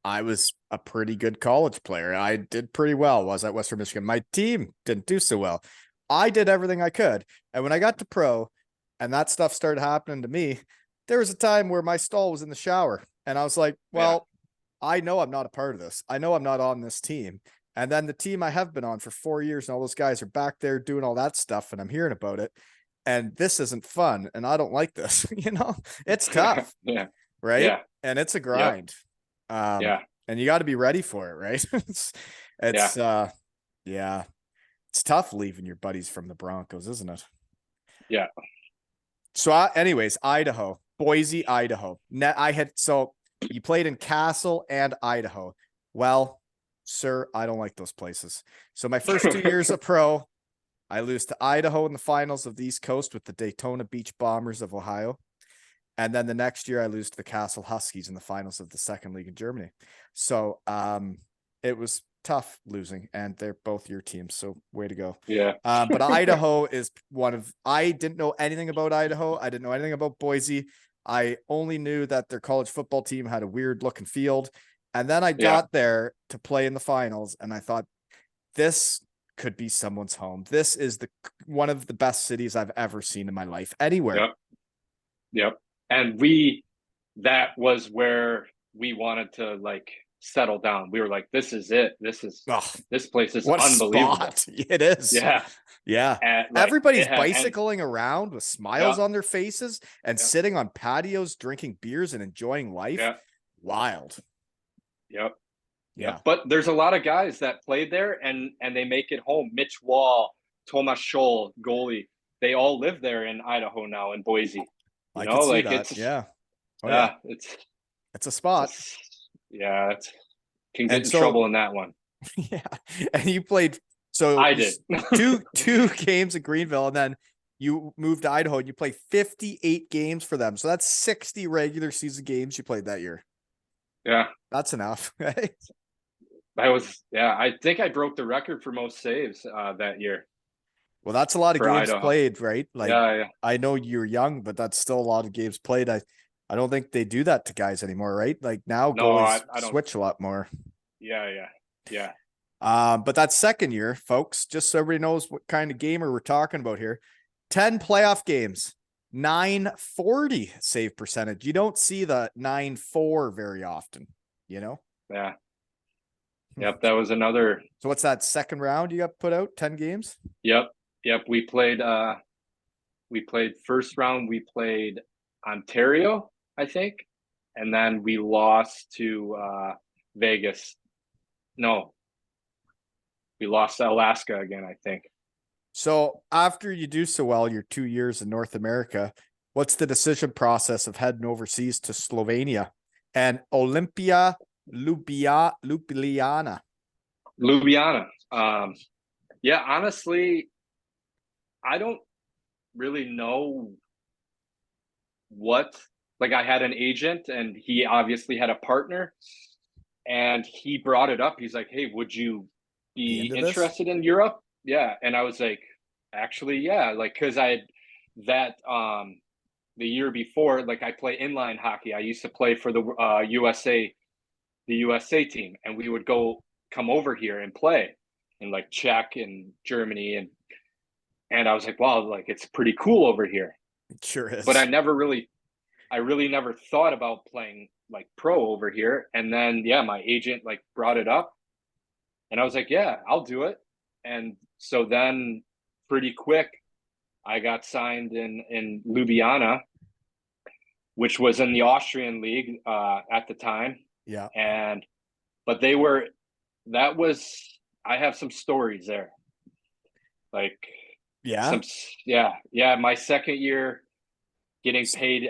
I was a pretty good college player. I did pretty well. Was at Western Michigan. My team didn't do so well. I did everything I could. And when I got to pro and that stuff started happening to me, there was a time where my stall was in the shower. And I was like, Yeah. well, I know I'm not a part of this. I know I'm not on this team. And then the team I have been on for 4 years, and all those guys are back there doing all that stuff, and I'm hearing about it. And this isn't fun. And I don't like this. It's tough, Yeah. right? Yeah. And it's a Yep. grind. Um, Yeah. and you got to be ready for it, right? Yeah. It's yeah, it's tough leaving your buddies from the Broncos, isn't it? Yeah. So, anyways, Idaho, Boise, Idaho. So you played in Kassel and Idaho. Well, sir, I don't like those places. So my first 2 years of pro, I lose to Idaho in the finals of the East Coast with the Daytona Beach Bombers of Ohio. And then the next year I lose to the Kassel Huskies in the finals of the second league in Germany. So it was tough losing, and they're both your teams. So way to go. Yeah. But Idaho is I didn't know anything about Idaho. I didn't know anything about Boise. I only knew that their college football team had a weird looking field. And then I Yeah. got there to play in the finals, and I thought, this could be someone's home. This is one of the best cities I've ever seen in my life, anywhere. Yep. Yep. And that was where we wanted to like settle down. We were like, this is it. Oh, This place is what a unbelievable. spot. It is. Yeah. Yeah. And like Everybody's and bicycling around with smiles yeah, on their faces and yeah, sitting on patios, drinking beers and enjoying life. yeah, Wild. yep, Yeah. yep. But there's a lot of guys that played there and they make it home. Mitch Wall, Thomas Scholl, goalie, they all live there in Idaho now in Boise. I could see Like that. Yeah. Oh, yeah. yeah, It's a spot. yeah, can get And in so, trouble in that one. yeah. And you played, so I did. two games at Greenville, and then you moved to Idaho and you played 58 games for them. So that's 60 regular season games you played that year. Yeah. That's enough, right? I think I broke the record for most saves that year Well, that's a lot of for games Idaho. played, right? Like, Yeah, yeah. I know you're young, but that's still a lot of games played. I don't think they do that to guys anymore, right? Like now No, goalies I don't. switch a lot more. Yeah, yeah, yeah. But that second year, folks, just so everybody knows what kind of gamer we're talking about here, 10 playoff games, 940 save percentage. You don't see the 9-4 very often, you know? Yeah. Yep. That was another. So what's that second round you got put out? 10 games? Yep. Yep. We played first round, we played Ontario, I think. And then we lost to Vegas. No, we lost to Alaska again, I think. So after you do so well, your 2 years in North America, what's the decision process of heading overseas to Slovenia and Olympia Ljubljana? Ljubljana. Yeah, honestly, I don't really know what, like, I had an agent and he obviously had a partner and he brought it up. He's like, hey, would you Be be into this? interested in Europe? Yeah. And I was like, actually, yeah, like, because I had that the year before, like, I play inline hockey. I used to play for the USA team, and we would come over here and play in like Czech and Germany, and I was like, wow, like, it's pretty cool over here. It sure But is. I really never thought about playing like pro over here. And then yeah, my agent like brought it up, and I was like, yeah, I'll do it. And so then pretty quick, I got signed in Ljubljana, which was in the Austrian league at the time. Yeah. And but they were that was I have some stories there. Like Yeah. some yeah, my second year getting paid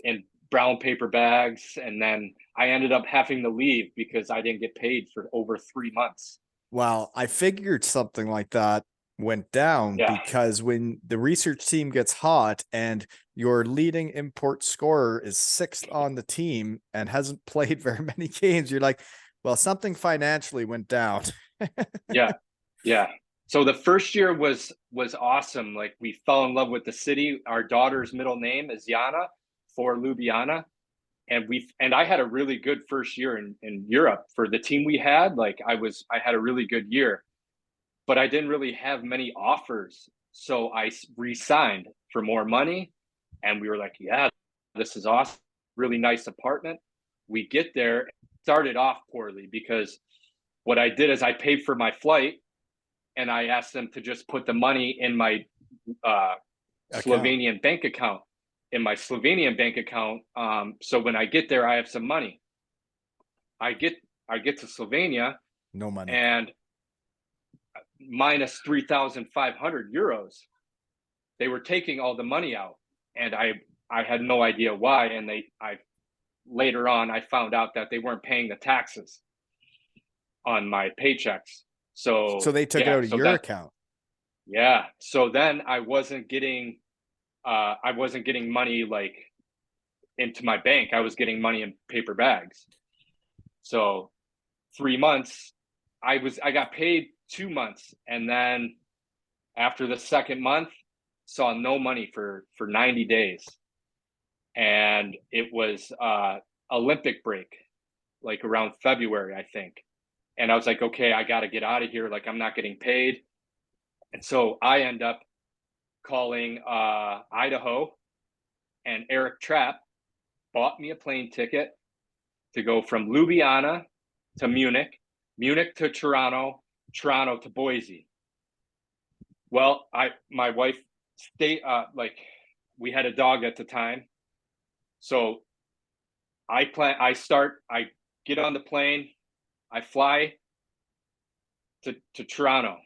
in brown paper bags, and then I ended up having to leave because I didn't get paid for over 3 months. Well, I figured something like that went down Yeah, because when the research team gets hot and your leading import scorer is sixth on the team and hasn't played very many games, you're like, well, something financially went down. yeah, yeah. So the first year was awesome. Like, we fell in love with the city. Our daughter's middle name is Yana for Ljubljana, and I had a really good first year in Europe for the team we had. Like, I had a really good year, but I didn't really have many offers. So I re-signed for more money, and we were like, yeah, this is awesome. Really nice apartment. We get there, started off poorly because what I did is I paid for my flight and I asked them to just put the money in my uh, Account. Slovenian bank account. So when I get there, I have some money. I get I get to Slovenia No money. and minus 3,500 euros. They were taking all the money out, and I had no idea why. And I later on I found out that they weren't paying the taxes on my paychecks. So So they took it yeah, out of your account. so then I wasn't getting money like into my bank. I was getting money in paper bags. So 3 months, I got paid 2 months, and then after the second month, saw no money for 90 days, and it was Olympic break, like around February, I think. And I was like, okay, I got to get out of here. Like, I'm not getting paid, and so I end up calling Idaho, and Eric Trapp bought me a plane ticket to go from Ljubljana to Munich, Munich to Toronto, Toronto to Boise. Well, my wife stayed like, we had a dog at the time, so I get on the plane, I fly to Toronto,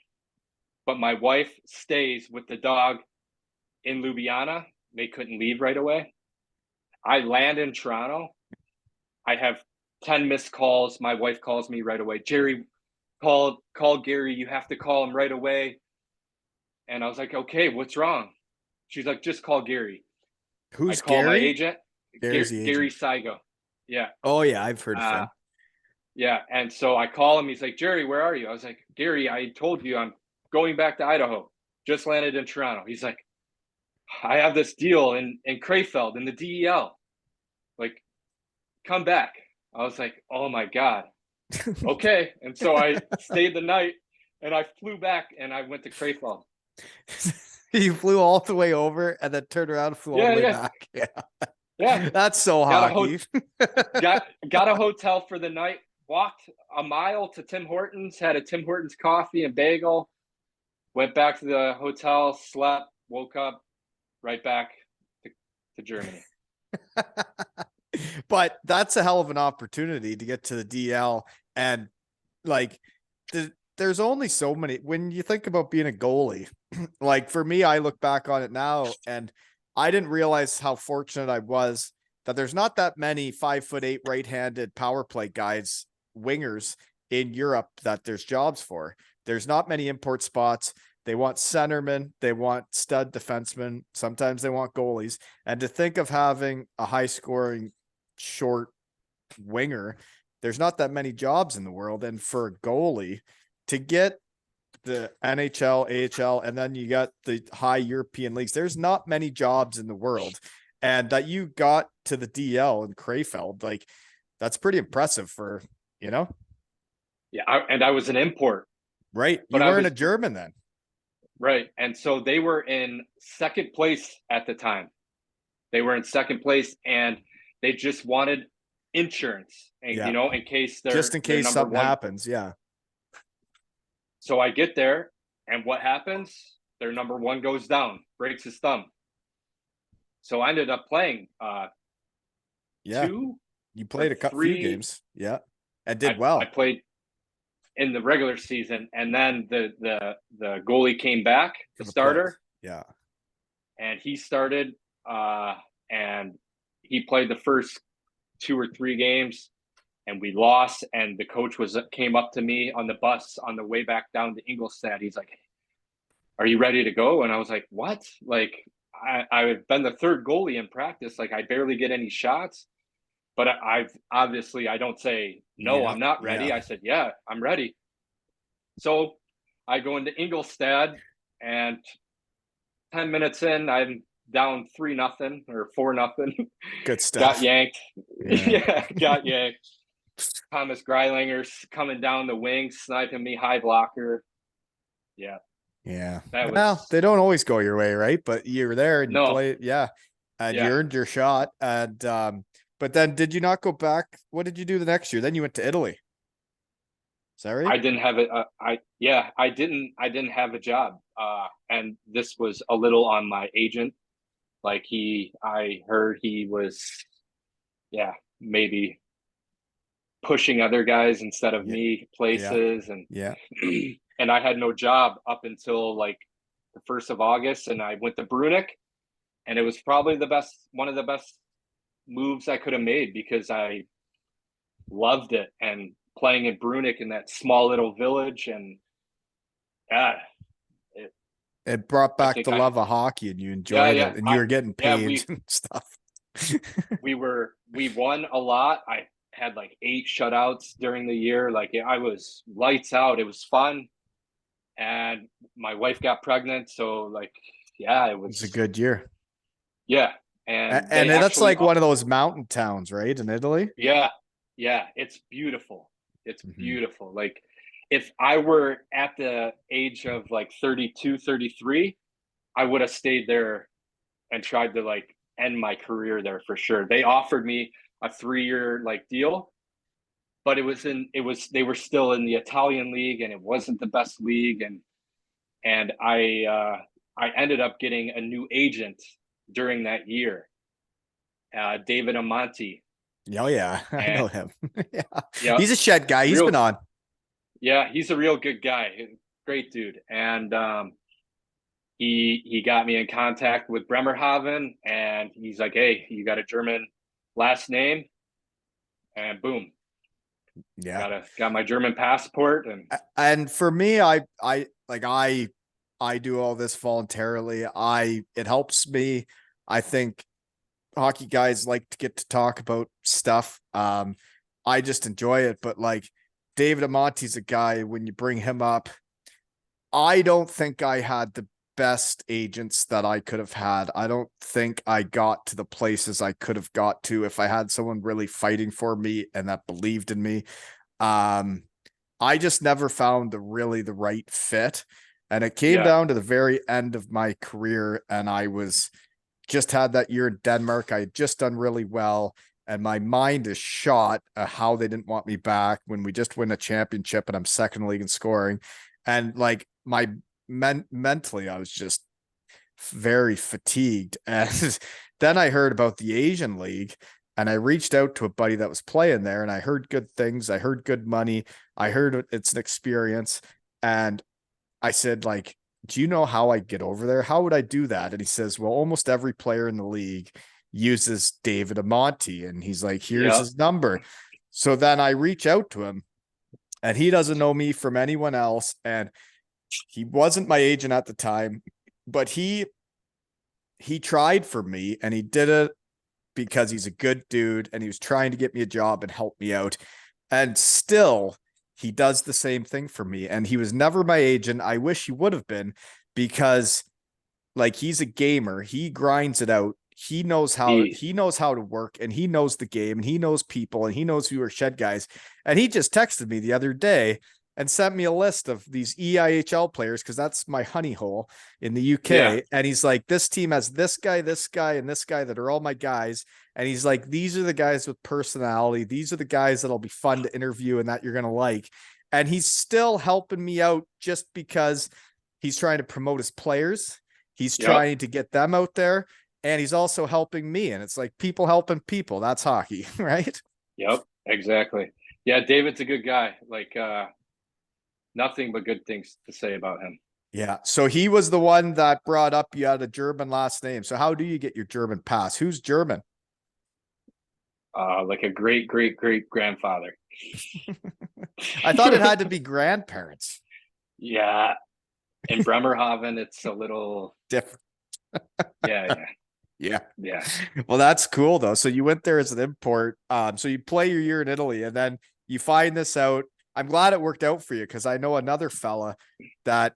but my wife stays with the dog in Ljubljana. They couldn't leave right away. I land in Toronto. I have 10 missed calls. My wife calls me right away. Jerry, call Gary. You have to call him right away. And I was like, okay, what's wrong? She's like, just call Gary. I Who's call my Gary? agent, Gary's the Gary agent. Saigo. Yeah. Oh yeah, I've heard of Uh, him. yeah. And so I call him. He's like, Jerry, where are you? I was like, Gary, I told you I'm going back to Idaho. Just landed in Toronto. He's like, I have this deal in Krefeld in the DEL. like, come back. I was like, oh my God. Okay. And so I stayed the night and I flew back and I went to Krefeld. You flew all the way over and then turned around and flew all the Yeah, way yeah, back. Yeah. yeah. That's so Got a hockey. got a hotel for the night, walked a mile to Tim Hortons, had a Tim Hortons coffee and bagel, went back to the hotel, slept, woke up, right back to Germany. But that's a hell of an opportunity to get to the DL. And like, there's only so many, when you think about being a goalie, like for me, I look back on it now and I didn't realize how fortunate I was that there's not that many 5'8" right-handed power play guys, wingers in Europe that there's jobs for. There's not many import spots. They want centermen, they want stud defensemen, sometimes they want goalies. And to think of having a high scoring short winger, there's not that many jobs in the world. And for a goalie to get the NHL, AHL, and then you got the high European leagues, there's not many jobs in the world. And that you got to the DL in Krefeld, like that's pretty impressive for, you know? Yeah. And I was an import. Right. But You I weren't was a German then. right. And so they were in second place at the time. They were in second place and they just wanted insurance and Yeah. you know, in case Just in they're case number something one. happens. Yeah. So I get there and what happens? Their number one goes down, breaks his thumb. So I ended up playing Yeah. two You or played a few three. games. Yeah. And did I well. played in the regular season, and then the goalie came back, the starter. Yeah. And he started and he played the first 2 or 3 games and we lost, and the coach came up to me on the bus on the way back down to Ingolstadt. He's like, are you ready to go? And I was like, what? Like I've been the third goalie in practice. Like I barely get any shots, but I've obviously, I don't say no, I'm not ready. Yeah. I said, yeah, I'm ready. So I go into Ingolstadt and 10 minutes in, I'm down 3-0 or 4-0. Good stuff. Got yanked. Yeah, got yanked. Thomas Greilinger's coming down the wing, sniping me high blocker. Yeah. Yeah. That Well, was they don't always go your way, right? But you were there and you no. played. Yeah. And you Yeah. earned your shot. And but then did you not go back? What did you do the next year? Then you went to Italy. Is that right? I didn't have it. I didn't have a job. And this was a little on my agent. Like I heard he was, yeah, maybe pushing other guys instead of me places. And Yeah. and I had no job up until like the 1st of August, and I went to Brunick, and it was probably one of the best moves I could have made because I loved it, and playing in Brunick in that small little village, and yeah, It brought back the love of hockey and you enjoyed it and you were getting paid and stuff. we won a lot. I had like 8 shutouts during the year. Like I was lights out. It was fun. And my wife got pregnant. So like, yeah, it was a good year. Yeah. And that's like one of those mountain towns, right? In Italy. Yeah. Yeah. It's beautiful. It's beautiful. Like if I were at the age of like 32, 33, I would have stayed there and tried to like end my career there for sure. They offered me a 3-year like deal, but they were still in the Italian league and it wasn't the best league. And I ended up getting a new agent during that year, David Amonte. Oh yeah, I know him. Yeah, he's a Shed guy. He's been on. Yeah, he's a real good guy, great dude. And he got me in contact with Bremerhaven, and he's like, "Hey, you got a German last name?" And boom, got my German passport. And for me, I do all this voluntarily. It helps me. I think hockey guys like to get to talk about stuff. I just enjoy it. But like David Amonte's a guy, when you bring him up, I don't think I had the best agents that I could have had. I don't think I got to the places I could have got to if I had someone really fighting for me and that believed in me. I just never found the right fit. And it came Yeah. down to the very end of my career, and I was just had that year in Denmark. I had just done really well, and my mind is shot at how they didn't want me back when we just win a championship and I'm second in league in scoring. And like my mentally, I was just very fatigued. And then I heard about the Asian League, and I reached out to a buddy that was playing there, and I heard good things. I heard good money. I heard it's an experience. And I said, like, do you know how I get over there? How would I do that? And he says, well, almost every player in the league uses David Amonte. And he's like, here's Yeah. his number. So then I reach out to him, and he doesn't know me from anyone else. And he wasn't my agent at the time, but he tried for me, and he did it because he's a good dude and he was trying to get me a job and help me out. And still, he does the same thing for me. And he was never my agent. I wish he would have been, because like he's a gamer. He grinds it out. He knows how to work, and he knows the game, and he knows people, and he knows who are shed guys. And he just texted me the other day and sent me a list of these EIHL players, because that's my honey hole in the UK. Yeah. And he's like, this team has this guy, and this guy that are all my guys. And he's like, these are the guys with personality. These are the guys that'll be fun to interview and that you're going to like. And he's still helping me out just because he's trying to promote his players. He's trying to get them out there, and he's also helping me. And it's like people helping people. That's hockey, right? Yep, exactly. Yeah, David's a good guy. Like, nothing but good things to say about him. Yeah. So he was the one that brought up you had a German last name. So how do you get your German pass? Who's German? Like a great grandfather. I thought it had to be grandparents. Yeah. In Bremerhaven, it's a little different. Yeah. Well, that's cool though. So you went there as an import. So you play your year in Italy, and then you find this out. I'm glad it worked out for you, because I know another fella that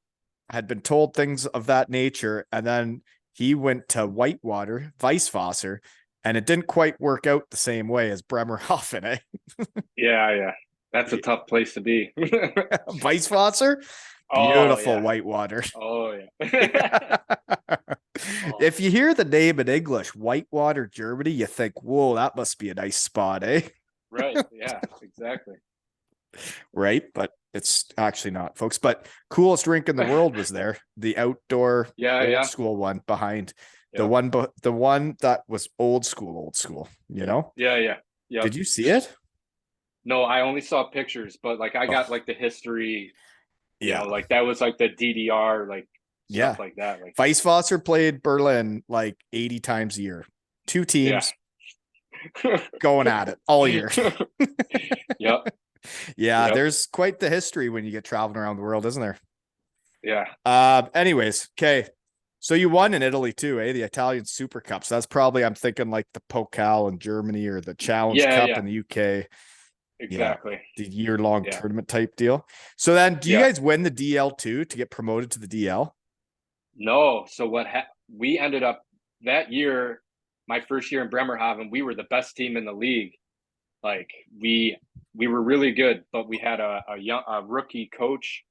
had been told things of that nature, and then he went to Whitewater, Weisswasser, and it didn't quite work out the same way as Bremerhaven, eh? Yeah. That's a tough place to be. Weisswasser? Beautiful Whitewater. Oh, yeah. If you hear the name in English, Whitewater, Germany, you think, whoa, that must be a nice spot, eh? Right. Yeah, exactly. Right. But it's actually not, folks. But coolest rink in the world was there. The outdoor old school one behind the one that was old school, you know? Yeah. Did you see it? No, I only saw pictures, but like I got like the history, you know, like that was like the DDR, like stuff like that. Like Weisswasser played Berlin like 80 times a year. Two teams going at it all year. Yep. Yeah, there's quite the history when you get traveling around the world, isn't there? Yeah. Anyways, okay. So you won in Italy too, eh? The Italian Super Cups. That's probably, I'm thinking like the Pokal in Germany or the Challenge Cup in the UK. Exactly. The year-long tournament type deal. So then do you guys win the DL too to get promoted to the DL? No. So we ended up that year, my first year in Bremerhaven, we were the best team in the league. Like we were really good, but we had a rookie coach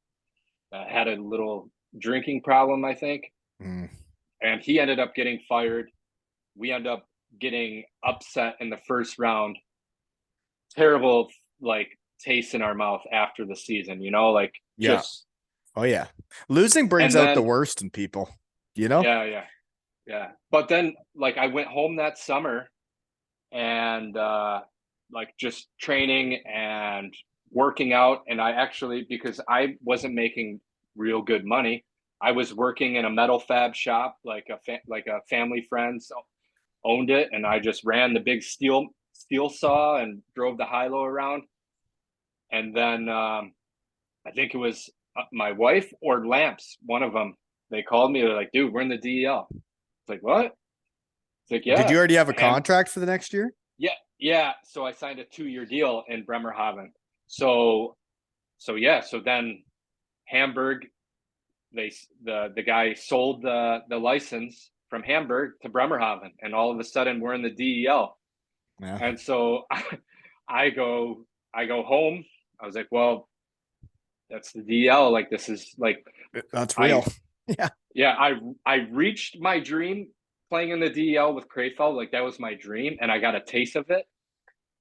that had a little drinking problem, I think. And he ended up getting fired. We ended up getting upset in the first round. Terrible, like, taste in our mouth after the season, you know, like just. Oh yeah. Losing brings out the worst in people, you know? Yeah. But then like I went home that summer and like just training and working out. And I actually, because I wasn't making real good money, I was working in a metal fab shop, like a family friends owned it, and I just ran the big steel saw and drove the high-low around. And then I think it was my wife or Lamps, one of them. They called me. They're like, "Dude, we're in the DEL." It's like, what? It's like, yeah. Did you already have a contract for the next year? Yeah. So I signed a 2-year deal in Bremerhaven. So then Hamburg the guy sold the license from Hamburg to Bremerhaven, and all of a sudden we're in the DEL. Yeah. And so I go home. I was like, well, that's the DEL. Like, this is like, That's I real. Yeah. yeah, I reached my dream playing in the DEL with Krefeld. Like, that was my dream, and I got a taste of it,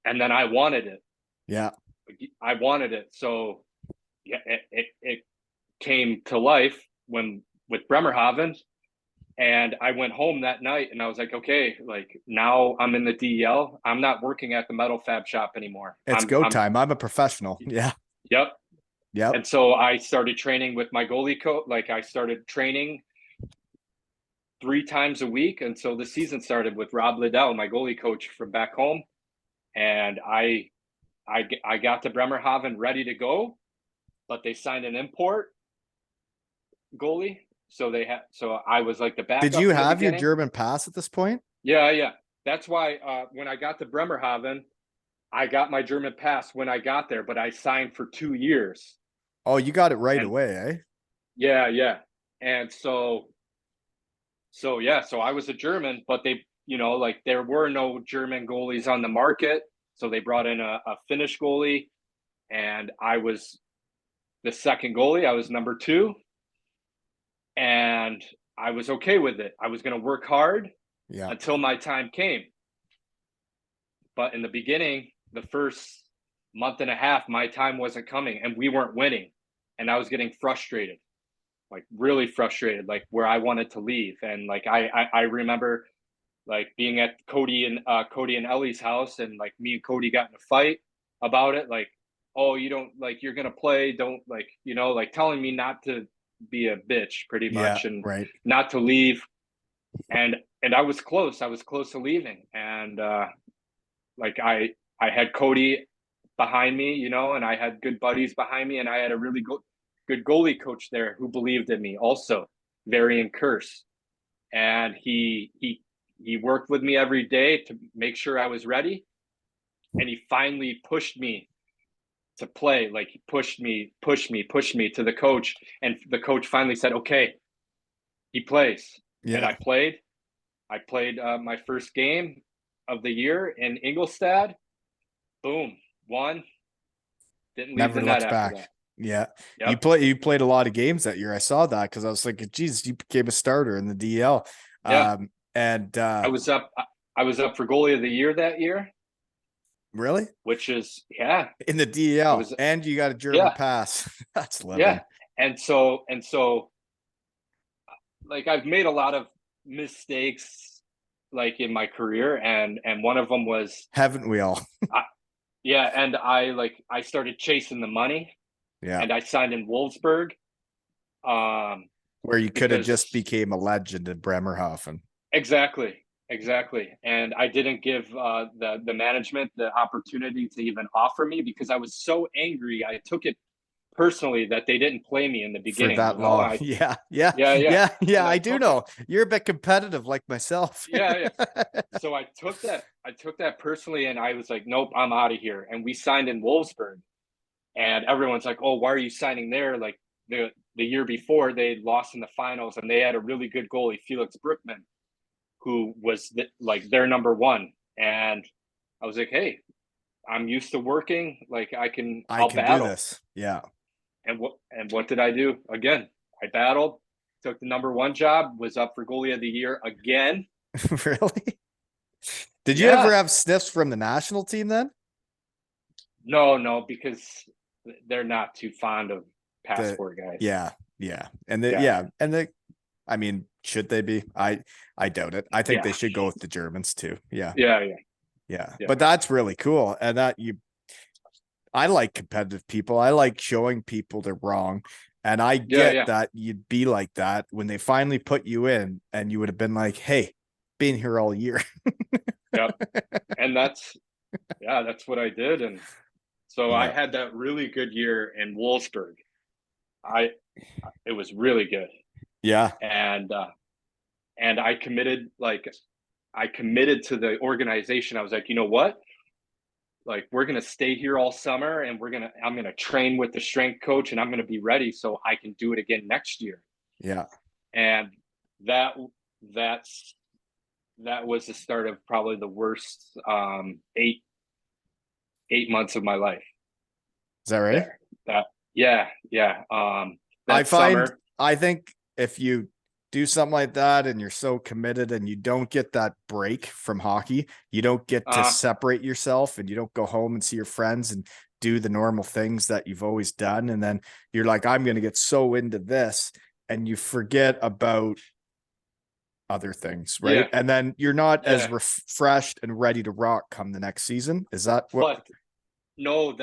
and then I wanted it. Yeah. I wanted it. So yeah, it came to life when with Bremerhaven. And I went home that night and I was like, okay, like, now I'm in the DEL. I'm not working at the metal fab shop anymore. It's go time. I'm a professional. Yeah. Yep. Yep. And so I started training with my goalie coach. Like, I started training 3 times a week until the season started with Rob Liddell, my goalie coach from back home. And I got to Bremerhaven ready to go, but they signed an import goalie. So I was like the backup. Did you in the have your beginning. German pass at this point? Yeah. That's why when I got to Bremerhaven, I got my German pass when I got there, but I signed for 2 years. Oh, you got it right And away, eh? yeah. And so I was a German, but they, like, there were no German goalies on the market. So they brought in a Finnish goalie, and I was the second goalie. I was number 2. And I was okay with it. I was going to work hard until my time came. But in the beginning, the first month and a half, my time wasn't coming and we weren't winning. And I was getting frustrated, like really frustrated, like where I wanted to leave. And like, I remember like being at Cody and Ellie's house, and like me and Cody got in a fight about it. Like, oh, you don't, like, you're going to play. Don't, like, like telling me not to be a bitch pretty much, and right. not to leave. And I was close to leaving. And like I had Cody behind me, and I had good buddies behind me, and I had a really good goalie coach there who believed in me also, Varian Curse. And he worked with me every day to make sure I was ready. And he finally pushed me to play. Like, he pushed me to the coach. And the coach finally said, okay, he plays. Yeah. And I played my first game of the year in Ingolstadt. Boom, won. Didn't leave Never the net looked after back. that. Yeah. Yep. You played a lot of games that year. I saw that because I was like, geez, you became a starter in the DL. Yeah. And I was up for goalie of the year that year. Really? Which is, yeah. In the DL. And you got a German pass. That's living. Yeah. And so like, I've made a lot of mistakes like in my career, and one of them was, haven't we all? yeah. And I started chasing the money. Yeah. And I signed in Wolfsburg. Where you could have just became a legend in Bremerhaven. Exactly. And I didn't give the management the opportunity to even offer me, because I was so angry. I took it personally that they didn't play me in the beginning for that long. Yeah. I do know you're a bit competitive like myself. Yeah. So I took that personally, and I was like, nope, I'm out of here. And we signed in Wolfsburg, and everyone's like, oh, why are you signing there? Like, the year before they lost in the finals, and they had a really good goalie, Felix Brookman, who was like their number 1. And I was like, hey, I'm used to working. Like, I'll battle. Do this. Yeah. And what did I do? Again, I battled, took the number 1 job, was up for goalie of the year again. Really? Did you ever have sniffs from the national team then? No, because they're not too fond of passport guys. Yeah. And I mean, should they be? I doubt it. I think they should go with the Germans too. Yeah. But that's really cool. And I like competitive people. I like showing people they're wrong. And I get that you'd be like that when they finally put you in, and you would have been like, hey, been here all year. Yep. And that's what I did. And so I had that really good year in Wolfsburg. It was really good. Yeah. And I committed to the organization. I was like, you know what? Like, we're going to stay here all summer, and I'm going to train with the strength coach, and I'm going to be ready so I can do it again next year. Yeah. And that that's that was the start of probably the worst 8 months of my life Is that right? there. That yeah, yeah. I That find, summer. I think if you do something like that and you're so committed and you don't get that break from hockey, you don't get to Uh separate yourself and you don't go home and see your friends and do the normal things that you've always done. And then you're like, I'm going to get so into this, and you forget about other things, right? yeah, And then you're not as yeah. refreshed and ready to rock come the next season. Is that what? But no,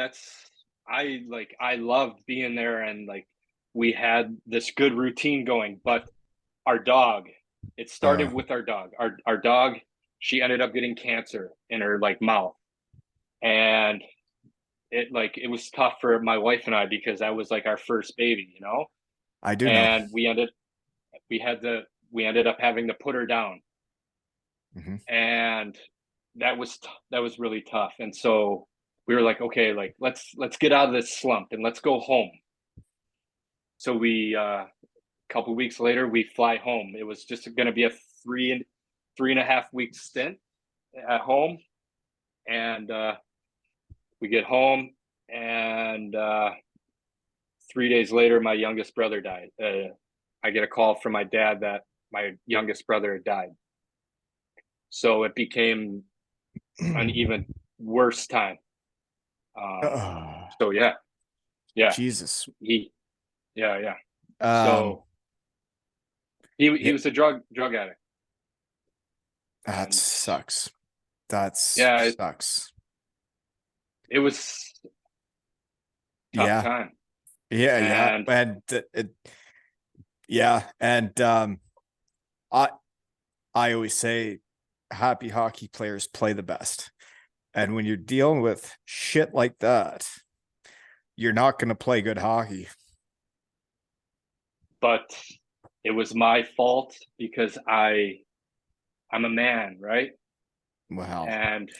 I loved being there, and like we had this good routine going, but our dog, it Uh, started with our dog. Our dog, she ended up getting cancer in her like mouth. And it was tough for my wife and I because that was like our first baby, you know? I do know. And we had to we ended up having to put her down. Mhm. And that was really tough. And so we were like, okay, like let's get out of this slump and let's go home. So we a couple weeks later we fly home. It was just going to be a 3.5 week stint at home. And we get home, and 3 days later my youngest brother died. I get a call from my dad that my youngest brother had died. So it became an even worse time. Um, Oh, so yeah, Jesus. he, yeah. Um, So he yeah, was a drug addict, that and sucks. That yeah, sucks. it was a tough Yeah. time. Yeah, yeah. And And yeah, and I I always say happy hockey players play the best. And when you're dealing with shit like that, you're not going to play good hockey. but it was my fault because I'm a man, right? Well, And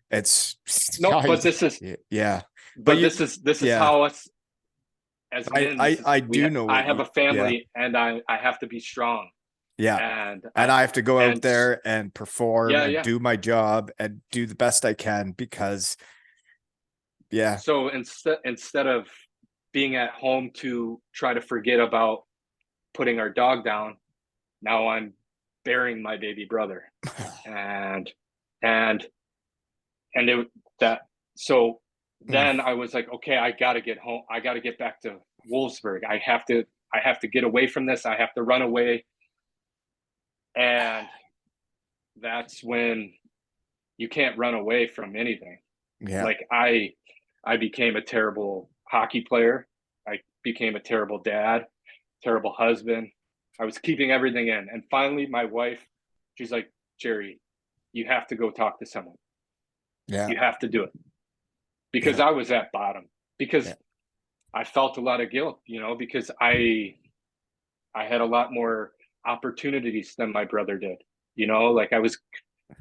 it's no, but this is yeah. But but you this is yeah. how us as men, this is I do know I what have you a yeah. family, and I have to be strong. Yeah. And And I have to go out and there and perform and yeah. do my job and do the best I can because yeah. So instead of being at home to try to forget about putting our dog down, now I'm burying my baby brother. And and and it that so then I was like, okay, I got to get home. I got to get back to Wolfsburg. I have to get away from this. I have to run away. And that's when you can't run away from anything. Yeah. Like I became a terrible hockey player. I became a terrible dad, terrible husband. I was keeping everything in. And finally my wife, she's like, Jerry, you have to go talk to someone. Yeah. You have to do it. Because Yeah. I was at bottom. Because Yeah. I felt a lot of guilt, because I had a lot more opportunities than my brother did. Like I was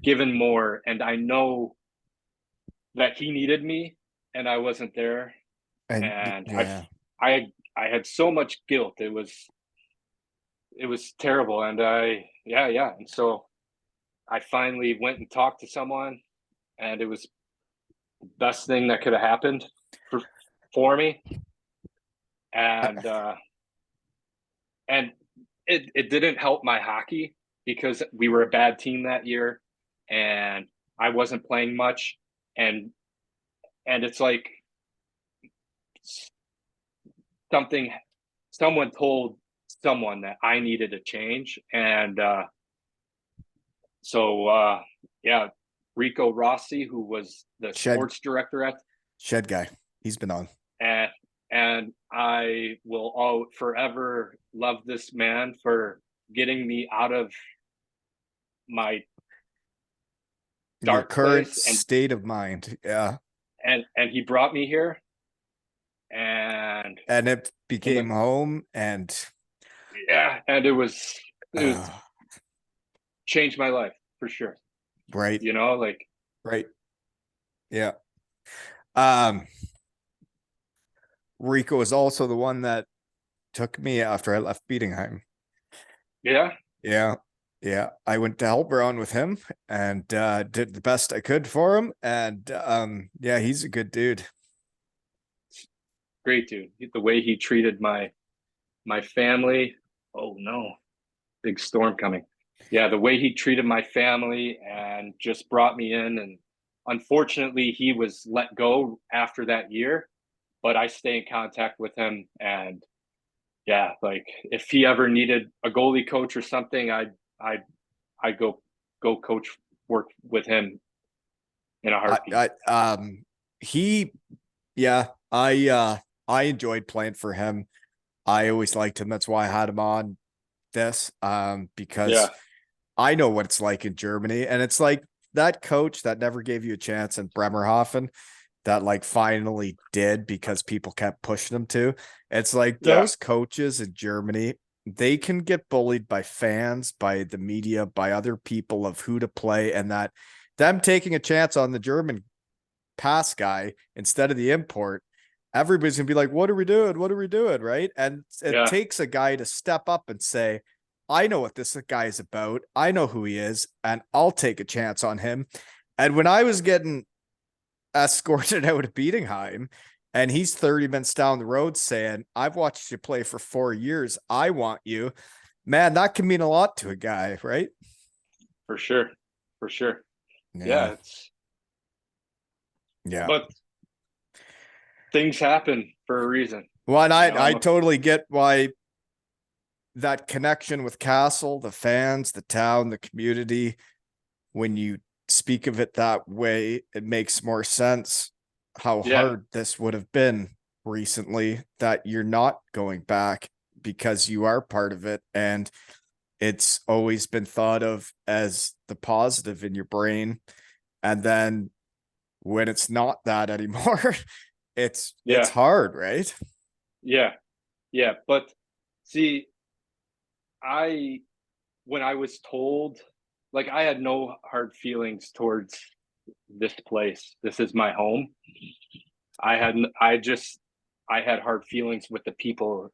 given more, and I know that he needed me and I wasn't there. And And yeah. I had so much guilt. It was terrible. And yeah. And so I finally went and talked to someone, and it was the best thing that could have happened for me. And and it didn't help my hockey because we were a bad team that year, and I wasn't playing much. And it's like something someone told someone that I needed to change. And so yeah, Rico Rossi, who was the Shed sports director Shed guy. He's been on. and I will all forever love this man for getting me out of my Your dark current place. state of mind. Yeah. And he brought me here. And And it in the became home and yeah, and it was uh, changed my life for sure. right. Like Right. Yeah. Um Rico is also the one that took me after I left Beatingheim. Yeah, Yeah. Yeah. I went to Helbron with him and did the best I could for him. And yeah, he's a good dude. great dude. The way he treated my family. Oh no, big storm coming. Yeah, the way he treated my family and just brought me in, and unfortunately he was let go after that year, but I stay in contact with him. And yeah, like if he ever needed a goalie coach or something, I'd go coach work with him in a heartbeat. I he yeah, I enjoyed playing for him. I always liked him. That's why I had him on this. Because Yeah, I know what it's like in Germany. And it's like that coach that never gave you a chance in Bremerhaven that like finally did because people kept pushing him to. It's like yeah, those coaches in Germany, they can get bullied by fans, by the media, by other people of who to play, and that them taking a chance on the German pass guy instead of the import, everybody's gonna be like, what are we doing? What are we doing? Right. And it yeah, takes a guy to step up and say, I know what this guy is about. I know who he is, and I'll take a chance on him. And when I was getting escorted out of Bietigheim, and he's 30 minutes down the road saying, I've watched you play for 4 years. I want you. Man, that can mean a lot to a guy, right? for sure, for sure. Yeah. Yeah, it's Yeah. but things happen for a reason. Well, and You know, I totally get why that connection with Kassel, the fans, the town, the community, when you speak of it that way, it makes more sense how yeah, hard this would have been recently that you're not going back because you are part of it. And it's always been thought of as the positive in your brain. And then when it's not that anymore, it's yeah, hard, right? yeah, yeah. But see, I when I was told, like, I had no hard feelings towards this place. This is my home. I just I had hard feelings with the people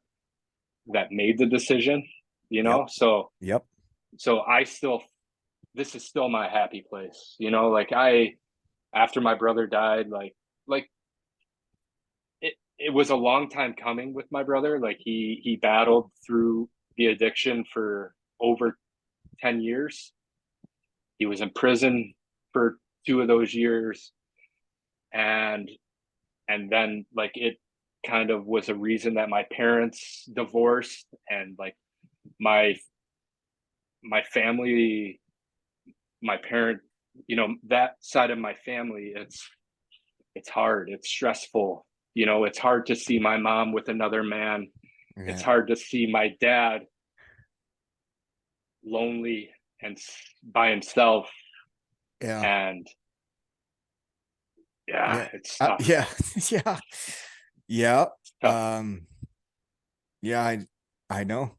that made the decision, you Yep. know? So Yep. I still this is still my happy place, you know? Like I after my brother died, like it was a long time coming with my brother. Like he battled through the addiction for over 10 years. He was in prison for 2 of those years, and then like it kind of was a reason that my parents divorced, and like my family, my parent, you know, that side of my family, it's hard, it's stressful, you know, it's hard to see my mom with another man. It's Yeah. hard to see my dad lonely and by himself. Yeah. And yeah, Yeah. it's tough. Yeah. Yeah. Yeah. It's tough. Um, yeah, I know.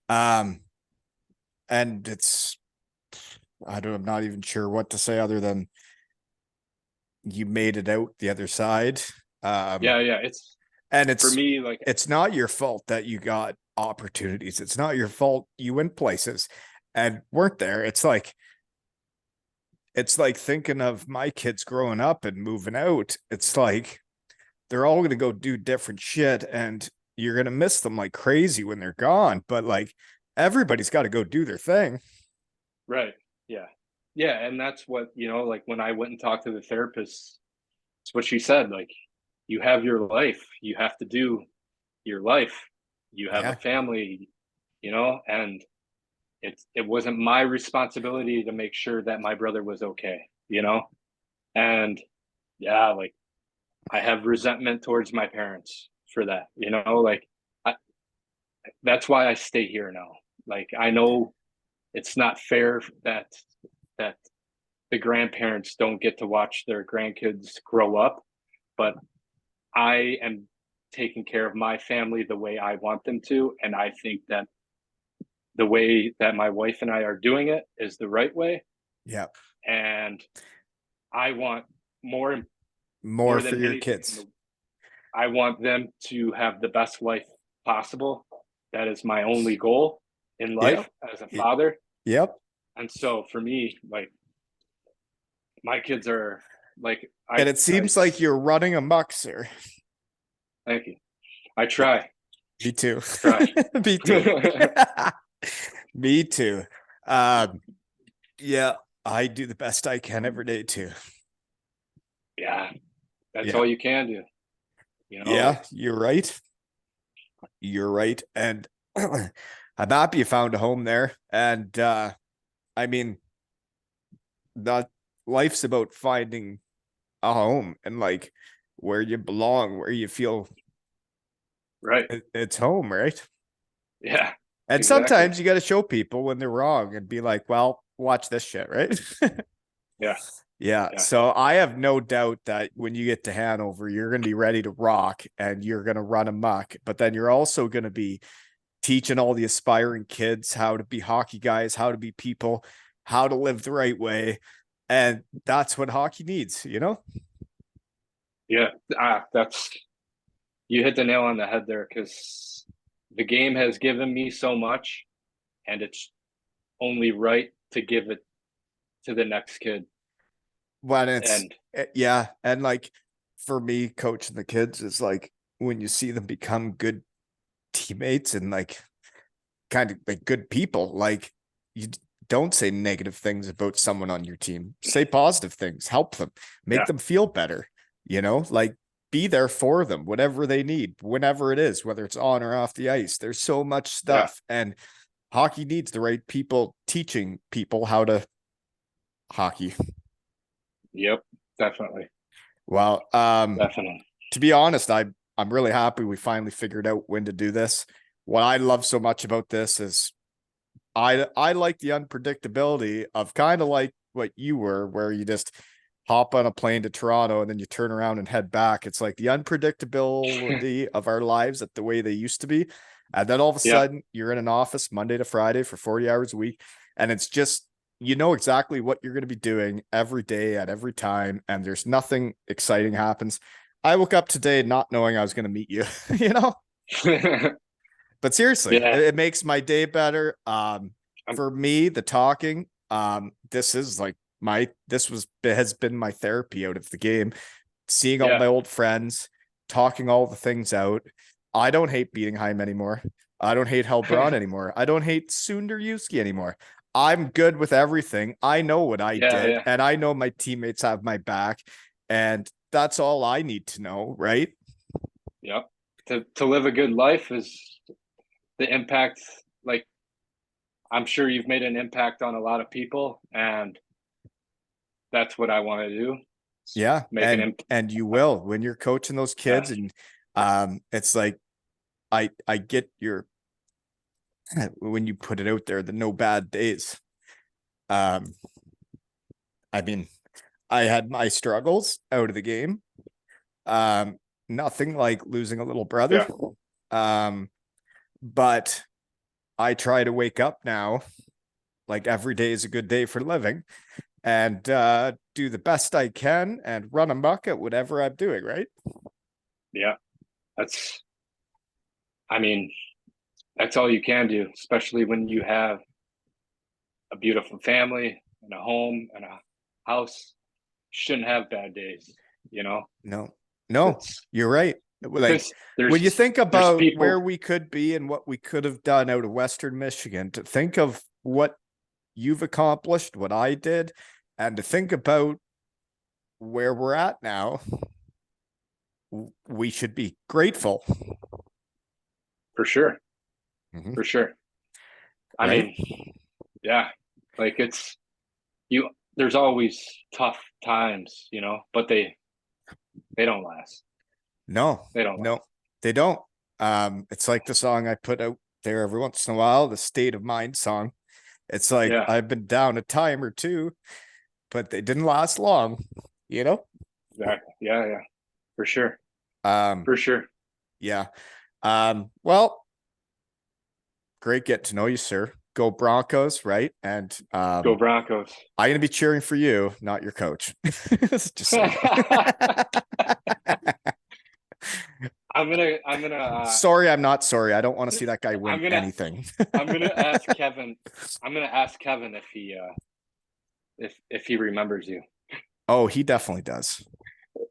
Um, and I'm not even sure what to say other than you made it out the other side. Um, Yeah, yeah, it's and for me like it's not your fault that you got opportunities. It's not your fault you went places and weren't there. It's like thinking of my kids growing up and moving out. It's like they're all gonna go do different shit and you're gonna miss them like crazy when they're gone. But like everybody's got to go do their thing. right. Yeah. Yeah, and that's what, you know, like when I went and talked to the therapist, it's what she said, like you have your life, you have to do your life. You have a Yeah. family, you know, and it wasn't my responsibility to make sure that my brother was okay, you know? And yeah, like I have resentment towards my parents for that, you know, like I, that's why I stay here now. Like I know it's not fair that the grandparents don't get to watch their grandkids grow up, but I am taking care of my family the way I want them to, and I think that the way that my wife and I are doing it is the right way. Yeah. And I want more More for than your anything kids. I want them to have the best life possible. That is my only goal. in Yep. life as a father. Yep. And so for me, like my kids are like And it seems like you're running amok, sir. thank you. I try. Me too. Try. Me too. Me too. Yeah, I do the best I can every day too. Yeah. That's Yeah. all you can do. Yeah, you're right. You're right. And I'm happy you found a home there. And I mean, that life's about finding a home and like where you belong, where you feel right. it's home, right? Yeah. And Exactly. sometimes you got to show people when they're wrong and be like, well, watch this shit, right? Yeah. Yeah. Yeah. So I have no doubt that when you get to Hanover, you're going to be ready to rock and you're going to run amok, but then you're also going to be teaching all the aspiring kids how to be hockey guys, how to be people, how to live the right way. And that's what hockey needs, you know? Yeah. That's you hit the nail on the head there because the game has given me so much and it's only right to give it to the next kid. When it's, And yeah. And like for me, coaching the kids is like when you see them become good teammates and like kind of like good people, like you don't say negative things about someone on your team. Say positive things, help them, make yeah, them feel better, you know, like be there for them, whatever they need, whenever it is, whether it's on or off the ice. There's so much yeah, stuff. And hockey needs the right people teaching people how to hockey. yep, definitely, Well, definitely. to be honest, I'm really happy we finally figured out when to do this. What I love so much about this is I like the unpredictability of kind of like what you were, where you just hop on a plane to Toronto and then you turn around and head back. It's like the unpredictability of our lives at the way they used to be. And then all of a Yeah, sudden you're in an office Monday to Friday for 40 hours a week. And it's just, you know exactly what you're going to be doing every day at every time. And there's nothing exciting happens. I woke up today not knowing I was going to meet you, you know? But seriously, yeah. it makes my day better. I'm, For me, the talking, this is like this has been my therapy out of the game. Seeing all yeah, my old friends, talking all the things out. I don't hate Beatingheim anymore. I don't hate Hellbraun anymore. I don't hate Sunderyuski anymore. I'm good with everything. I know what I yeah, did, yeah, and I know my teammates have my back, and that's all I need to know, right? yep. To live a good life is the impact. Like I'm sure you've made an impact on a lot of people, and that's what I want to do. Yeah, Make an impact. and you will when you're coaching those Yeah, kids, and it's like I get your when you put it out there, the no bad days. Um, I mean, I had my struggles out of the game. Um, Nothing like losing a little brother. yeah, Um, but I try to wake up now like every day is a good day for living and do the best I can and run amok at whatever I'm doing, right? yeah. That's. I mean, that's all you can do, especially when you have a beautiful family and a home and a house. Shouldn't have bad days, you know. No, no, It's you're right. Like because when you think there's about where people. we could be and what we could have done out of Western Michigan, to think of what you've accomplished, what I did, and to think about where we're at now, we should be grateful. For sure, Mhm. for sure. I Right? mean, yeah, like it's you. There's always tough times, you know, but they don't last. No, They don't last. no, they don't. It's like the song I put out there every once in a while, the State of Mind song. It's like Yeah, I've been down a time or two, but they didn't last long, you know? exactly. Yeah, yeah, for sure, Um, for sure. yeah. Well, great getting to know you, sir. Go Broncos, right? And Go Broncos. I'm gonna be cheering for you, not your coach. Just so you know. I'm Sorry, I'm not sorry. I don't want to see that guy win I'm gonna anything. I'm gonna ask Kevin. I'm gonna ask Kevin if he remembers you. Oh, he definitely does.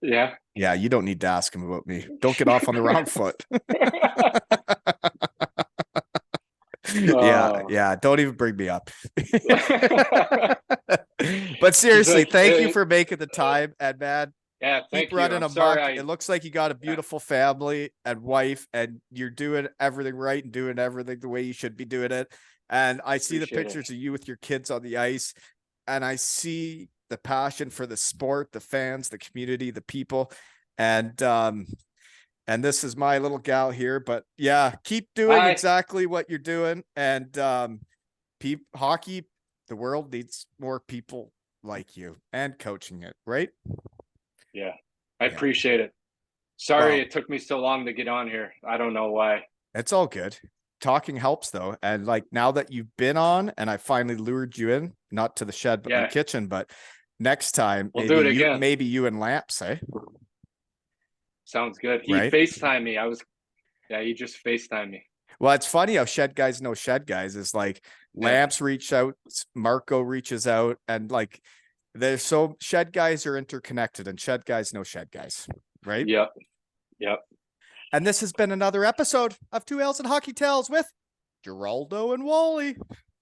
Yeah. Yeah, you don't need to ask him about me. Don't get off on the wrong foot. Oh. Yeah. Don't even bring me up. But He's seriously, like, thank you for making the time. And man, yeah, keep thank you. running I'm amok. sorry. It looks like you got a beautiful family and wife, and you're doing everything right and doing everything the way you should be doing it. And I see the Appreciate pictures it. of you with your kids on the ice, and I see the passion for the sport, the fans, the community, the people. And this is my little gal here, but yeah, keep doing Bye. exactly what you're doing. And hockey, the world needs more people like you and coaching it, right? Yeah, I Yeah. appreciate it. Sorry Well, it took me so long to get on here. I don't know why. it's all good. Talking helps though. And like now that you've been on and I finally lured you in, not to the shed, but my Yeah, kitchen, but next time, we'll do it again. maybe you and Lamps, eh? Sounds good. He Right? FaceTimed me. He just FaceTimed me. Well, it's funny how shed guys know shed guys is like Yeah. Lamps reach out, Marco reaches out, and like there's so shed guys are interconnected and shed guys know shed guys, right? Yep. Yep. And this has been another episode of Two Ales and Hockey Tales with Geraldo and Wally.